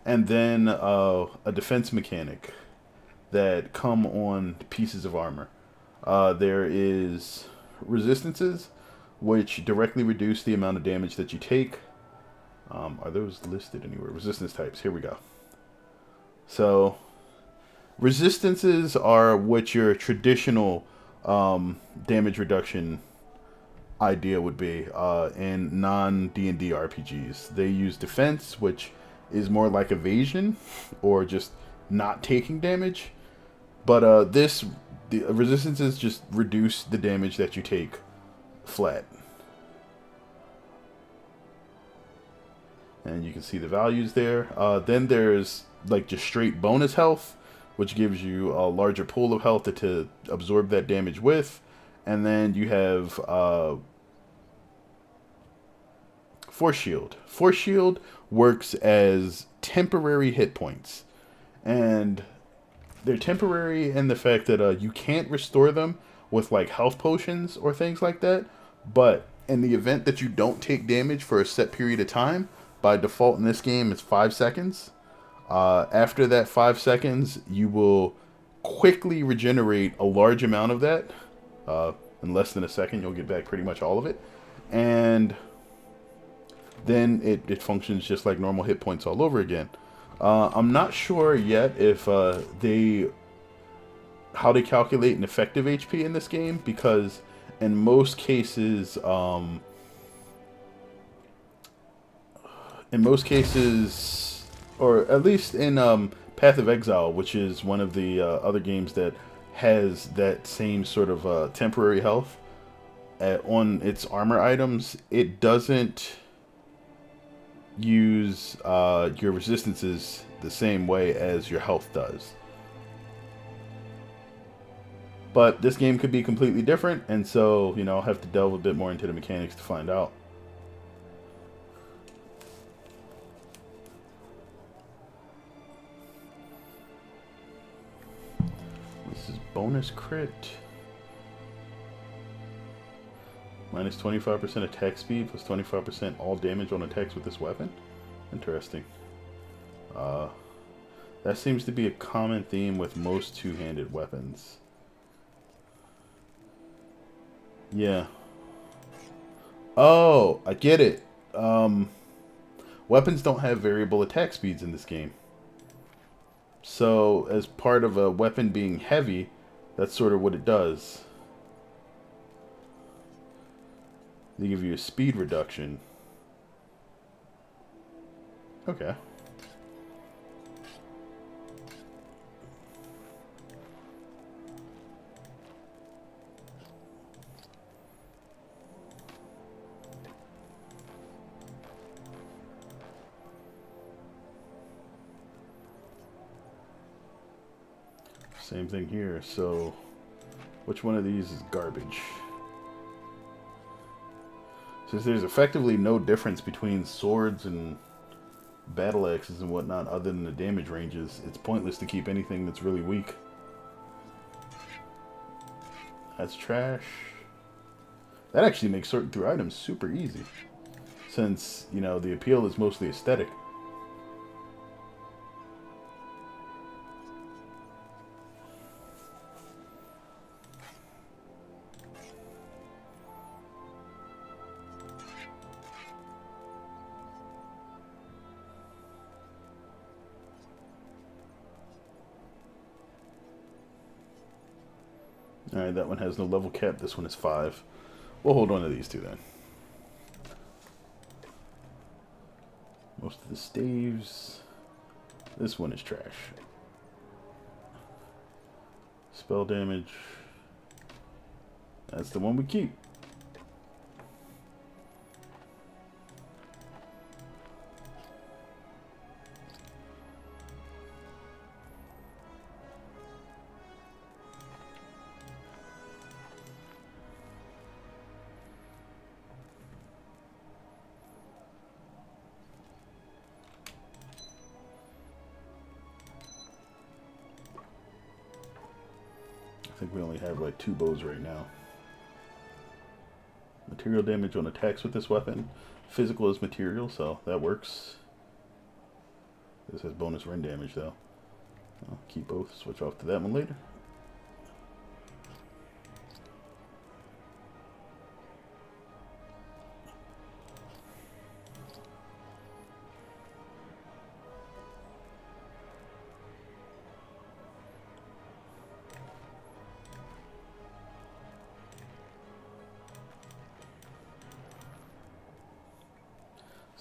and then a defense mechanic that come on pieces of armor. There is resistances, which directly reduce the amount of damage that you take. Are those listed anywhere? Resistance types. Here we go. So resistances are what your traditional damage reduction idea would be in non-D&D RPGs. They use defense, which is more like evasion or just not taking damage. But the resistances just reduce the damage that you take flat. And you can see the values there. Then there's like just straight bonus health, which gives you a larger pool of health to absorb that damage with. And then you have Force Shield. Force Shield works as temporary hit points. And they're temporary in the fact that you can't restore them with like health potions or things like that. But in the event that you don't take damage for a set period of time, by default in this game it's 5 seconds. After that 5 seconds, you will quickly regenerate a large amount of that. In less than a second, you'll get back pretty much all of it. And then it functions just like normal hit points all over again. I'm not sure yet if how they calculate an effective HP in this game, because in most cases, or at least in Path of Exile, which is one of the other games that has that same sort of temporary health on its armor items, it doesn't use your resistances the same way as your health does. But this game could be completely different, and so, you know, I'll have to delve a bit more into the mechanics to find out. This is bonus crit. Minus 25% attack speed, plus 25% all damage on attacks with this weapon. Interesting. That seems to be a common theme with most two-handed weapons. Yeah. Oh, I get it. Weapons don't have variable attack speeds in this game. So, as part of a weapon being heavy, that's sort of what it does. They give you a speed reduction. Okay. Same thing here. So, which one of these is garbage? Since there's effectively no difference between swords and battle axes and whatnot other than the damage ranges, it's pointless to keep anything that's really weak. That's trash. That actually makes sorting through items super easy, since, you know, the appeal is mostly aesthetic. Alright, that one has no level cap. This one is 5. We'll hold on to these two then. Most of the staves. This one is trash. Spell damage. That's the one we keep. I think we only have like 2 bows right now. Material damage on attacks with this weapon. Physical is material, so that works. This has bonus rend damage, though. I'll keep both. Switch off to that one later.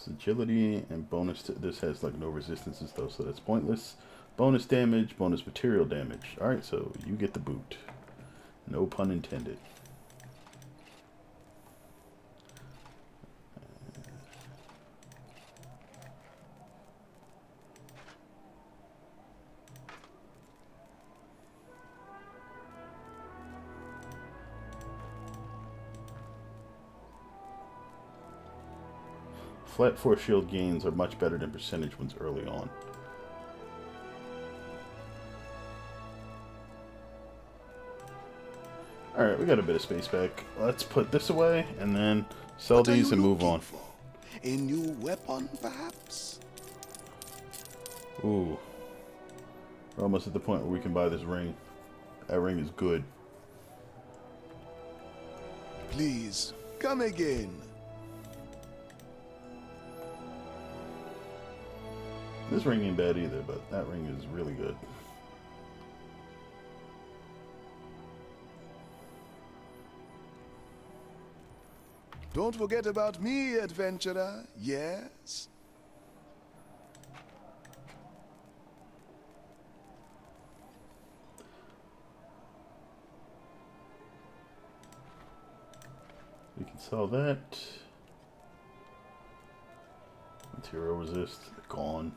Agility and bonus to this has like no resistances though, so that's pointless. Bonus damage, bonus material damage. Alright, so you get the boot. No pun intended. Flat force shield gains are much better than percentage ones early on. Alright, we got a bit of space back. Let's put this away and then sell these and move on. A new weapon, perhaps? Ooh. We're almost at the point where we can buy this ring. That ring is good. Please, come again. This ring ain't bad either, but that ring is really good. Don't forget about me, adventurer. Yes? We can sell that. Material resist, gone.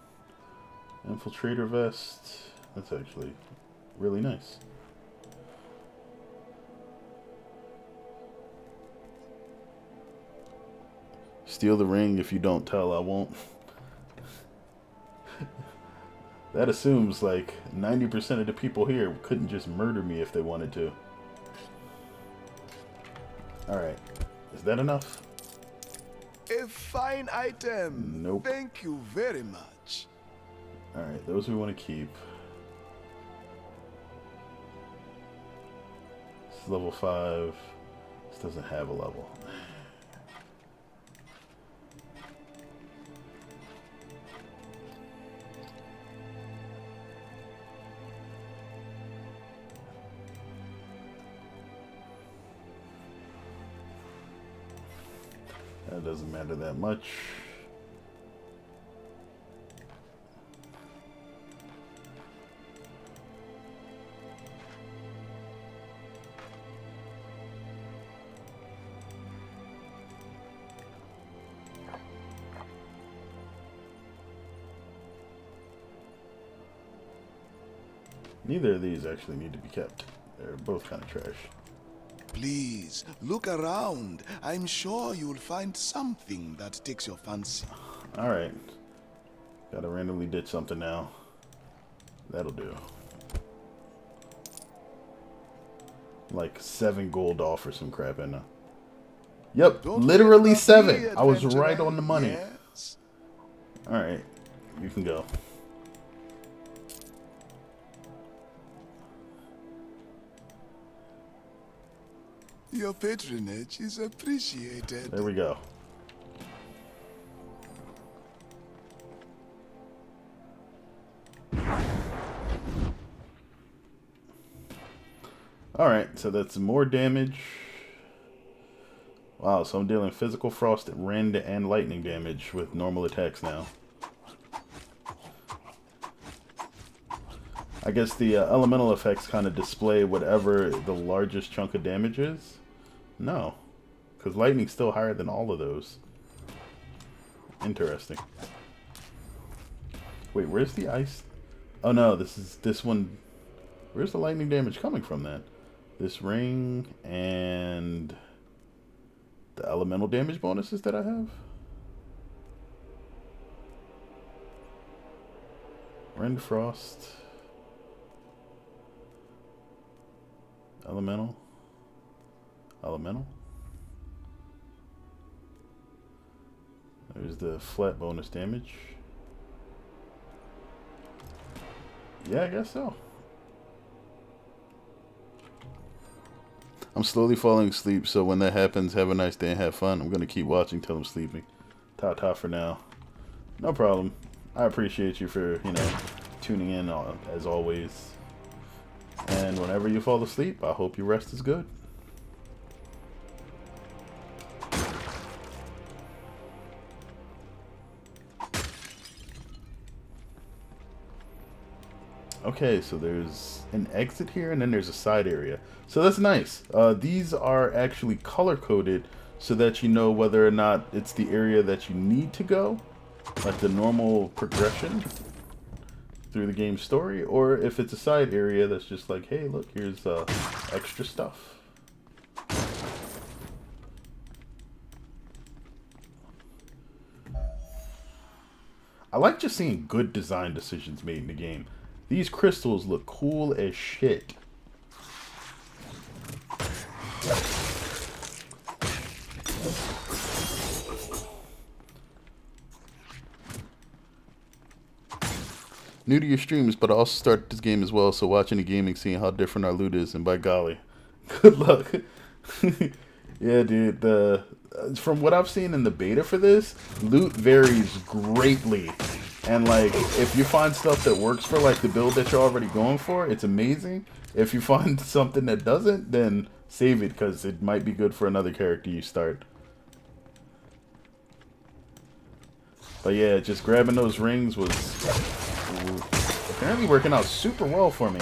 Infiltrator vest. That's actually really nice. Steal the ring. If you don't tell, I won't. That assumes like 90% of the people here couldn't just murder me if they wanted to. Alright. Is that enough? A fine item. Nope. Thank you very much. Alright, those we want to keep. This is level 5. This doesn't have a level. That doesn't matter that much. Neither of these actually need to be kept. They're both kind of trash. Please, look around. I'm sure you'll find something that takes your fancy. Alright. Gotta randomly ditch something now. That'll do. Like 7 gold off or some crap in there. Yep, literally 7. I was right on the money. Yes. Alright, you can go. Your patronage is appreciated. There we go. Alright, so that's more damage. Wow, so I'm dealing physical frost, rend, and lightning damage with normal attacks now. I guess the elemental effects kind of display whatever the largest chunk of damage is. No, because lightning's still higher than all of those. Interesting. Wait, where's the ice? Oh no, this one. Where's the lightning damage coming from then? This ring and the elemental damage bonuses that I have? Rend Frost. Elemental. There's the flat bonus damage. Yeah, I guess so. I'm slowly falling asleep, so when that happens, have a nice day and have fun. I'm going to keep watching till I'm sleeping. Ta-ta for now. No problem. I appreciate you for, you know, tuning in as always. And whenever you fall asleep, I hope your rest is good. Okay, so there's an exit here, and then there's a side area. So that's nice. These are actually color-coded so that you know whether or not it's the area that you need to go, like the normal progression through the game's story, or if it's a side area that's just like, hey, look, here's extra stuff. I like just seeing good design decisions made in the game. These crystals look cool as shit. New to your streams, but I also started this game as well, so watching the gaming, seeing how different our loot is, and by golly, good luck. Yeah, dude, from what I've seen in the beta for this, loot varies greatly. And, like, if you find stuff that works for, like, the build that you're already going for, it's amazing. If you find something that doesn't, then save it, because it might be good for another character you start. But yeah, just grabbing those rings was apparently working out super well for me.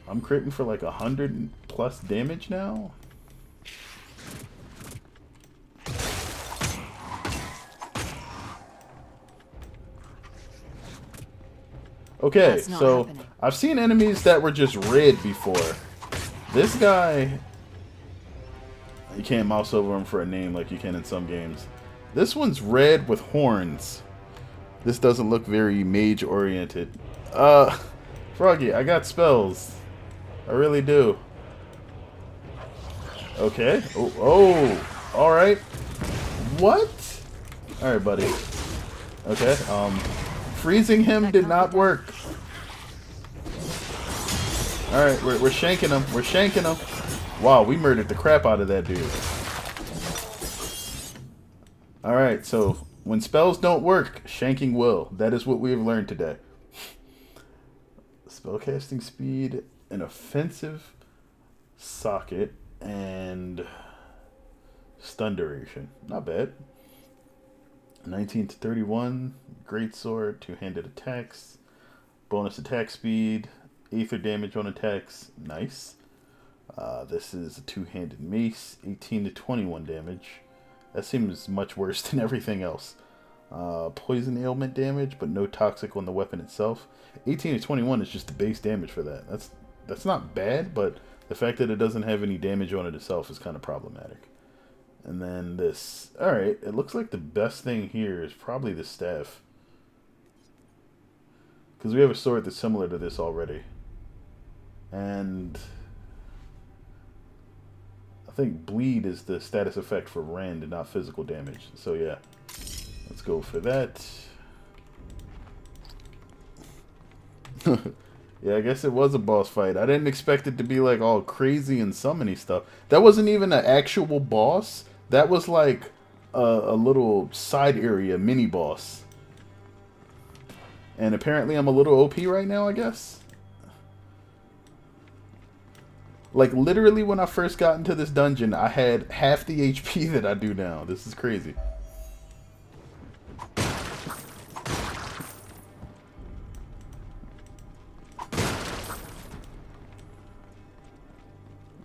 I'm critting for like 100+ damage now. Okay, so I've seen enemies that were just red before. This guy, you can't mouse over him for a name like you can in some games. This one's red with horns. This doesn't look very mage oriented. Froggy, I got spells. I really do. Okay. Oh, alright. What? Alright, buddy. Okay, freezing him did not work. Alright, we're shanking him. We're shanking him. Wow, we murdered the crap out of that dude. Alright, so when spells don't work, shanking will. That is what we have learned today. Spellcasting speed, an offensive socket, and stun duration. Not bad. 19 to 31, greatsword, two-handed attacks, bonus attack speed, aether damage on attacks. Nice. This is a two-handed mace, 18 to 21 damage. That seems much worse than everything else. Poison ailment damage, but no toxic on the weapon itself. 18 to 21 is just the base damage for that. That's not bad, but the fact that it doesn't have any damage on it itself is kind of problematic. And then this. Alright, it looks like the best thing here is probably the staff. Because we have a sword that's similar to this already. And I think bleed is the status effect for rend and not physical damage. So yeah, let's go for that. Yeah, I guess it was a boss fight. I didn't expect it to be like all crazy and summony stuff. That wasn't even an actual boss. That was like a little side area mini boss. And apparently I'm a little OP right now, I guess. Like, literally when I first got into this dungeon, I had half the HP that I do now. This is crazy.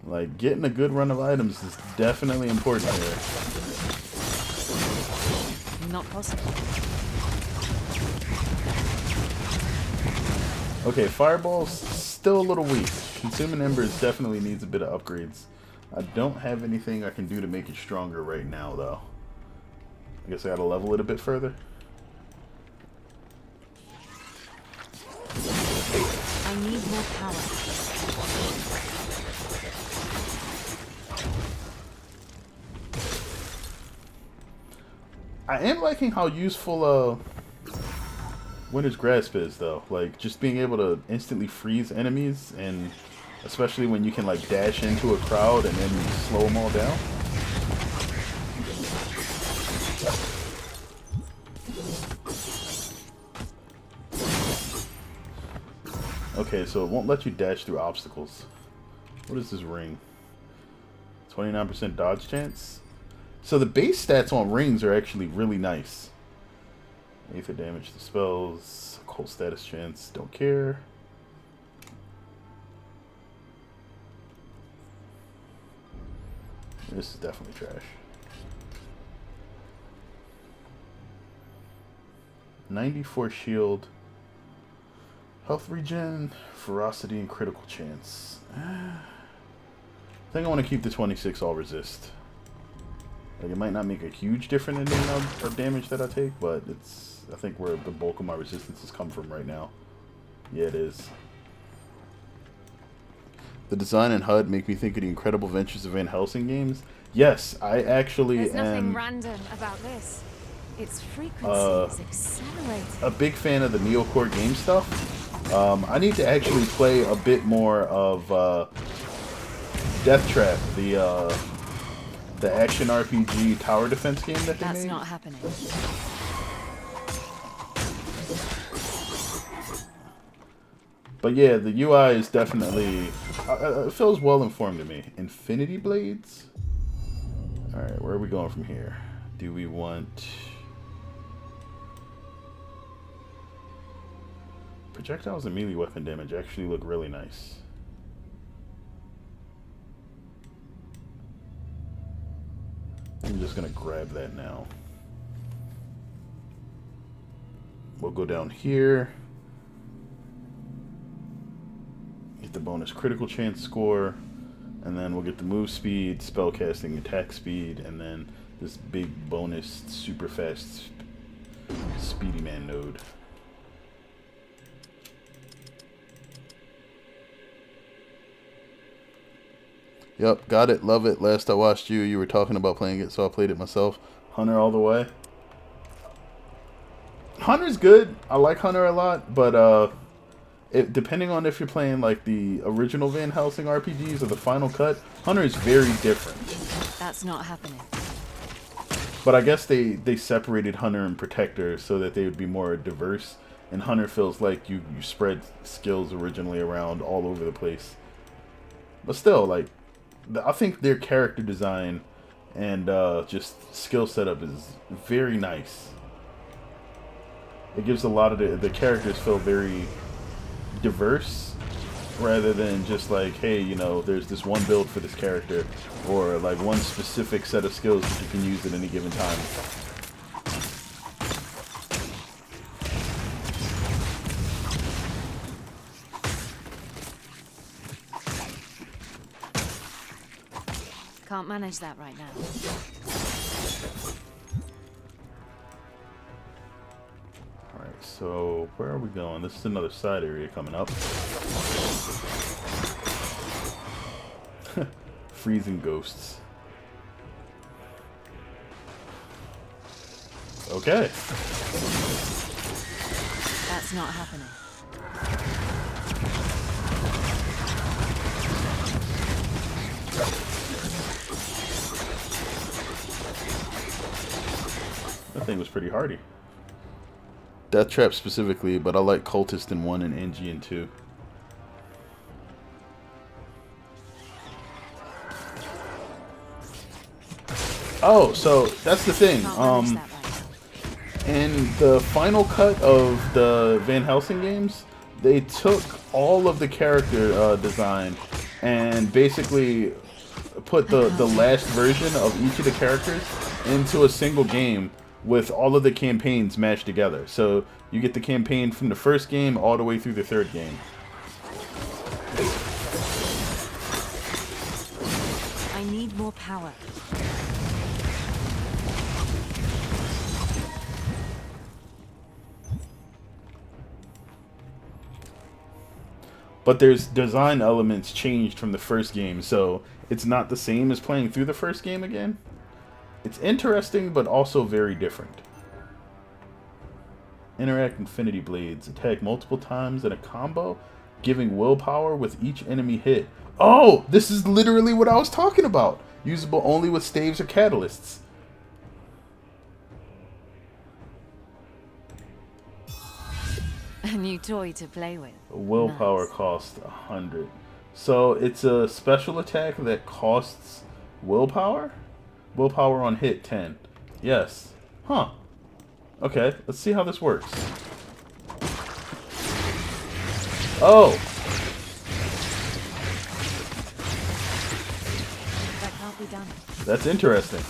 Like, getting a good run of items is definitely important here. Not possible. Okay, Fireball's still a little weak. Consuming Embers definitely needs a bit of upgrades. I don't have anything I can do to make it stronger right now, though. I guess I gotta level it a bit further. I need more power. I am liking how useful Winter's Grasp is, though. Like, just being able to instantly freeze enemies, and especially when you can, like, dash into a crowd and then slow them all down. Okay, so it won't let you dash through obstacles. What is this ring? 29% dodge chance? So the base stats on rings are actually really nice. Aether damage to spells, cold status chance, don't care. This is definitely trash. 94 shield, health regen, ferocity, and critical chance. I think I want to keep the 26 all resist. Like, it might not make a huge difference in the amount of damage that I take, but it's, I think, where the bulk of my resistances come from right now. Yeah, it is. The design and HUD make me think of the Incredible Adventures of Van Helsing games. Yes, I actually There's nothing am random about this. Its frequency is accelerating. a big fan of the Neocore game stuff. I need to actually play a bit more of Death Trap, the action RPG tower defense game that they made. That's not happening. But yeah, the UI is definitely it feels well informed to me. Infinity Blades. All right, where are we going from here? Do we want projectiles and melee weapon damage? Actually, look really nice. I'm just gonna grab that now. We'll go down here. Get the bonus critical chance score, and then we'll get the move speed, spellcasting, attack speed, and then this big bonus super fast speedy man node. Yep, got it, love it. Last I watched you, you were talking about playing it, so I played it myself. Hunter all the way. Hunter's good. I like Hunter a lot, but depending on if you're playing like the original Van Helsing RPGs or the Final Cut, Hunter is very different. That's not happening. But I guess they separated Hunter and Protector so that they would be more diverse. And Hunter feels like you spread skills originally around all over the place. But still, like, I think their character design and just skill setup is very nice. It gives a lot of the characters feel very diverse, rather than just like, hey, you know, there's this one build for this character, or like one specific set of skills that you can use at any given time. Can't manage that right now. Alright, so where are we going? This is another side area coming up. Freezing ghosts. Okay. That's not happening. That thing was pretty hardy. Death Trap specifically, but I like Cultist in 1 and NG in 2. Oh, so that's the thing. In the final cut of the Van Helsing games, they took all of the character design and basically put the last version of each of the characters into a single game with all of the campaigns mashed together. So you get the campaign from the first game all the way through the third game. I need more power. But there's design elements changed from the first game, so it's not the same as playing through the first game again. It's interesting, but also very different. Interact Infinity Blades. Attack multiple times in a combo, giving willpower with each enemy hit. Oh, this is literally what I was talking about. Usable only with staves or catalysts. A new toy to play with. Willpower cost 100. So it's a special attack that costs willpower? Willpower on hit 10. Yes. Huh. Okay, let's see how this works. Oh! That can't be done. That's interesting.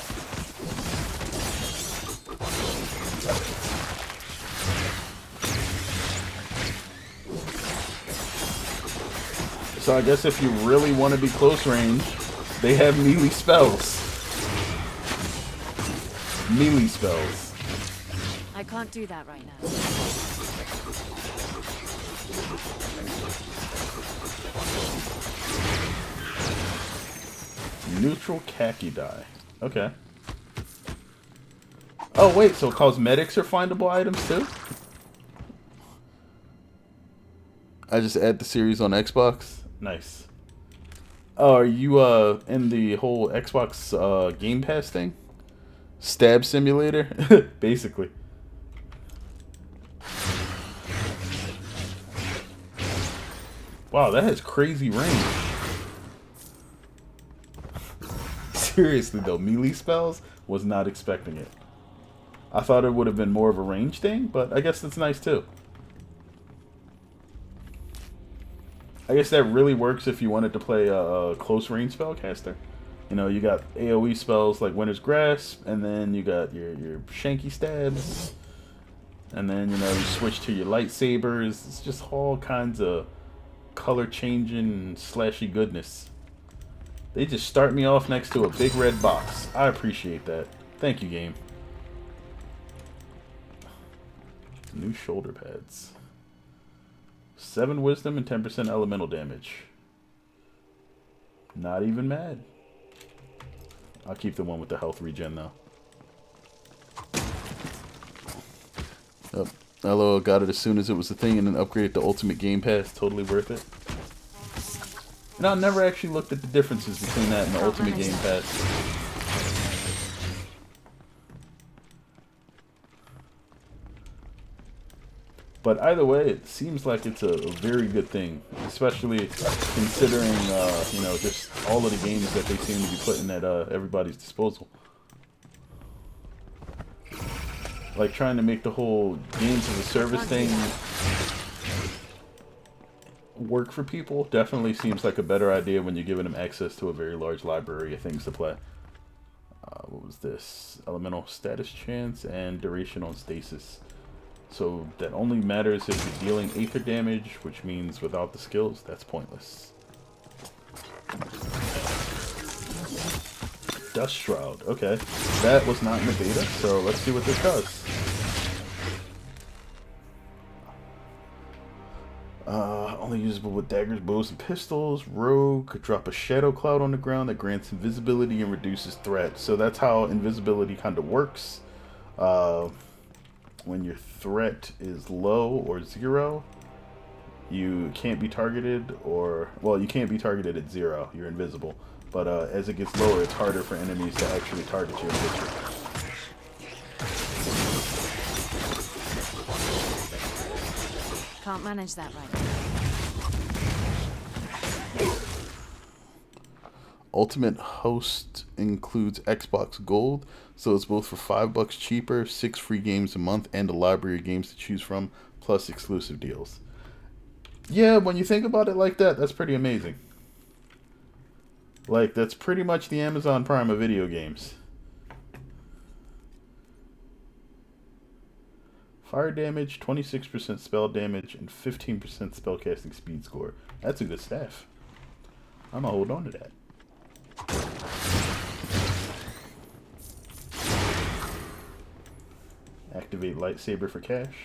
So I guess if you really want to be close range, they have melee spells. Melee spells. I can't do that right now. Neutral khaki dye. Okay. Oh wait, so cosmetics are findable items too? I just add the series on Xbox. Nice. Oh, are you in the whole Xbox Game Pass thing? Stab simulator? Basically. Wow, that has crazy range. Seriously though, melee spells? Was not expecting it. I thought it would have been more of a range thing, but I guess that's nice too. I guess that really works if you wanted to play a close range spellcaster. You know, you got AoE spells like Winter's Grasp, and then you got your shanky stabs, and then, you know, you switch to your lightsabers. It's just all kinds of color changing slashy goodness. They just start me off next to a big red box. I appreciate that. Thank you, game. New shoulder pads. 7 wisdom and 10% elemental damage. Not even mad. I'll keep the one with the health regen though. Oh, LOL got it as soon as it was a thing and then upgraded to Ultimate Game Pass. Totally worth it. And I never actually looked at the differences between that and the Ultimate Game Pass. But either way, it seems like it's a very good thing, especially considering, you know, just all of the games that they seem to be putting at everybody's disposal. Like trying to make the whole games as a service thing work for people definitely seems like a better idea when you're giving them access to a very large library of things to play. What was this? Elemental status chance and duration on stasis. So that only matters if you're dealing aether damage, which means without the skills, that's pointless. Dust Shroud. Okay. That was not in the beta, so let's see what this does. Only usable with daggers, bows, and pistols. Rogue could drop a shadow cloud on the ground that grants invisibility and reduces threat. So that's how invisibility kind of works. When your threat is low or 0, you can't be targeted, or, well, you can't be targeted at 0. You're invisible. But as it gets lower, it's harder for enemies to actually target you and hit you. Can't manage that right now. Ultimate Host includes Xbox Gold, so it's both for $5 cheaper, 6 free games a month, and a library of games to choose from, plus exclusive deals. Yeah, when you think about it like that, that's pretty amazing. Like, that's pretty much the Amazon Prime of video games. Fire damage, 26% spell damage, and 15% spellcasting speed score. That's a good staff. I'm gonna hold on to that. Activate lightsaber for cash.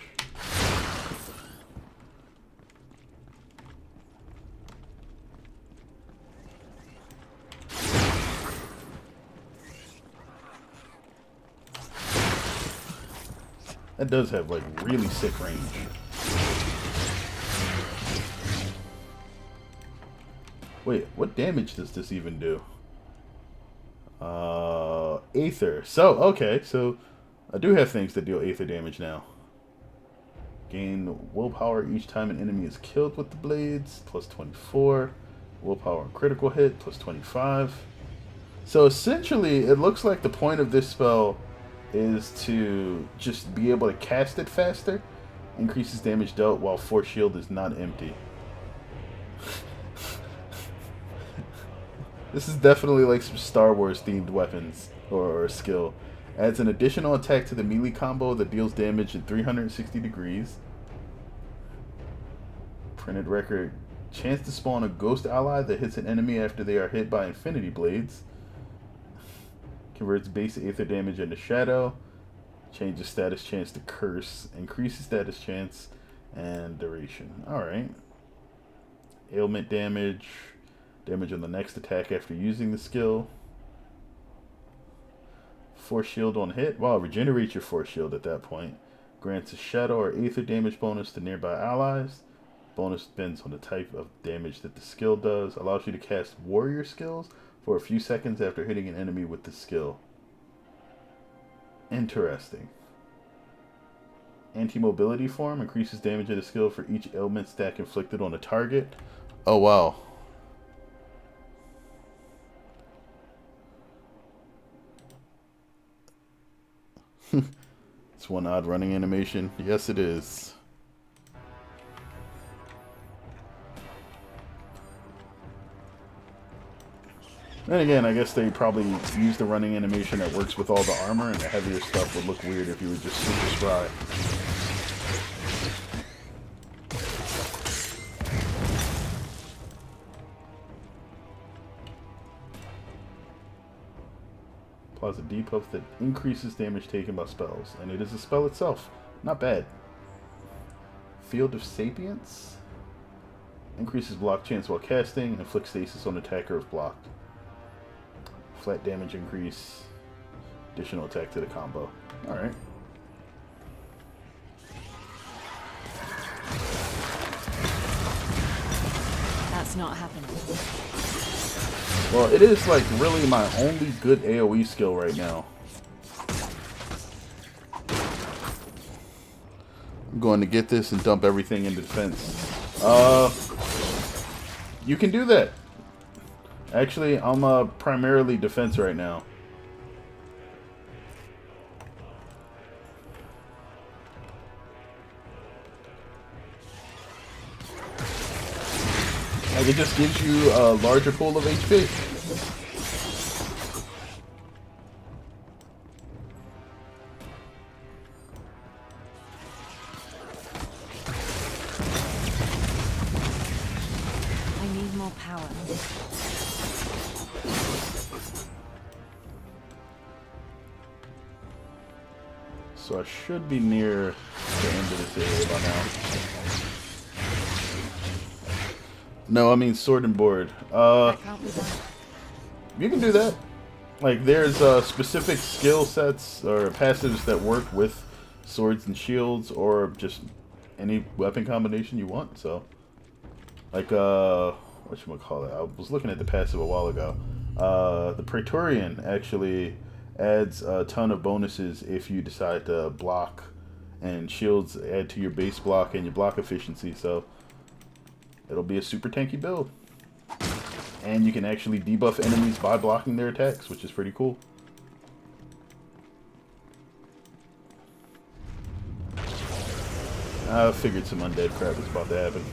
That does have, like, really sick range. Wait, what damage does this even do? Aether. So, okay, so I do have things that deal Aether damage now. Gain willpower each time an enemy is killed with the blades, plus 24. Willpower on critical hit, plus 25. So essentially, it looks like the point of this spell is to just be able to cast it faster. Increases damage dealt while Force Shield is not empty. This is definitely like some Star Wars themed weapons or skill. Adds an additional attack to the melee combo that deals damage at 360 degrees. Printed record. Chance to spawn a ghost ally that hits an enemy after they are hit by infinity blades. Converts base Aether damage into shadow. Changes status chance to curse. Increases status chance and duration. Alright. Ailment damage. Damage on the next attack after using the skill. Force shield on hit. Wow, regenerates your force shield at that point. Grants a shadow or Aether damage bonus to nearby allies. Bonus depends on the type of damage that the skill does. Allows you to cast warrior skills for a few seconds after hitting an enemy with the skill. Interesting. Anti-mobility form increases damage of the skill for each ailment stack inflicted on a target. Oh wow. It's one odd running animation. Yes, it is. Then again, I guess they probably used the running animation that works with all the armor, and the heavier stuff would look weird if you were just super spry. Applies a debuff that increases damage taken by spells, and it is a spell itself. Not bad. Field of Sapience. Increases block chance while casting, inflicts stasis on attacker if blocked. Flat damage increase. Additional attack to the combo. Alright. That's not happening. Well, it is like really my only good AoE skill right now. I'm going to get this and dump everything into defense. You can do that. Actually, I'm primarily defense right now. Like, it just gives you a larger pool of HP. I need more power. So I should be near the end of this area by now. No, I mean sword and board. You can do that. Like, there's specific skill sets or passives that work with swords and shields, or just any weapon combination you want. So, like, whatchamacallit? I was looking at the passive a while ago. The Praetorian actually adds a ton of bonuses if you decide to block, and shields add to your base block and your block efficiency. So it'll be a super tanky build. And you can actually debuff enemies by blocking their attacks, which is pretty cool. I figured some undead crap was about to happen.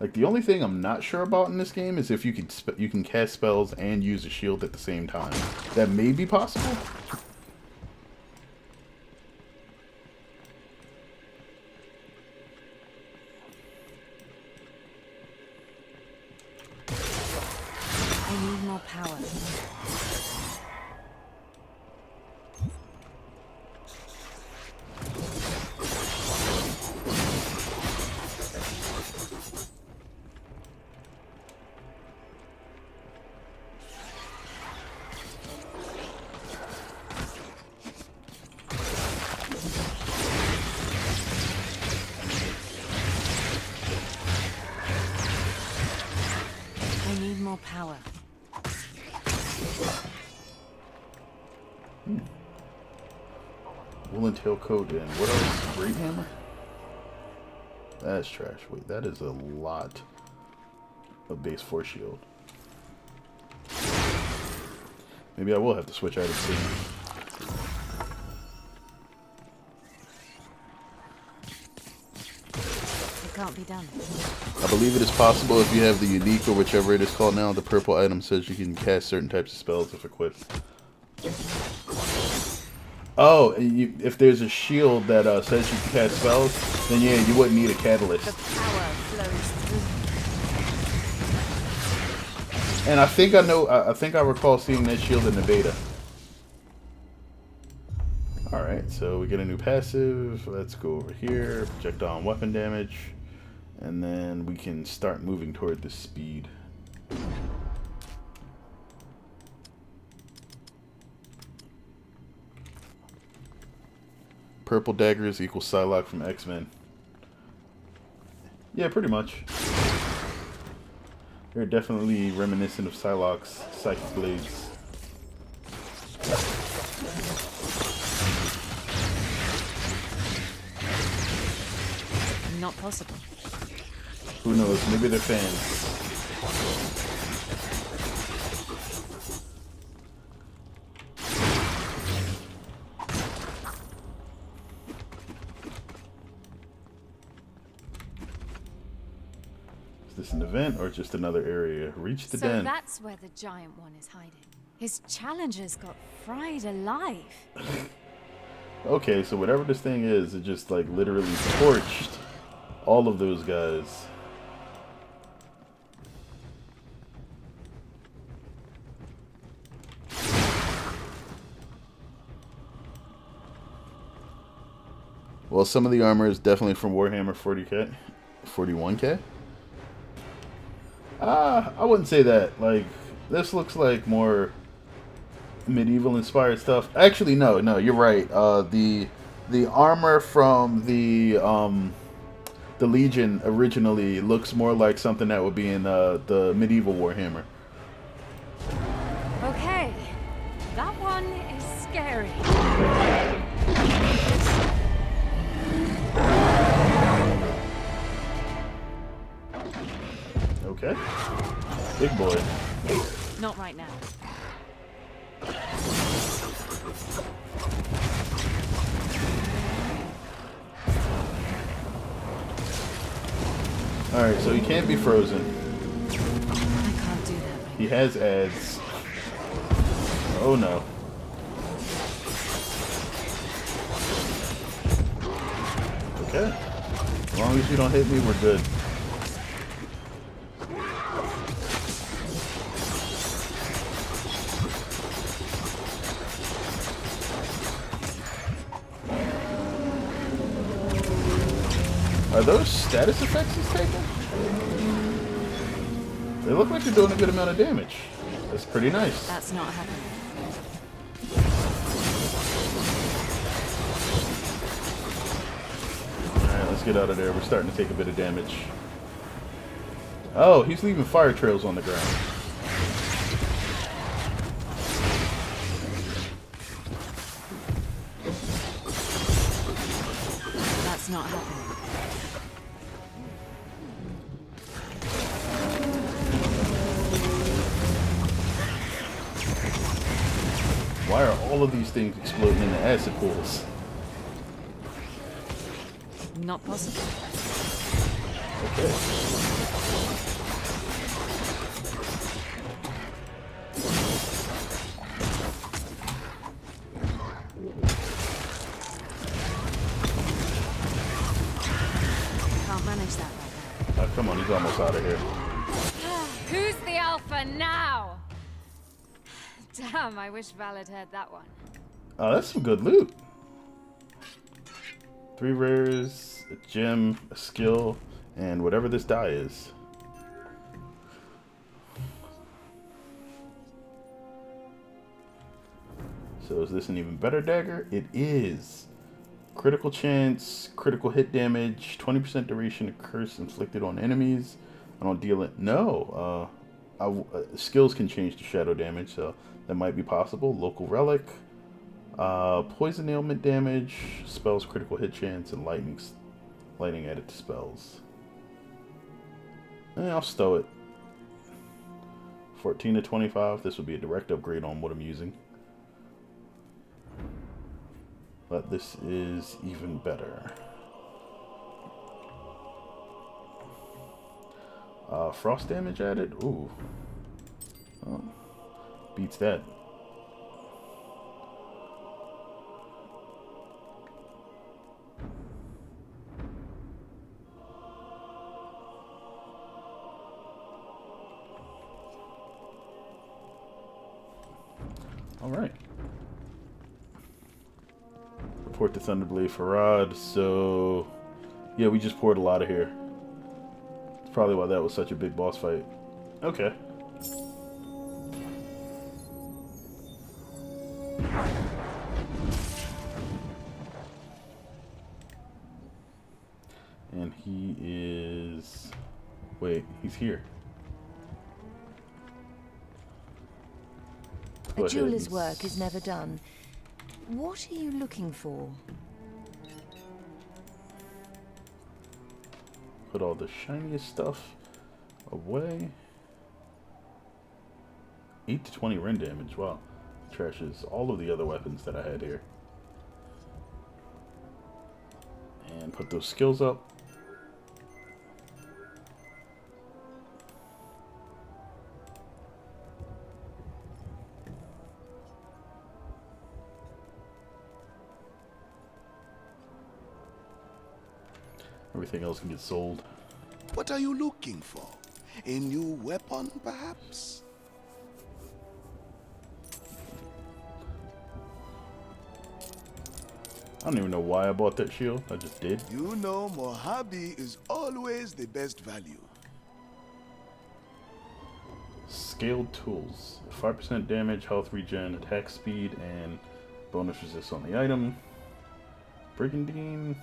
Like, the only thing I'm not sure about in this game is if you can cast spells and use a shield at the same time. That may be possible. Woolen tailcoat and what else? Great hammer? That's trash. Wait, that is a lot of base 4 shield. Maybe I will have to switch items soon. It can't be done. I believe it is possible if you have the unique or whichever it is called now. The purple item says you can cast certain types of spells if equipped. Oh, if there's a shield that says you can cast spells, then yeah, you wouldn't need a catalyst. The power flows through. And I think I recall seeing that shield in the beta. Alright, so we get a new passive. Let's go over here. Projectile and weapon damage. And then we can start moving toward the speed. Purple daggers equals Psylocke from X-Men. Yeah, pretty much. They're definitely reminiscent of Psylocke's psychic blades. Not possible. Who knows? Maybe they're fans. Is this an event or just another area? Reach the den. So that's where the giant one is hiding. His challengers got fried alive. Okay, so whatever this thing is, it just like literally torched all of those guys. Well, some of the armor is definitely from Warhammer 40k, 41k. I wouldn't say that. Like, this looks like more medieval inspired stuff. Actually, no, you're right. The armor from the Legion originally looks more like something that would be in the medieval Warhammer. Okay, that one is scary. Okay. Big boy. Not right now. Alright, so he can't be frozen. I can't do that. He has ads. Oh no. Okay. As long as you don't hit me, we're good. Are those status effects he's taking? They look like they're doing a good amount of damage. That's pretty nice. That's not happening. Alright, let's get out of there. We're starting to take a bit of damage. Oh, he's leaving fire trails on the ground. That's not happening. Why are all of these things exploding into acid pools? Not possible. Okay. Can't manage that right now. Come on, he's almost out of here. Who's the alpha now? Damn, I wish Val had heard that one. Oh, that's some good loot. 3 rares, a gem, a skill, and whatever this die is. So is this an even better dagger? It is. Critical chance, critical hit damage, 20% duration of curse inflicted on enemies. I don't deal it. No. Skills can change to shadow damage, so that might be possible. Local relic. Poison ailment damage, spells critical hit chance, and lightning added to spells. I'll stow it. 14 to 25. This would be a direct upgrade on what I'm using. But this is even better. Frost damage added? Ooh. Oh, beats that. Alright. Report to Thunderblade Farad. So, yeah, we just poured a lot of here. That's probably why that was such a big boss fight. Okay. And he is... Wait, he's here. A jeweler's work is never done. What are you looking for? Put all the shiniest stuff away. 8 to 20 rend damage. Wow. Trashes all of the other weapons that I had here. And put those skills up. Everything else can get sold. What are you looking for? A new weapon, perhaps? I don't even know why I bought that shield. I just did. You know Mojave is always the best value. Scaled tools. 5% damage, health regen, attack speed, and bonus resist on the item. Brigandine.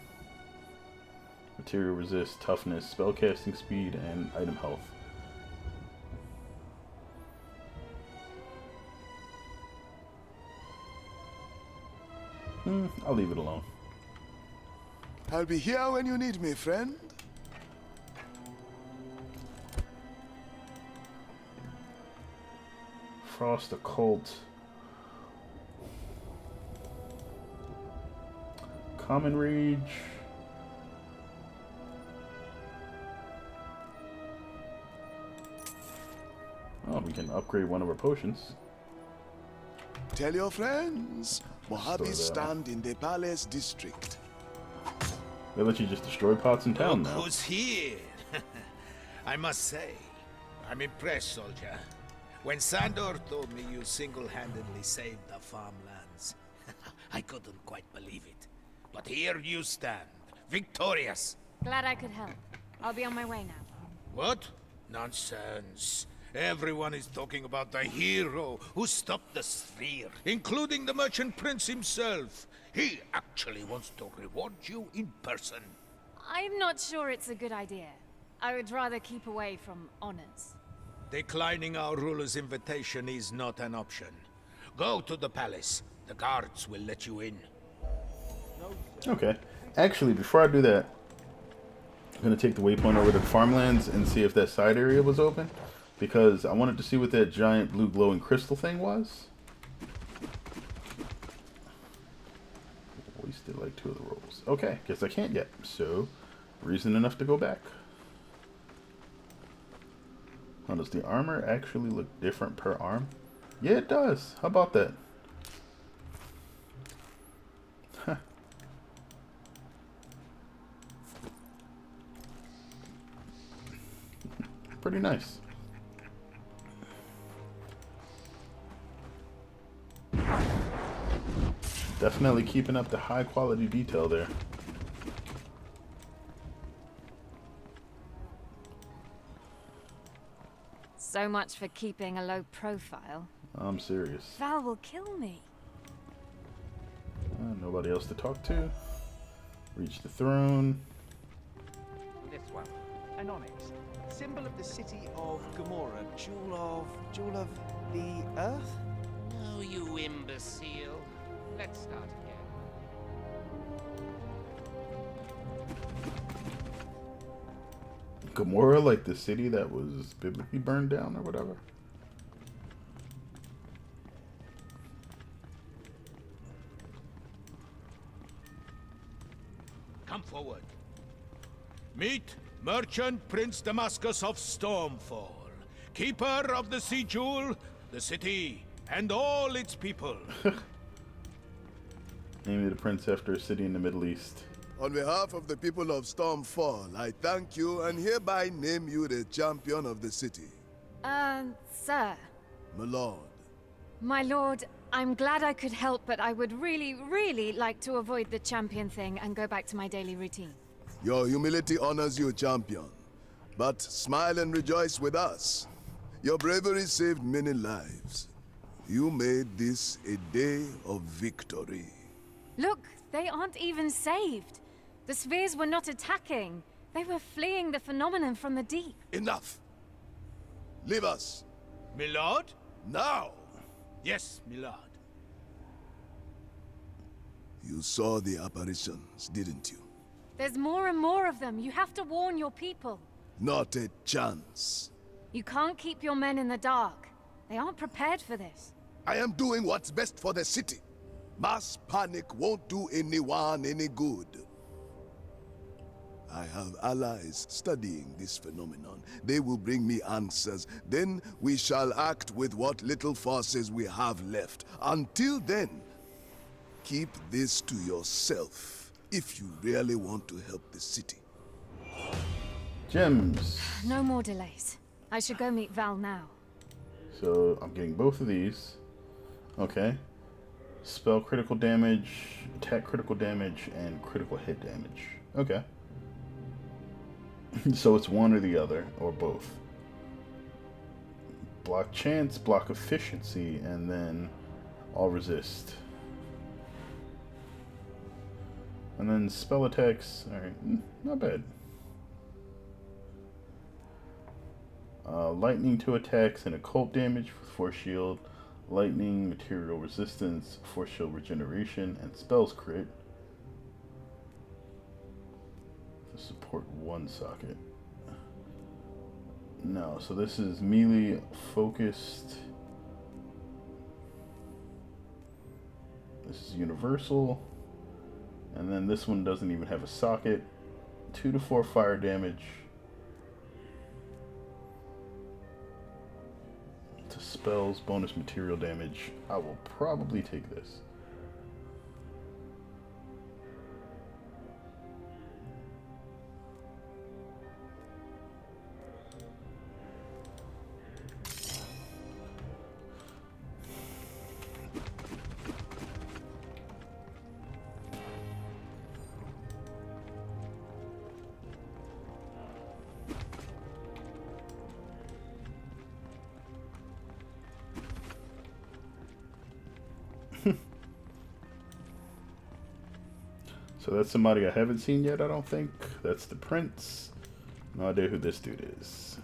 Material resist, toughness, spellcasting speed, and item health. I'll leave it alone. I'll be here when you need me, friend. Frost Occult. Common Rage. Oh, we can upgrade one of our potions. Tell your friends, Mojave stand in the Palace District. They let you just destroy pots in town Look now. who's here. I must say, I'm impressed, soldier. When Sandor told me you single-handedly saved the farmlands, I couldn't quite believe it. But here you stand, victorious. Glad I could help. I'll be on my way now. What? Nonsense. Everyone is talking about the hero who stopped the sphere, including the merchant prince himself. He actually wants to reward you in person. I'm not sure it's a good idea. I would rather keep away from honors. Declining our ruler's invitation is not an option. Go to the palace. The guards will let you in. Okay. Actually, before I do that, I'm going to take the waypoint over to the farmlands and see if that side area was open. Because I wanted to see what that giant blue glowing crystal thing was. Wasted like 2 of the rolls. Okay, guess I can't yet. So, reason enough to go back. How does the armor actually look different per arm? Yeah, it does. How about that? Huh. Pretty nice. Definitely keeping up the high quality detail there. So much for keeping a low profile. I'm serious. Val will kill me. Nobody else to talk to. Reach the throne. This one. An onyx. Symbol of the city of Gomorrah. Jewel of the earth? Oh, you imbecile. Let's start again. Gomorrah, like the city that was biblically burned down or whatever. Come forward. Meet Merchant Prince Damascus of Stormfall, keeper of the Sea Jewel, the city, and all its people. Namely the prince after a city in the Middle East. On behalf of the people of Stormfall, I thank you and hereby name you the champion of the city. Sir. My lord. My lord, I'm glad I could help, but I would really like to avoid the champion thing and go back to my daily routine. Your humility honors you, champion. But smile and rejoice with us. Your bravery saved many lives. You made this a day of victory. Look, they aren't even saved. The spheres were not attacking. They were fleeing the phenomenon from the deep. Enough! Leave us! Milord? Now! Yes, milord. You saw the apparitions, didn't you? There's more and more of them. You have to warn your people. Not a chance. You can't keep your men in the dark. They aren't prepared for this. I am doing what's best for the city. Mass panic won't do anyone any good. I have allies studying this phenomenon. They will bring me answers. Then we shall act with what little forces we have left. Until then, keep this to yourself if you really want to help the city. Gems. No more delays. I should go meet Val now. So I'm getting both of these. Okay. Spell critical damage, attack critical damage, and critical hit damage. Okay. So it's one or the other, or both. Block chance, block efficiency, and then all resist. And then spell attacks. Alright, not bad. Lightning to attacks and occult damage with force shield. Lightning, material resistance, force shield regeneration, and spells crit. To support one socket. No, so this is melee focused. This is universal. And then this one doesn't even have a socket. 2 to 4 fire damage. To spells, bonus material damage. I will probably take this. So that's somebody I haven't seen yet, I don't think. That's the prince. No idea who this dude is.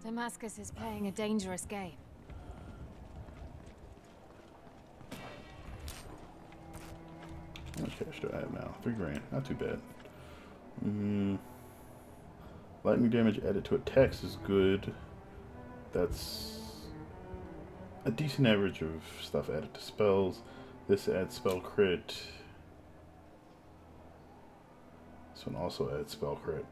Damascus is playing a dangerous game. How much cash do I have now? 3 grand. Not too bad. Lightning damage added to attacks is good. That's a decent average of stuff added to spells. This adds spell crit. This one also adds spell crit.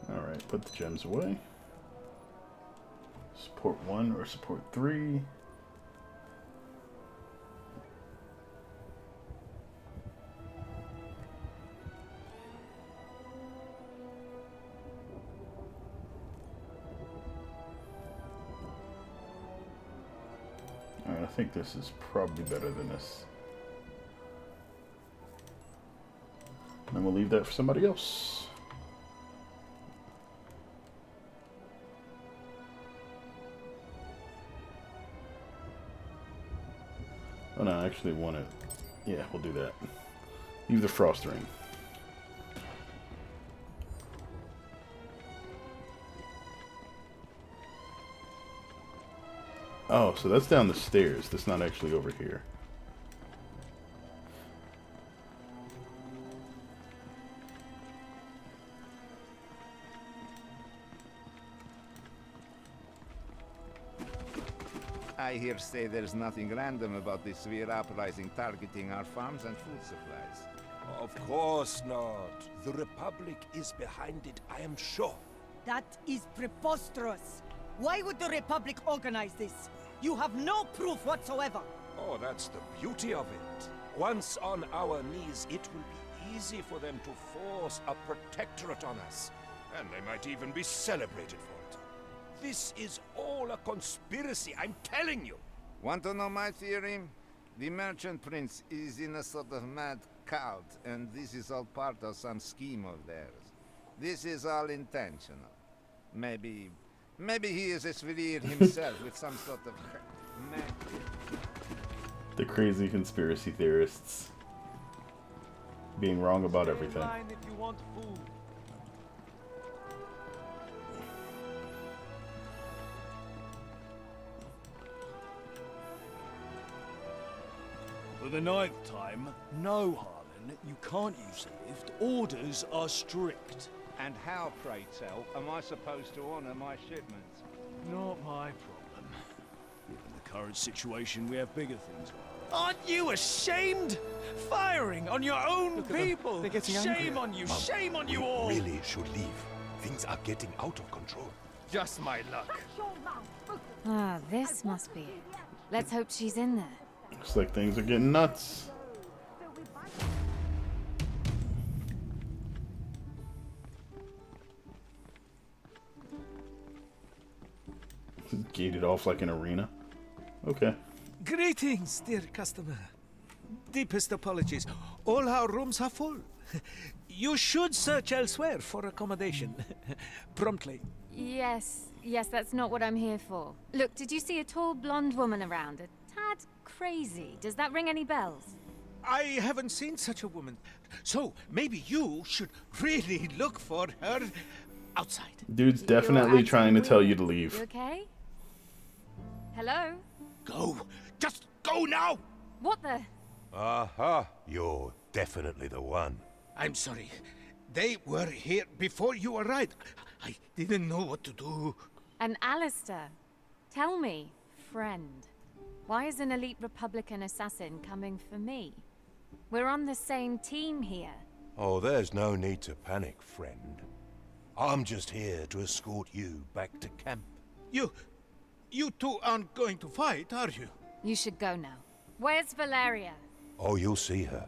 Alright, put the gems away. Support 1 or support 3. I think this is probably better than this. And then we'll leave that for somebody else. Oh no, I actually want it. Yeah, we'll do that. Leave the frost ring. Oh, so that's down the stairs. That's not actually over here. I hear say there's nothing random about this Sphere uprising targeting our farms and food supplies. Of course not. The Republic is behind it, I am sure. That is preposterous. Why would the Republic organize this? You have no proof whatsoever. Oh, that's the beauty of it. Once on our knees, it will be easy for them to force a protectorate on us. And they might even be celebrated for it. This is all a conspiracy, I'm telling you. Want to know my theory? The Merchant Prince is in a sort of mad cult, and this is all part of some scheme of theirs. This is all intentional. Maybe he is a Sphere himself with some sort of magic. The crazy conspiracy theorists. Being wrong about everything. If you want food. For the 9th time, no, Harlan, you can't use the lift. Orders are strict. And how, pray tell, am I supposed to honor my shipments? Not my problem. Given the current situation, we have bigger things. Aren't you ashamed? Firing on your own people! They're getting shame angry. on you! Mum, Shame on you we all! really should leave. Things are getting out of control. Just my luck. Ah, this must be it. Let's hope she's in there. Looks like things are getting nuts. Gated off like an arena. Okay. Greetings, dear customer. Deepest apologies. All our rooms are full. You should search elsewhere for accommodation. Promptly. Yes, that's not what I'm here for. Look, did you see a tall blonde woman around? A tad crazy. Does that ring any bells? I haven't seen such a woman. So maybe you should really look for her outside. Dude's definitely trying to tell you to leave. You okay? Hello? Go! Just go now! What the? Aha! You're definitely the one. I'm sorry. They were here before you arrived. I didn't know what to do. And Alistair, tell me, friend, why is an elite Republican assassin coming for me? We're on the same team here. Oh, there's no need to panic, friend. I'm just here to escort you back to camp. You two aren't going to fight, are you? You should go now. Where's Valeria? Oh, you'll see her.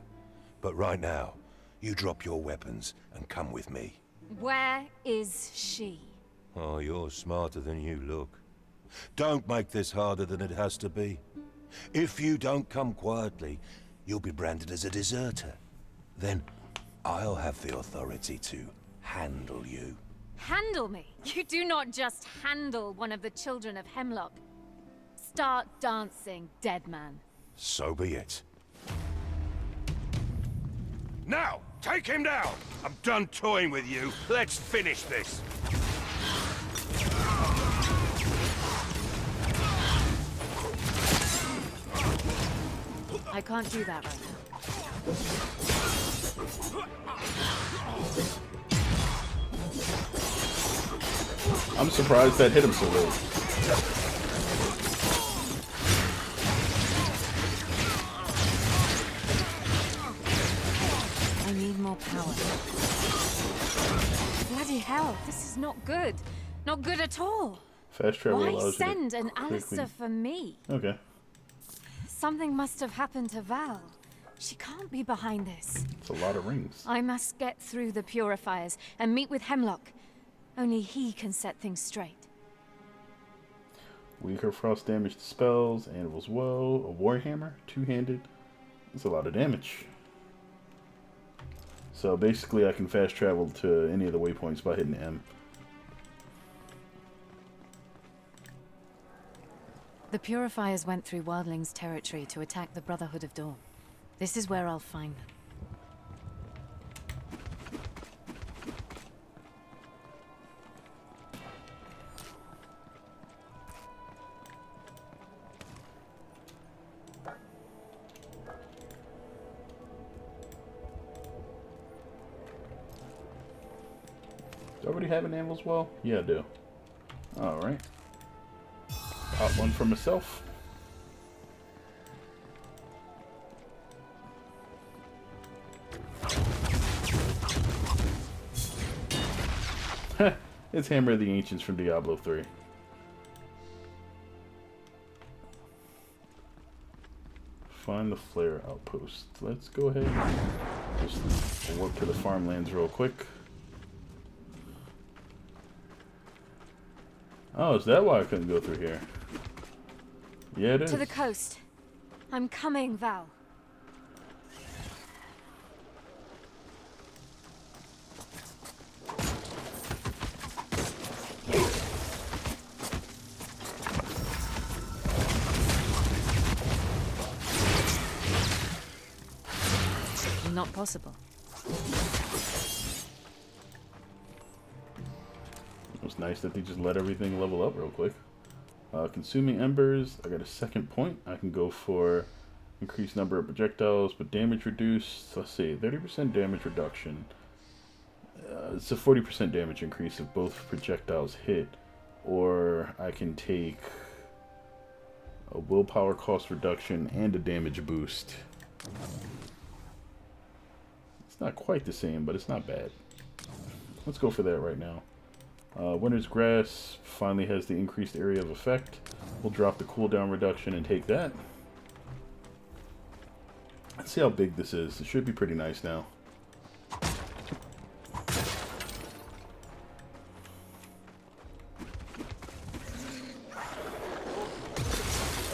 But right now, you drop your weapons and come with me. Where is she? Oh, you're smarter than you look. Don't make this harder than it has to be. If you don't come quietly, you'll be branded as a deserter. Then I'll have the authority to handle you. Handle me? You do not just handle one of the children of Hemlock. Start dancing, dead man. So be it. Now, take him down! I'm done toying with you. Let's finish this. I can't do that right now. I'm surprised that hit him so late. I need more power. Bloody hell, this is not good. Not good at all. Fast travel Why allows you to send an quickly- Alistair for me? Okay. Something must have happened to Val. She can't be behind this. It's a lot of rings. I must get through the purifiers and meet with Hemlock. Only he can set things straight. Weaker frost damage to spells, Anvil's Woe, a Warhammer, two-handed. That's a lot of damage. So basically I can fast travel to any of the waypoints by hitting M. The purifiers went through Wildling's territory to attack the Brotherhood of Dawn. This is where I'll find them. Do I already have an anvil's well? Yeah, I do. Alright. Pop one for myself. It's Hammer of the Ancients from Diablo 3. Find the flare outpost. Let's go ahead and just warp to the farmlands real quick. Oh, is that why I couldn't go through here? Yeah, it is. To the coast. I'm coming, Val. Not possible. It was nice that they just let everything level up real quick. Consuming embers. I got a second point. I can go for increased number of projectiles, but damage reduced. Let's see, 30% damage reduction. It's a 40% damage increase if both projectiles hit. Or I can take a willpower cost reduction and a damage boost. It's not quite the same, but it's not bad. Let's go for that right now. Winter's Grass finally has the increased area of effect. We'll drop the cooldown reduction and take that. Let's see how big this is. It should be pretty nice now.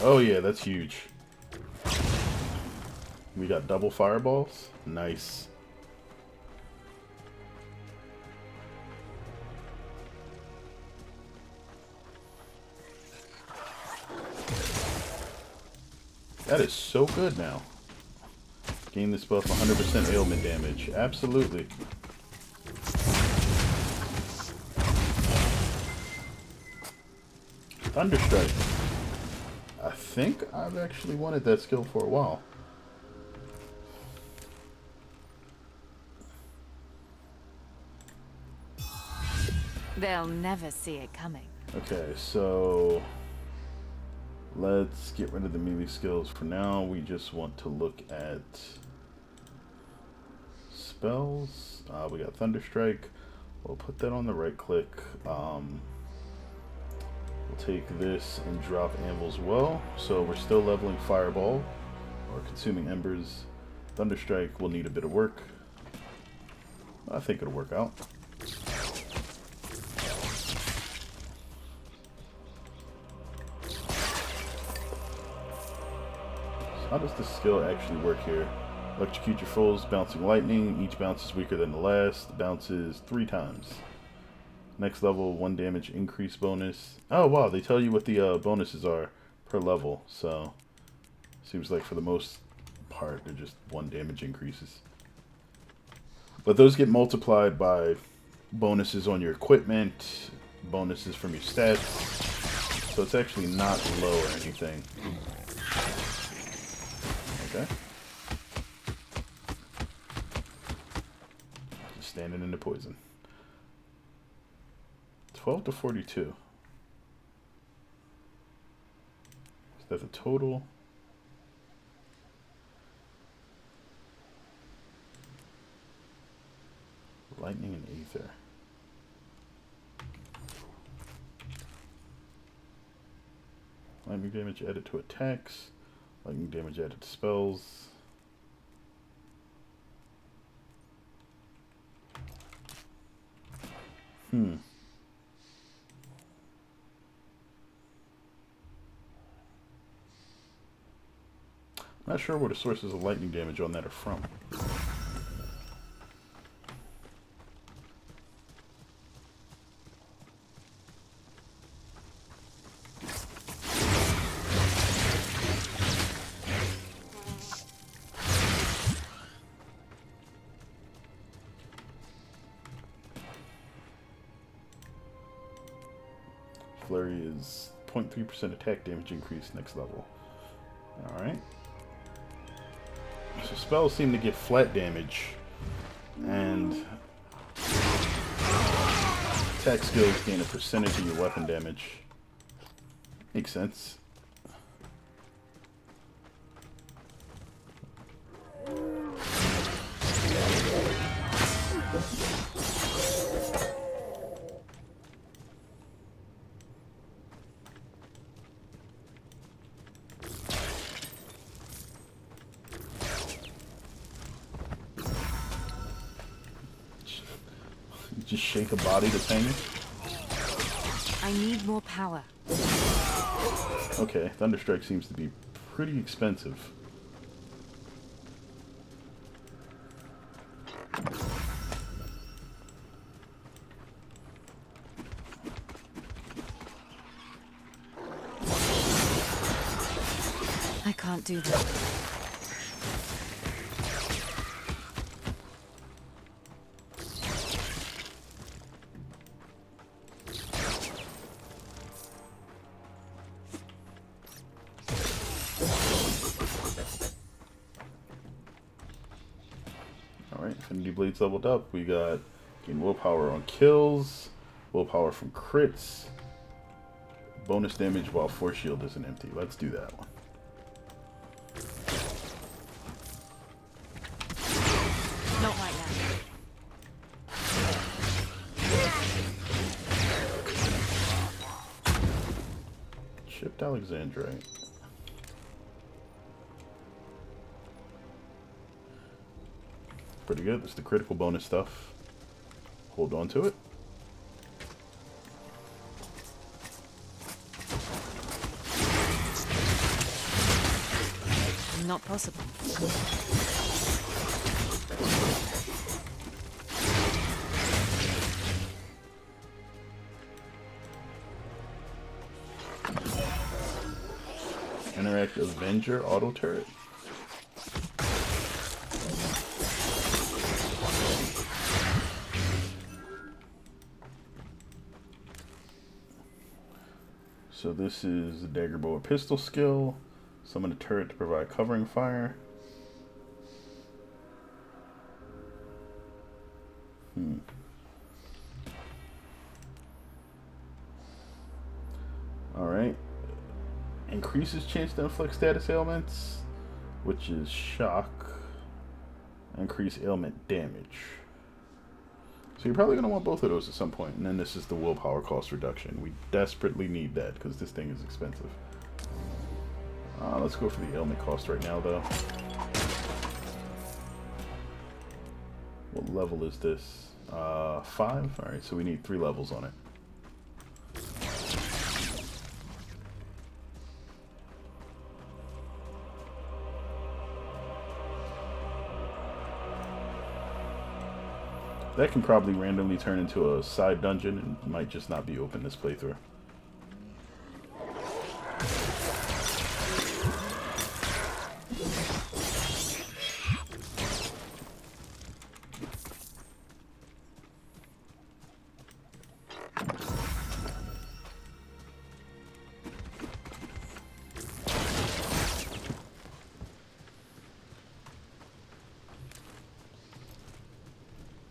Oh yeah, that's huge. We got double fireballs. Nice. That is so good now. Gain this buff 100% ailment damage. Absolutely. Thunderstrike. I think I've actually wanted that skill for a while. They'll never see it coming. Okay, so let's get rid of the melee skills for now. We just want to look at spells. We got Thunderstrike. We'll put that on the right click. We'll take this and drop Anvil's Well. So we're still leveling Fireball or Consuming Embers. Thunderstrike will need a bit of work. I think it'll work out. How does this skill actually work here? Electrocute your foes, bouncing lightning. Each bounce is weaker than the last. Bounces 3 times. Next level, 1 damage increase bonus. Oh wow, they tell you what the bonuses are per level. So, seems like for the most part, they're just 1 damage increases. But those get multiplied by bonuses on your equipment, bonuses from your stats. So it's actually not low or anything. Okay. Just standing in the poison. 12 to 42. Is that the total? Lightning and Aether. Lightning damage added to attacks. Lightning damage added to spells. Not sure where the sources of lightning damage on that are from. Flurry is 0.3% attack damage increase next level. Alright. So spells seem to get flat damage. And attack skills gain a percentage of your weapon damage. Makes sense. Just shake a body to tame it. I need more power. Okay, Thunderstrike seems to be pretty expensive. I can't do that. Alright, Infinity Blades leveled up. We got gain willpower on kills, willpower from crits, bonus damage while Force Shield isn't empty. Let's do that one. Not right now. Chipped Alexandrite. Pretty good. That's the critical bonus stuff. Hold on to it. Not possible. Interact Avenger auto turret. So this is the dagger bow and pistol skill. Summon a turret to provide covering fire. Alright. Increases chance to inflict status ailments, which is shock. Increase ailment damage. So you're probably going to want both of those at some point. And then this is the willpower cost reduction. We desperately need that because this thing is expensive. Let's go for the ailment cost right now, though. What level is this? 5? Alright, so we need 3 levels on it. That can probably randomly turn into a side dungeon and might just not be open this playthrough.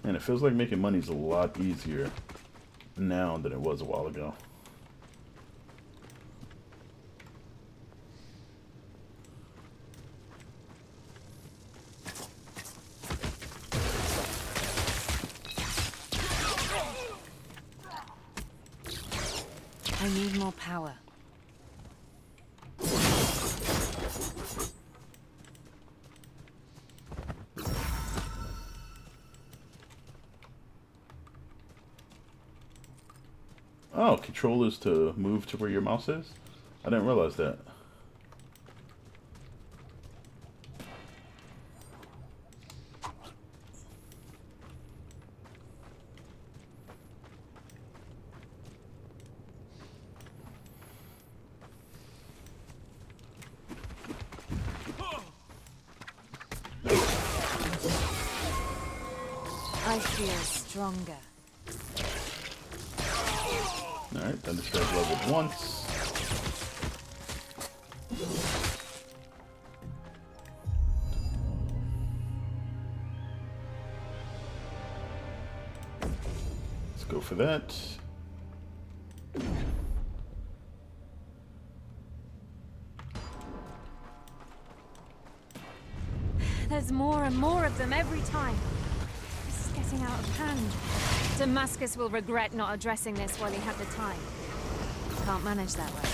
And it feels like making money is a lot easier now than it was a while ago. I need more power. Oh, control is to move to where your mouse is? I didn't realize that. I feel stronger. Alright, Thunderstrike leveled once. Let's go for that. There's more and more of them every time. This is getting out of hand. Damascus will regret not addressing this while he had the time. Can't manage that way.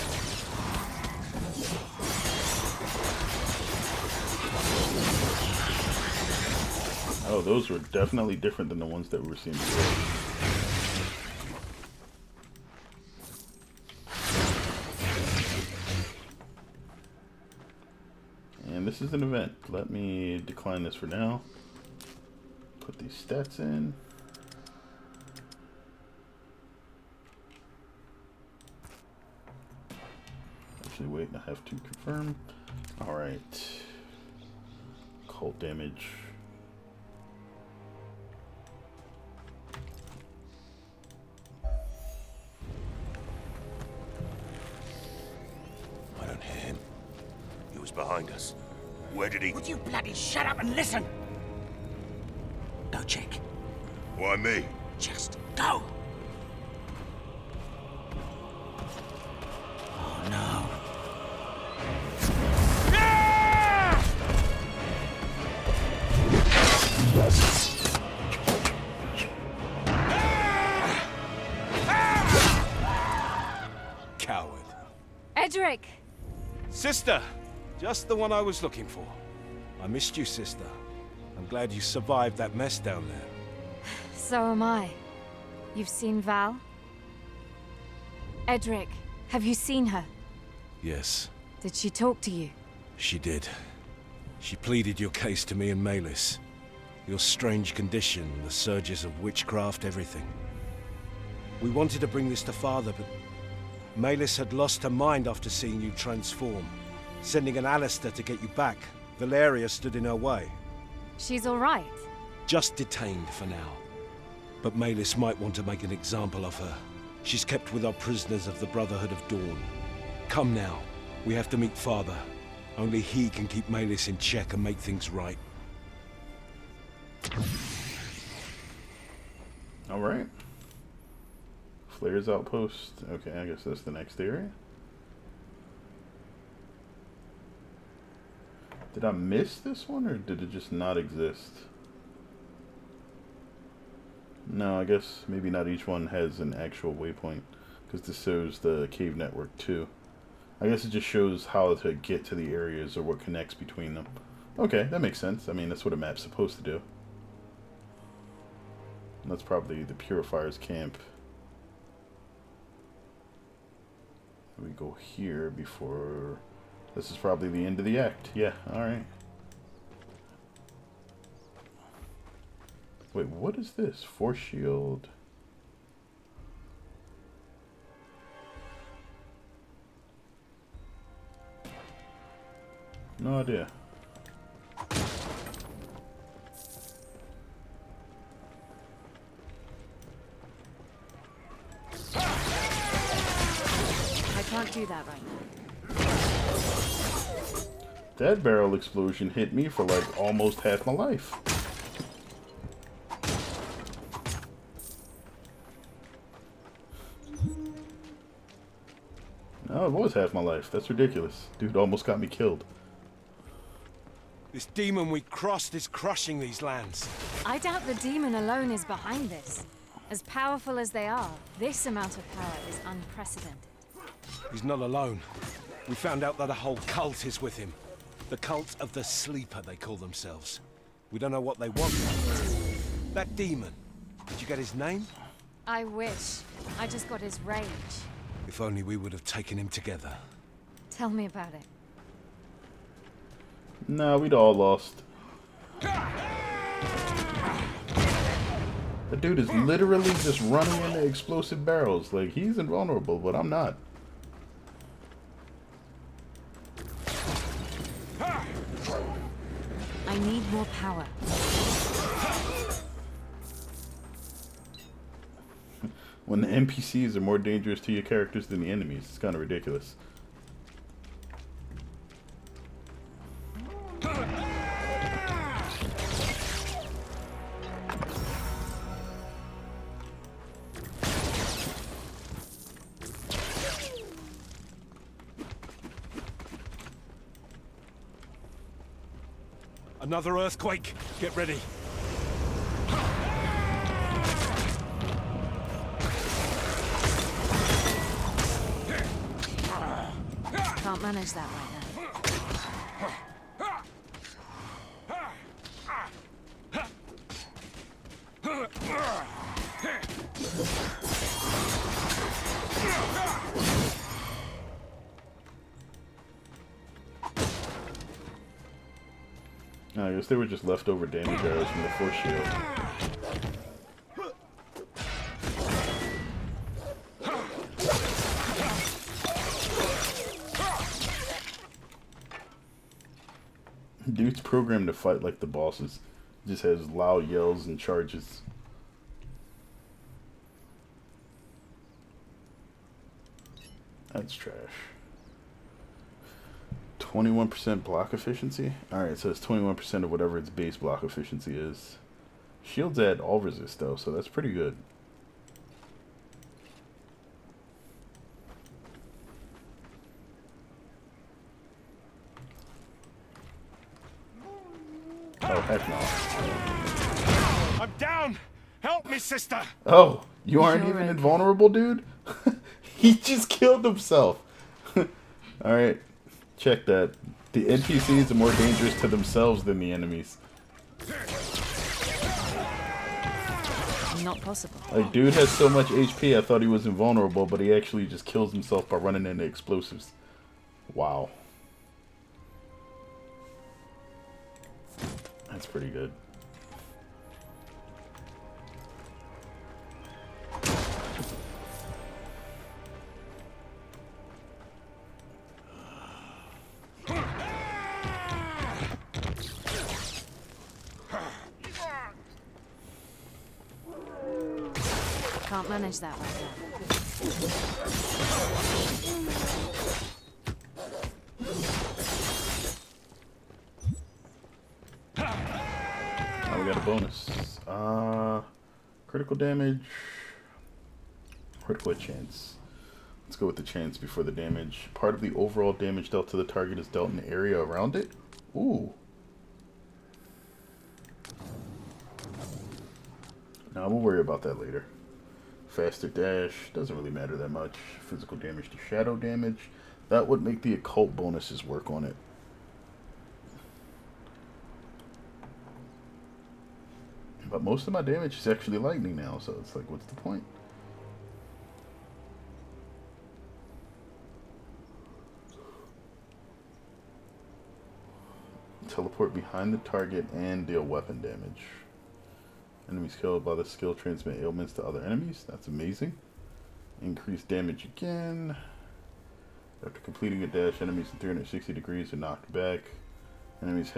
Oh, those were definitely different than the ones that we were seeing before. And this is an event. Let me decline this for now. Put these stats in. Actually, wait, I have to confirm. Alright. Cult damage. I don't hear him. He was behind us. Where did he... Would you bloody shut up and listen? Go check. Why me? Just go. Oh no. Coward. Edric! Sister! Just the one I was looking for. I missed you, sister. I'm glad you survived that mess down there. So am I. You've seen Val? Edric, have you seen her? Yes, Did she talk to you? she did. She pleaded your case to me and Malis. Your strange condition, the surges of witchcraft, everything. We wanted to bring this to Father, but Malis had lost her mind after seeing you transform. Sending an Alistair to get you back, Valeria stood in her way. She's all right. Just detained for now. But Malis might want to make an example of her. She's kept with our prisoners of the Brotherhood of Dawn. Come now. We have to meet Father. Only he can keep Malis in check and make things right. Alright. Flair's Outpost. Okay, I guess that's the next area. Did I miss this one, or did it just not exist? No, I guess maybe not each one has an actual waypoint, because this shows the cave network too. I guess it just shows how to get to the areas or what connects between them. Okay, that makes sense. I mean, that's what a map's supposed to do. And that's probably the Purifier's camp. We go here before... This is probably the end of the act. Yeah, alright. Wait, what is this? Force shield. No idea. I can't do that right now. That barrel explosion hit me for like almost half my life. No, it was half my life. That's ridiculous. Dude almost got me killed. This demon we crossed is crushing these lands. I doubt the demon alone is behind this. As powerful as they are, this amount of power is unprecedented. He's not alone. We found out that a whole cult is with him. The cult of the Sleeper, they call themselves. We don't know what they want. That demon, did you get his name? I wish. I just got his rage. If only we would have taken him together. Tell me about it. Nah, we'd all lost. The dude is literally just running into explosive barrels. Like, he's invulnerable, but I'm not. I need more power. When the NPCs are more dangerous to your characters than the enemies, it's kind of ridiculous. Another earthquake. Get ready. Can't manage that right now. I guess they were just leftover damage arrows from the force shield. Dude's programmed to fight like the bosses. Just has loud yells and charges. That's trash. 21% block efficiency? Alright, so it's 21% of whatever its base block efficiency is. Shields add all resist though, so that's pretty good. Oh, heck no. I'm down! Help me, sister! Oh, you aren't even invulnerable, dude? He just killed himself. Alright, check that. The NPCs are more dangerous to themselves than the enemies. Not possible. Like, dude has so much HP, I thought he was invulnerable, but he actually just kills himself by running into explosives. Wow. That's pretty good. Can't manage that right now. Oh, we got a bonus. Critical damage. Critical chance. Let's go with the chance before the damage. Part of the overall damage dealt to the target is dealt in the area around it. Ooh. Now we'll worry about that later. Faster dash. Doesn't really matter that much. Physical damage to shadow damage. That would make the occult bonuses work on it. But most of my damage is actually lightning now, so it's like, what's the point? Teleport behind the target and deal weapon damage. Enemies killed by the skill transmit ailments to other enemies. That's amazing. Increase damage again. After completing a dash, enemies in 360 degrees are knocked back. Enemies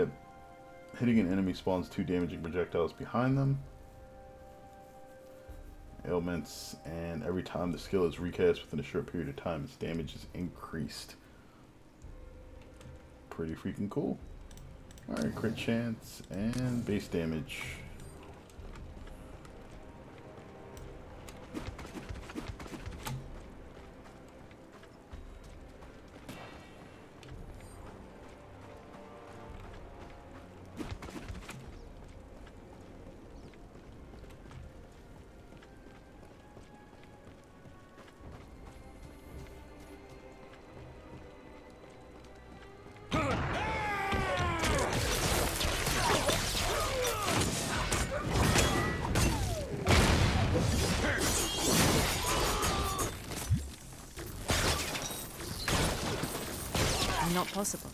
hitting an enemy spawns 2 damaging projectiles behind them. Ailments, and every time the skill is recast within a short period of time, its damage is increased. Pretty freaking cool. Alright, crit chance and base damage. Not possible.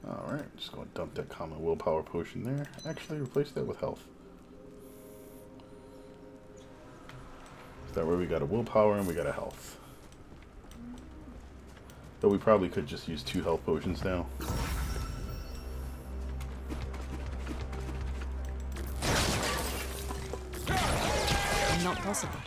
Alright, just going to dump that common willpower potion there. Actually, replace that with health. So that way we got a willpower and we got a health. Though we probably could just use 2 health potions now. Not possible.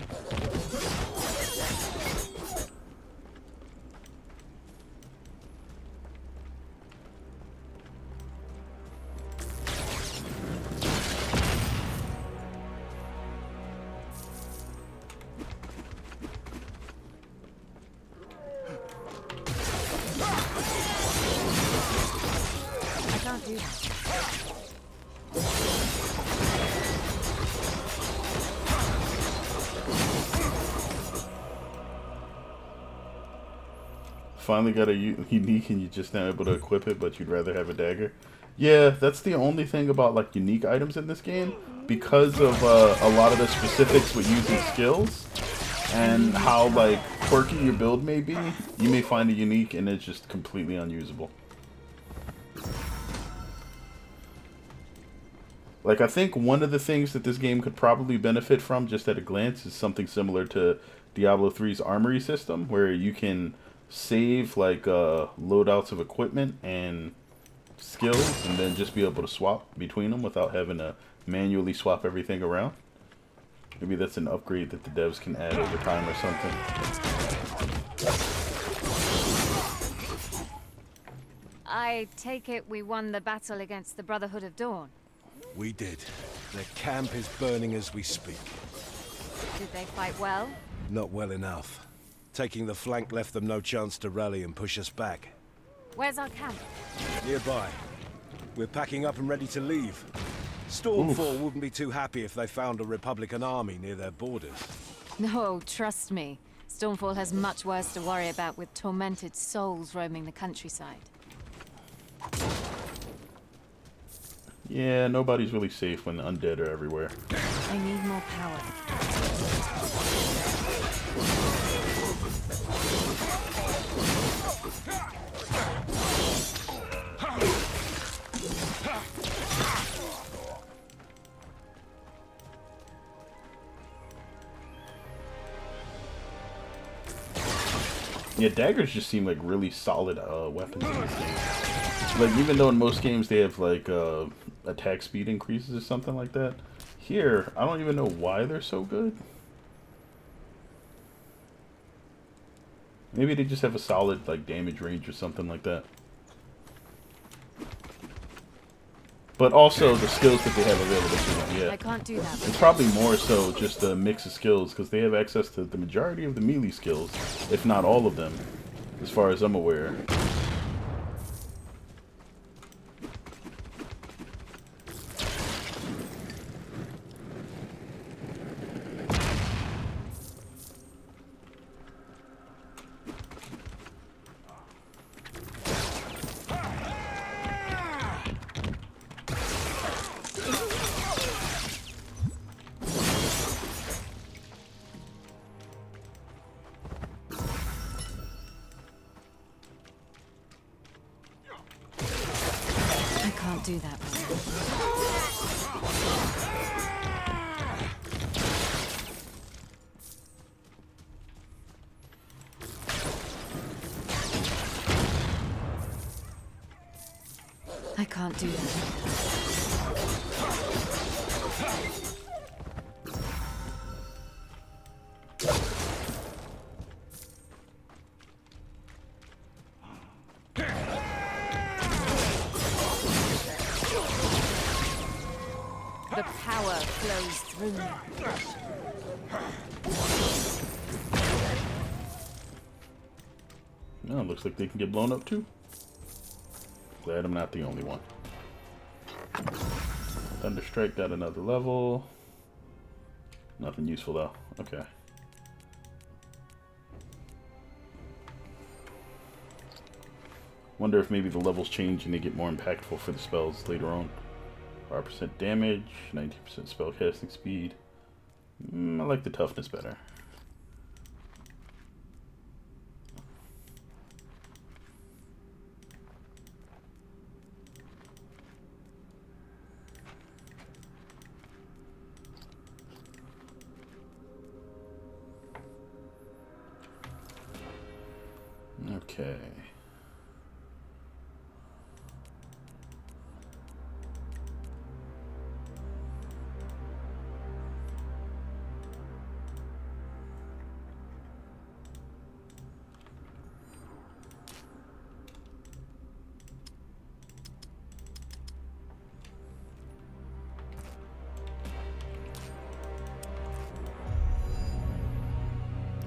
finally got a unique and you're just not able to equip it, but you'd rather have a dagger. Yeah, that's the only thing about like unique items in this game. Because of a lot of the specifics with using skills and how like quirky your build may be, you may find a unique and it's just completely unusable. Like, I think one of the things that this game could probably benefit from, just at a glance, is something similar to Diablo 3's armory system, where you can save, like, loadouts of equipment and skills, and then just be able to swap between them without having to manually swap everything around. Maybe that's an upgrade that the devs can add over time or something. I take it we won the battle against the Brotherhood of Dawn. We did. Their camp is burning as we speak. Did they fight well? Not well enough. Taking the flank left them no chance to rally and push us back. Where's our camp? Nearby. We're packing up and ready to leave. Stormfall wouldn't be too happy if they found a Republican army near their borders. No, trust me. Stormfall has much worse to worry about with tormented souls roaming the countryside. Yeah, nobody's really safe when the undead are everywhere. I need more power. Yeah, daggers just seem like really solid weapons in this game. Like, even though in most games they have like attack speed increases or something like that, here I don't even know why they're so good. Maybe they just have a solid like damage range or something like that. But also the skills that they have available to them, yeah. I can't do that. It's probably more so just a mix of skills, because they have access to the majority of the melee skills, if not all of them, as far as I'm aware. Do that. I can't do that. The power flows through me. No, it looks like they can get blown up too. Glad I'm not the only one. Thunderstrike got another level. Nothing useful though. Okay. Wonder if maybe the levels change and they get more impactful for the spells later on. 5% damage, 19% spellcasting speed. I like the toughness better. Okay.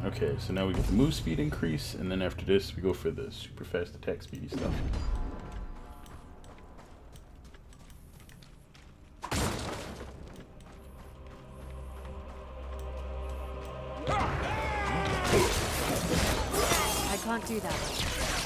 Okay, so now we get the move speed increase, and then after this we go for the super fast attack speedy stuff. I can't do that.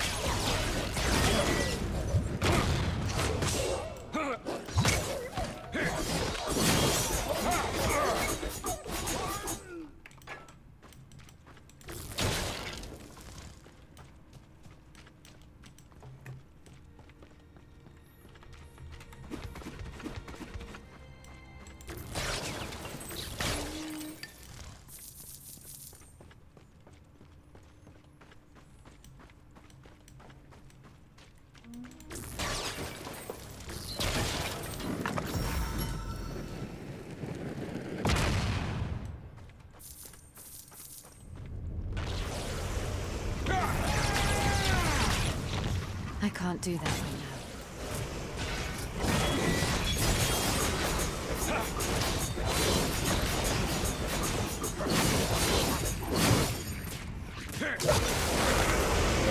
I can't do that right now.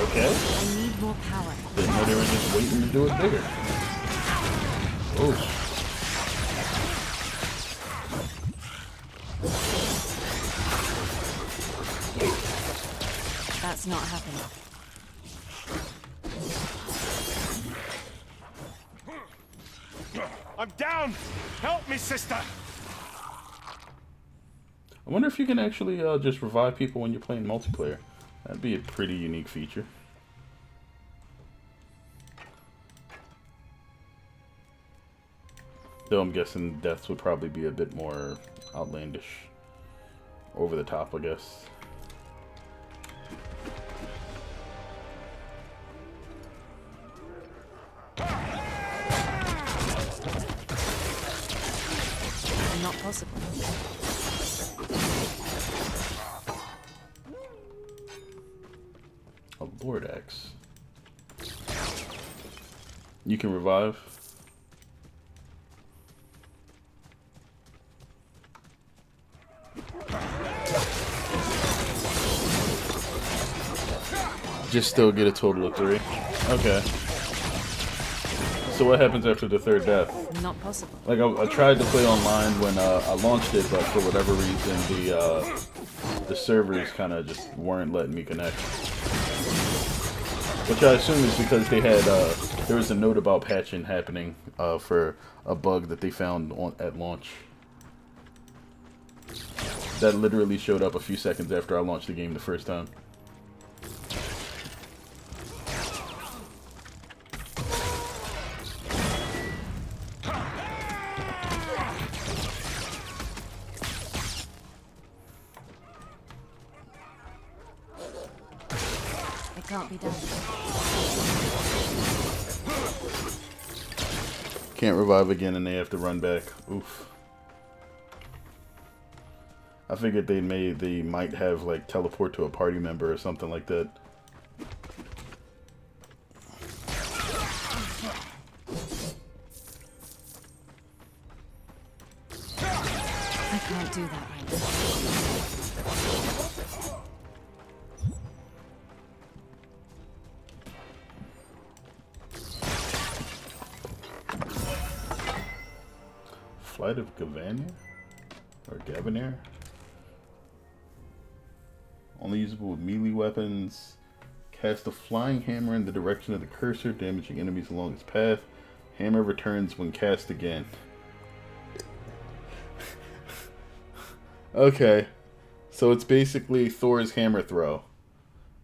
Okay. I need more power. Didn't know they were just waiting to do it bigger. Oh. That's not happening. I'm down! Help me, sister! I wonder if you can actually just revive people when you're playing multiplayer. That'd be a pretty unique feature. Though I'm guessing deaths would probably be a bit more outlandish. Over the top, I guess. Not possible. A Lord Axe. You can revive. Just still get a total of 3. Okay. So what happens after the 3rd death? Not possible. Like I tried to play online when I launched it, but for whatever reason the servers kind of just weren't letting me connect. Which I assume is because they had there was a note about patching happening for a bug that they found at launch. That literally showed up a few seconds after I launched the game the first time. Can't be done. Can't revive again and they have to run back. Oof. I figured they might have like teleport to a party member or something like that. I can't do that right now. Flight of Gavania? Or Gavanair? Only usable with melee weapons. Cast a flying hammer in the direction of the cursor, damaging enemies along its path. Hammer returns when cast again. Okay. So it's basically Thor's hammer throw.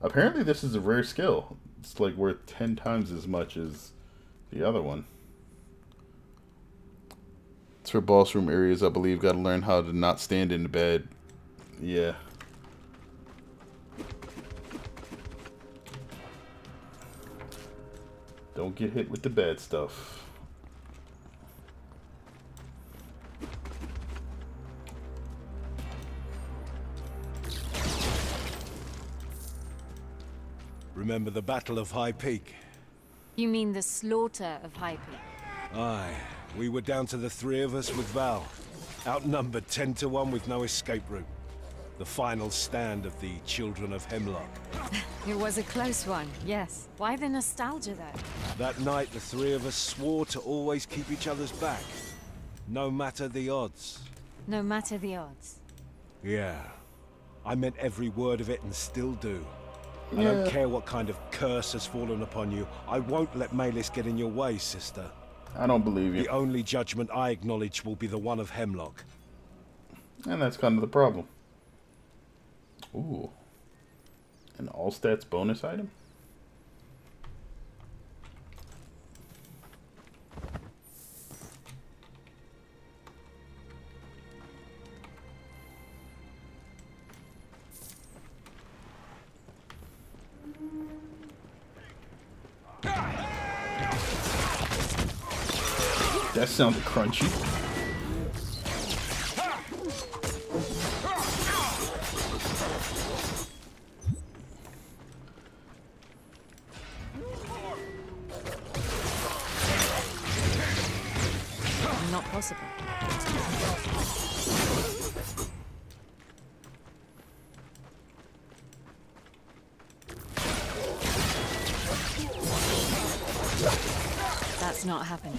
Apparently this is a rare skill. It's like worth 10 times as much as the other one. It's for boss room areas, I believe. Gotta learn how to not stand in the bed. Yeah. Don't get hit with the bad stuff. Remember the Battle of High Peak? You mean the slaughter of High Peak? Aye. We were down to the 3 of us with Val. Outnumbered 10 to 1 with no escape route. The final stand of the Children of Hemlock. It was a close one, yes. Why the nostalgia, though? That night, the 3 of us swore to always keep each other's back. No matter the odds. No matter the odds. Yeah. I meant every word of it and still do. I don't care what kind of curse has fallen upon you. I won't let Maylis get in your way, sister. I don't believe you. The only judgment I acknowledge will be the one of Hemlock. And that's kind of the problem. Ooh. An all stats bonus item? That sounded crunchy. Not possible. That's not happening.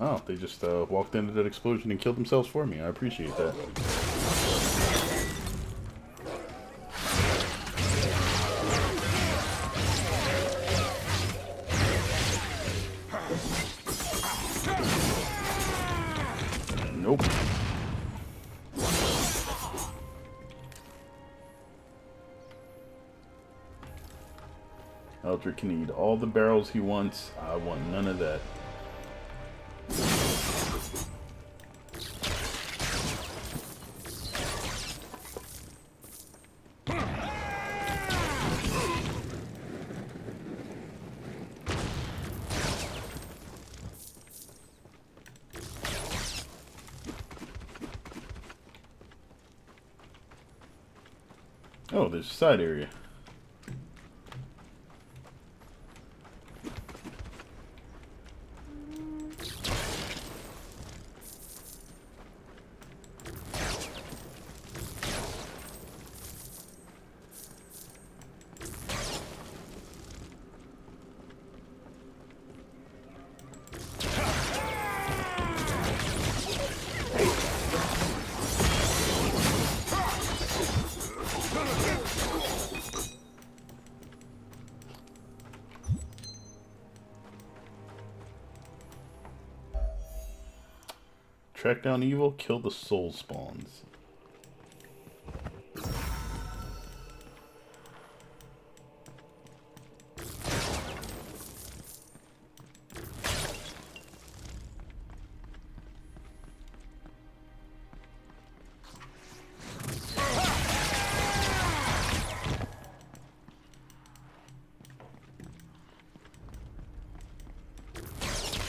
Oh, they just walked into that explosion and killed themselves for me. I appreciate that. Nope. Eldrick can eat all the barrels he wants. I want none of that. Oh, there's a side area. Track down evil, kill the soul spawns.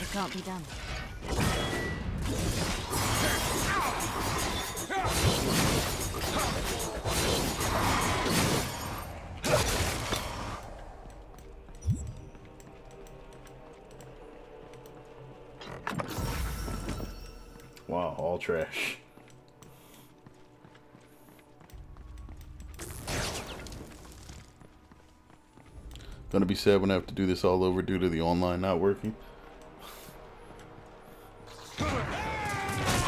It can't be done. Wow, all trash. Gonna be sad when I have to do this all over due to the online not working.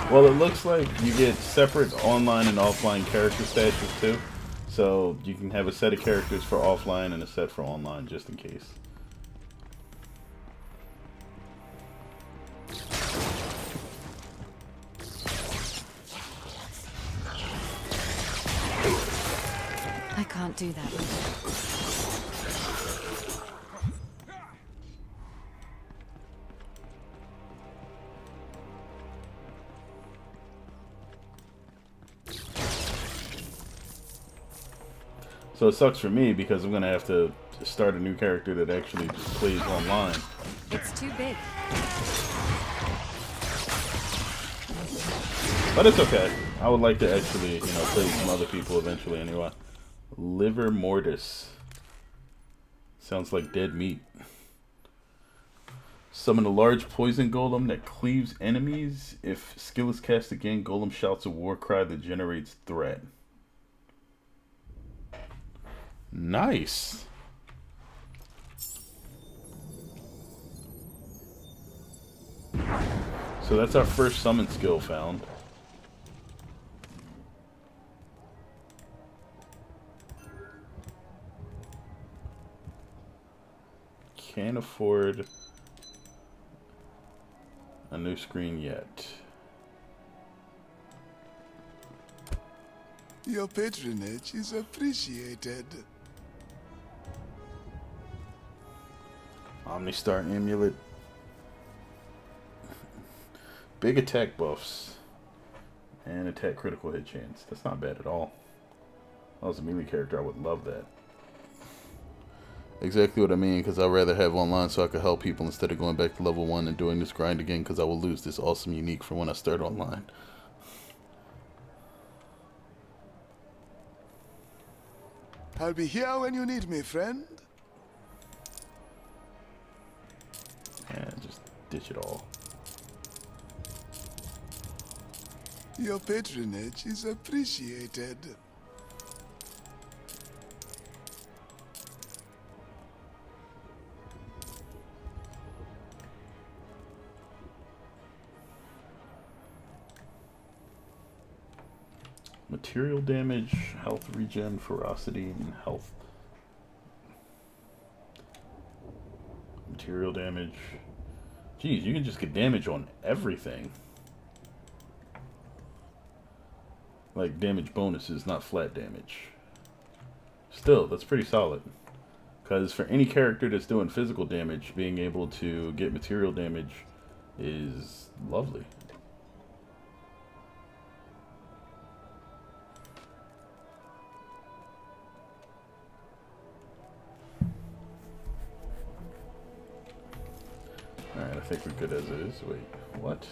Well, it looks like you get separate online and offline character stashes too. So you can have a set of characters for offline and a set for online, just in case. I can't do that. So it sucks for me because I'm gonna have to start a new character that actually plays online. It's too big. But it's okay. I would like to actually, play some other people eventually anyway. Liver Mortis. Sounds like dead meat. Summon a large poison golem that cleaves enemies. If skill is cast again, golem shouts a war cry that generates threat. So that's our first summon skill found. Can't afford a new screen yet. Your patronage is appreciated. Omnistar Amulet. Big attack buffs. And attack critical hit chance. That's not bad at all. If I was a melee character, I would love that. Exactly what I mean, because I'd rather have online so I could help people instead of going back to level 1 and doing this grind again, because I will lose this awesome unique from when I start online. I'll be here when you need me, friend. Yeah, just ditch it all. Your patronage is appreciated. Material damage, health regen, ferocity, and health. Material damage. Jeez, you can just get damage on everything. Like damage bonuses, not flat damage. Still, that's pretty solid. Because for any character that's doing physical damage, being able to get material damage is lovely. Alright, I think we're good as is. Wait, what?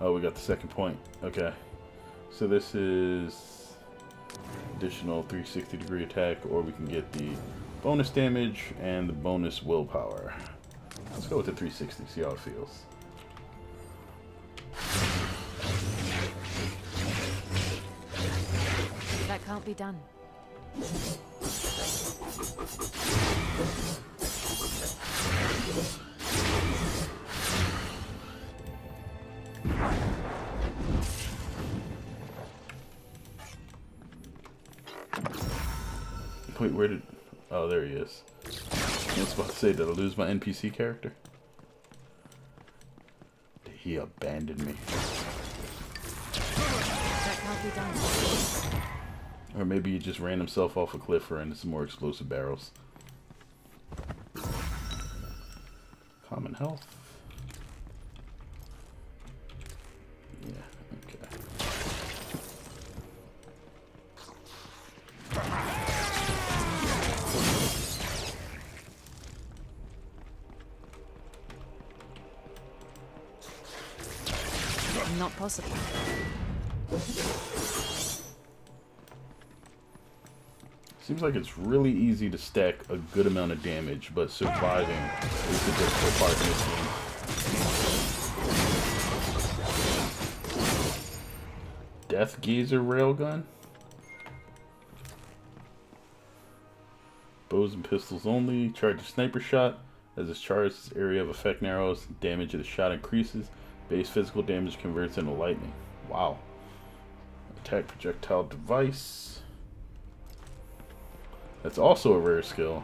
Oh, we got the second point. Okay. So this is additional 360-degree attack, or we can get the bonus damage and the bonus willpower. Let's go with the 360, see how it feels. That can't be done. Wait, where did... Oh, there he is. I was about to say, did I lose my NPC character? He abandoned me. That can't be done. Or maybe he just ran himself off a cliff or into some more explosive barrels. Common health. Yeah, okay. Not possible. Seems like it's really easy to stack a good amount of damage, but surviving is the difficult part in this game. Death Gazer Railgun? Bows and pistols only. Charge a sniper shot. As it's charged, its area of effect narrows. Damage of the shot increases. Base physical damage converts into lightning. Wow. Attack projectile device. That's also a rare skill.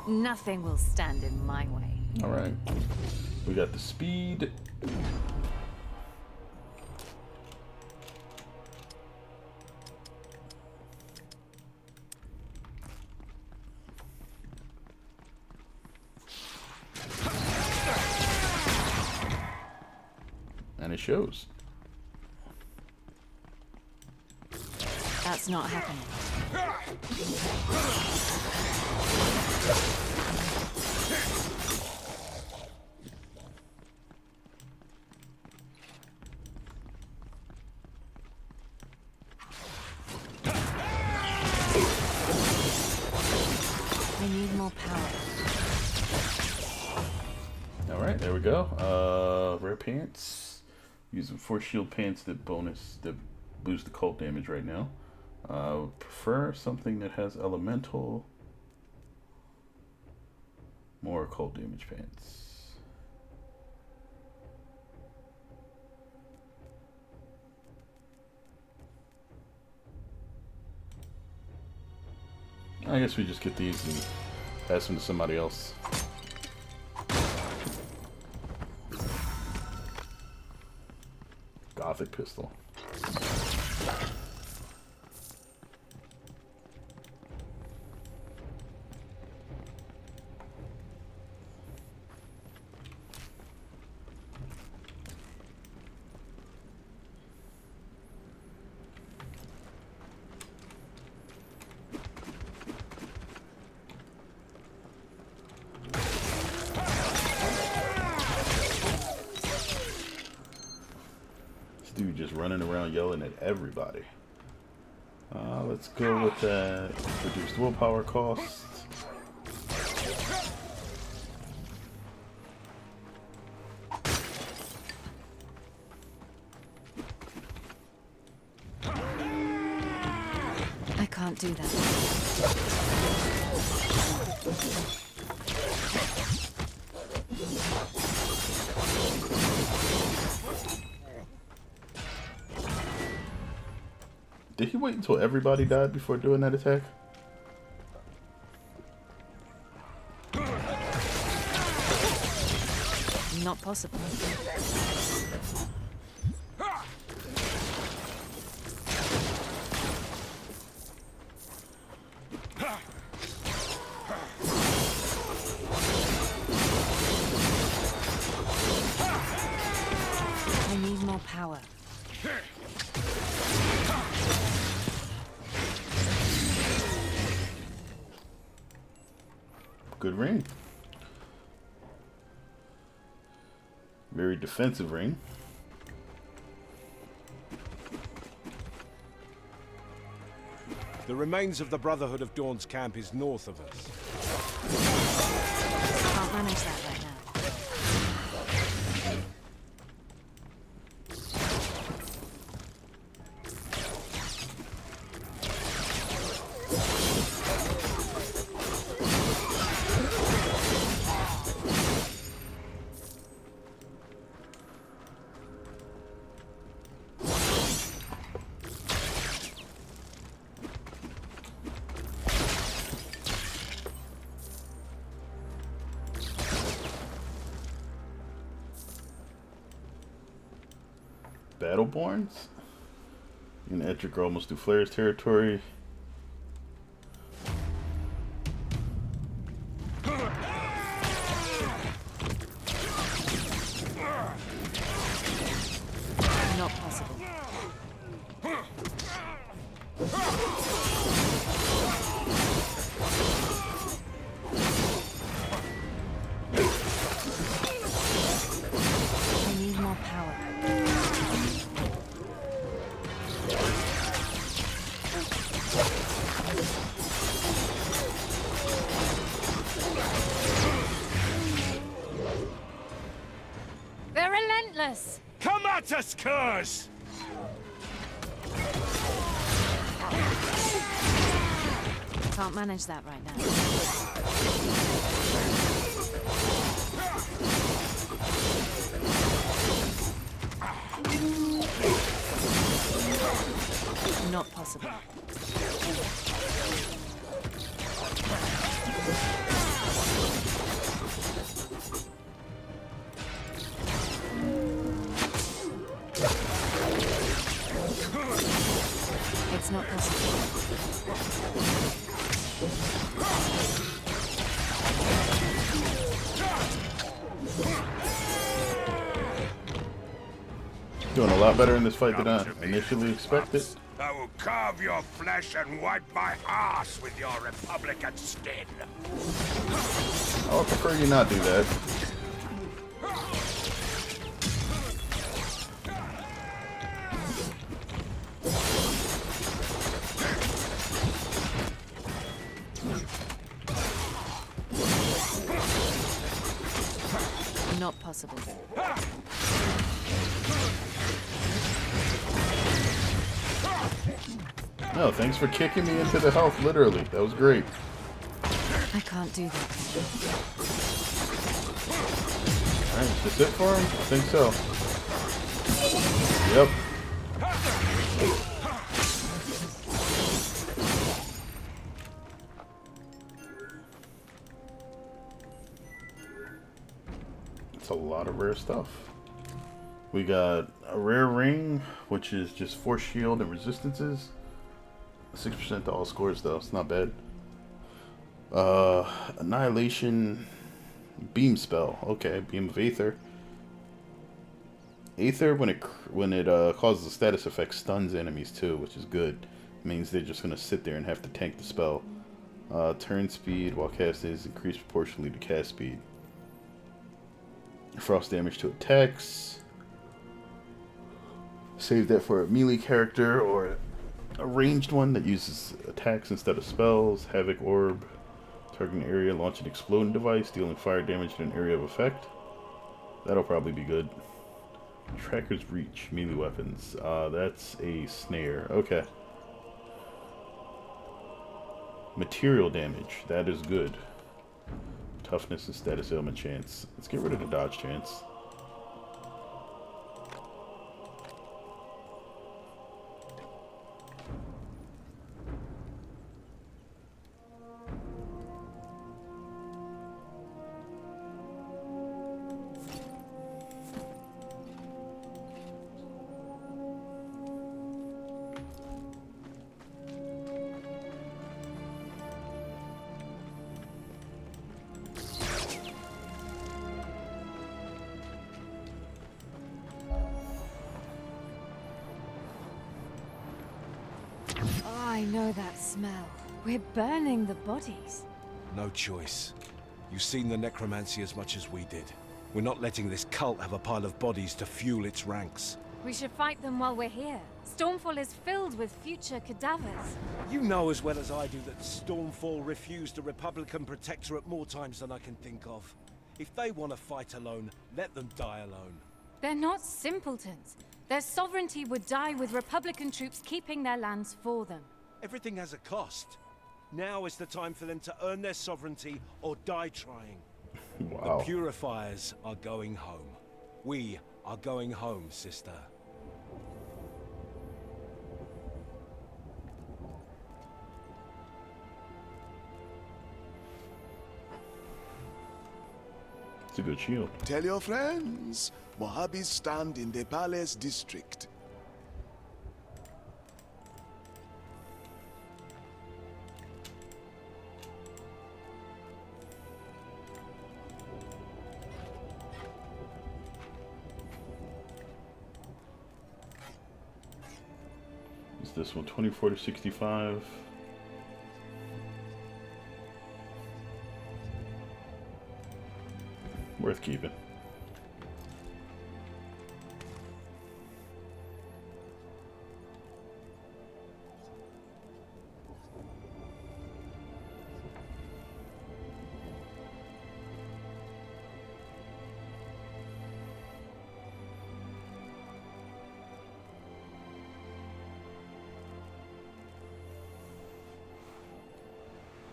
Nothing will stand in my way. Alright. We got the speed. And it shows. That's not happening. I need more power. Alright, there we go. Rare pants. Using force shield pants that boost the cult damage right now. Prefer something that has elemental. More cold damage pants. I guess we just get these and pass them to somebody else. Gothic pistol. Dude just running around yelling at everybody. Let's go with that reduced willpower cost. I can't do that. Did he wait until everybody died before doing that attack? Not possible. I need more power. Good ring. Very defensive ring. The remains of the Brotherhood of Dawn's camp is north of us. Can't manage that right now. Battleborns. You can enter almost through Flair's territory. Not possible. I need more power. They're relentless. Come at us, curs! Can't manage that right now. Not possible. It's not possible. Doing a lot better in this fight than I initially expected. I will carve your flesh and wipe my ass with your Republican skin. I would prefer you not do that. Not possible. No, thanks for kicking me into the health, literally. That was great. I can't do that. Alright, is this it for him? I think so. Yep. It's a lot of rare stuff. We got a rare ring, which is just force shield and resistances. 6% to all scores though, it's not bad. Annihilation beam spell. Okay, beam of Aether. Aether, when it causes a status effect, stuns enemies too, which is good. It means they're just gonna sit there and have to tank the spell. Turn speed while casting is increased proportionally to cast speed. Frost damage to attacks. Save that for a melee character or a ranged one that uses attacks instead of spells. Havoc orb. Target an area, launch an exploding device, dealing fire damage in an area of effect. That'll probably be good. Tracker's reach, melee weapons. That's a snare. Okay. Material damage. That is good. Toughness and status ailment chance. Let's get rid of the dodge chance. I know that smell. We're burning the bodies. No choice. You've seen the necromancy as much as we did. We're not letting this cult have a pile of bodies to fuel its ranks. We should fight them while we're here. Stormfall is filled with future cadavers. You know as well as I do that Stormfall refused a Republican protectorate more times than I can think of. If they want to fight alone, let them die alone. They're not simpletons. Their sovereignty would die with Republican troops keeping their lands for them. Everything has a cost. Now is the time for them to earn their sovereignty or die trying. Wow. The Purifiers are going home. We are going home, sister. It's a good shield. Tell your friends, Mojabes stand in the Palace District. Is this one 24 to 65? Worth keeping.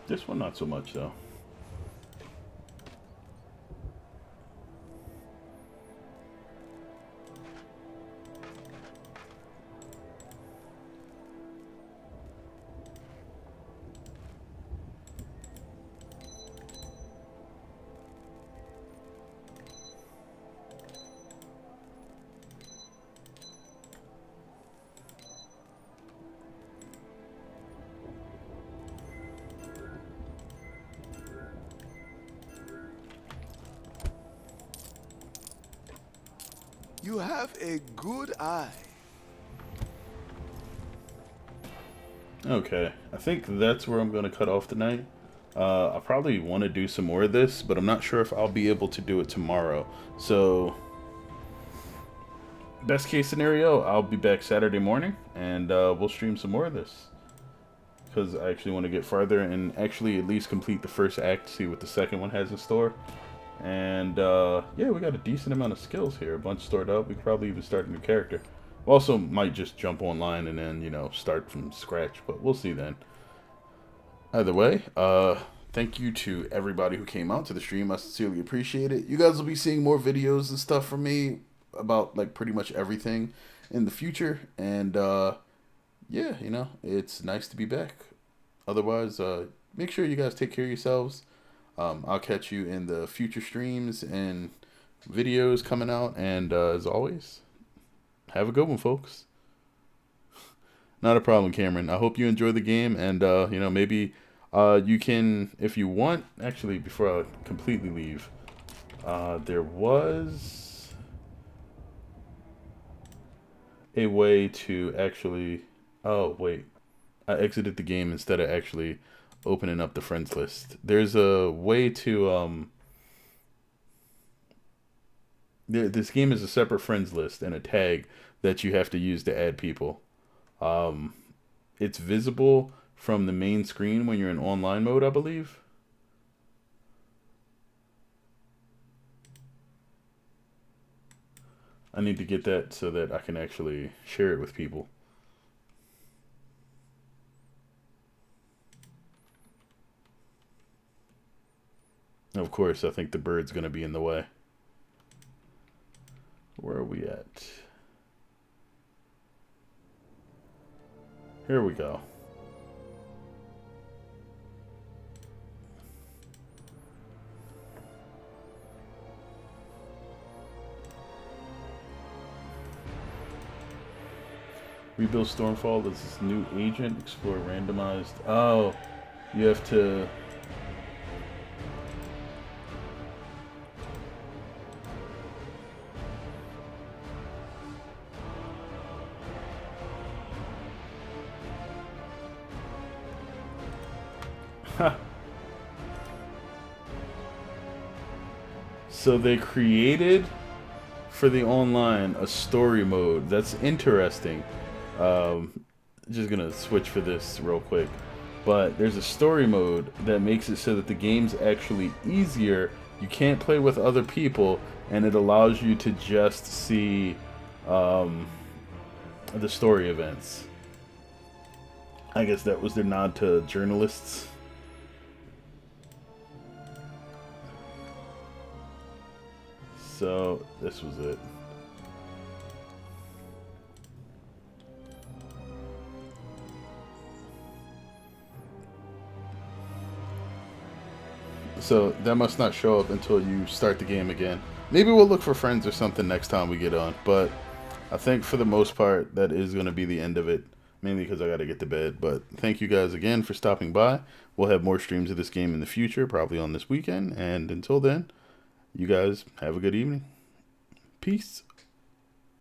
This one not so much though. You have a good eye. Okay, I think that's where I'm going to cut off tonight. I probably want to do some more of this, but I'm not sure if I'll be able to do it tomorrow. So, best case scenario, I'll be back Saturday morning, and we'll stream some more of this. Because I actually want to get farther and actually at least complete the first act, see what the second one has in store. And yeah, we got a decent amount of skills here, a bunch stored up. We could probably even start a new character. Also, might just jump online and then, you know, start from scratch, but we'll see then. Either way, thank you to everybody who came out to the stream. I sincerely appreciate it. You guys will be seeing more videos and stuff from me about, like, pretty much everything in the future. And, yeah, you know, it's nice to be back. Otherwise, make sure you guys take care of yourselves. I'll catch you in the future streams and videos coming out. And, as always, have a good one, folks. Not a problem, Cameron. I hope you enjoy the game. And, you know, maybe you can, if you want, actually, before I completely leave, there was a way to actually, oh, wait, I exited the game instead of actually opening up the friends list. There's a way to, this game is a separate friends list and a tag that you have to use to add people. It's visible from the main screen when you're in online mode, I believe. I need to get that so that I can actually share it with people. Of course, I think the bird's going to be in the way. Where are we at? Here we go. Rebuild Stormfall as this new agent. Explore randomized. Oh, you have to. So they created for the online a story mode. That's interesting. Just gonna switch for this real quick, but there's a story mode that makes it so that the game's actually easier. You can't play with other people, and it allows you to just see the story events. I guess that was their nod to journalists. So this was it. So that must not show up until you start the game again. Maybe we'll look for friends or something next time we get on. But I think for the most part, that is going to be the end of it. Mainly because I got to get to bed. But thank you guys again for stopping by. We'll have more streams of this game in the future, probably on this weekend. And until then, you guys have a good evening. Peace.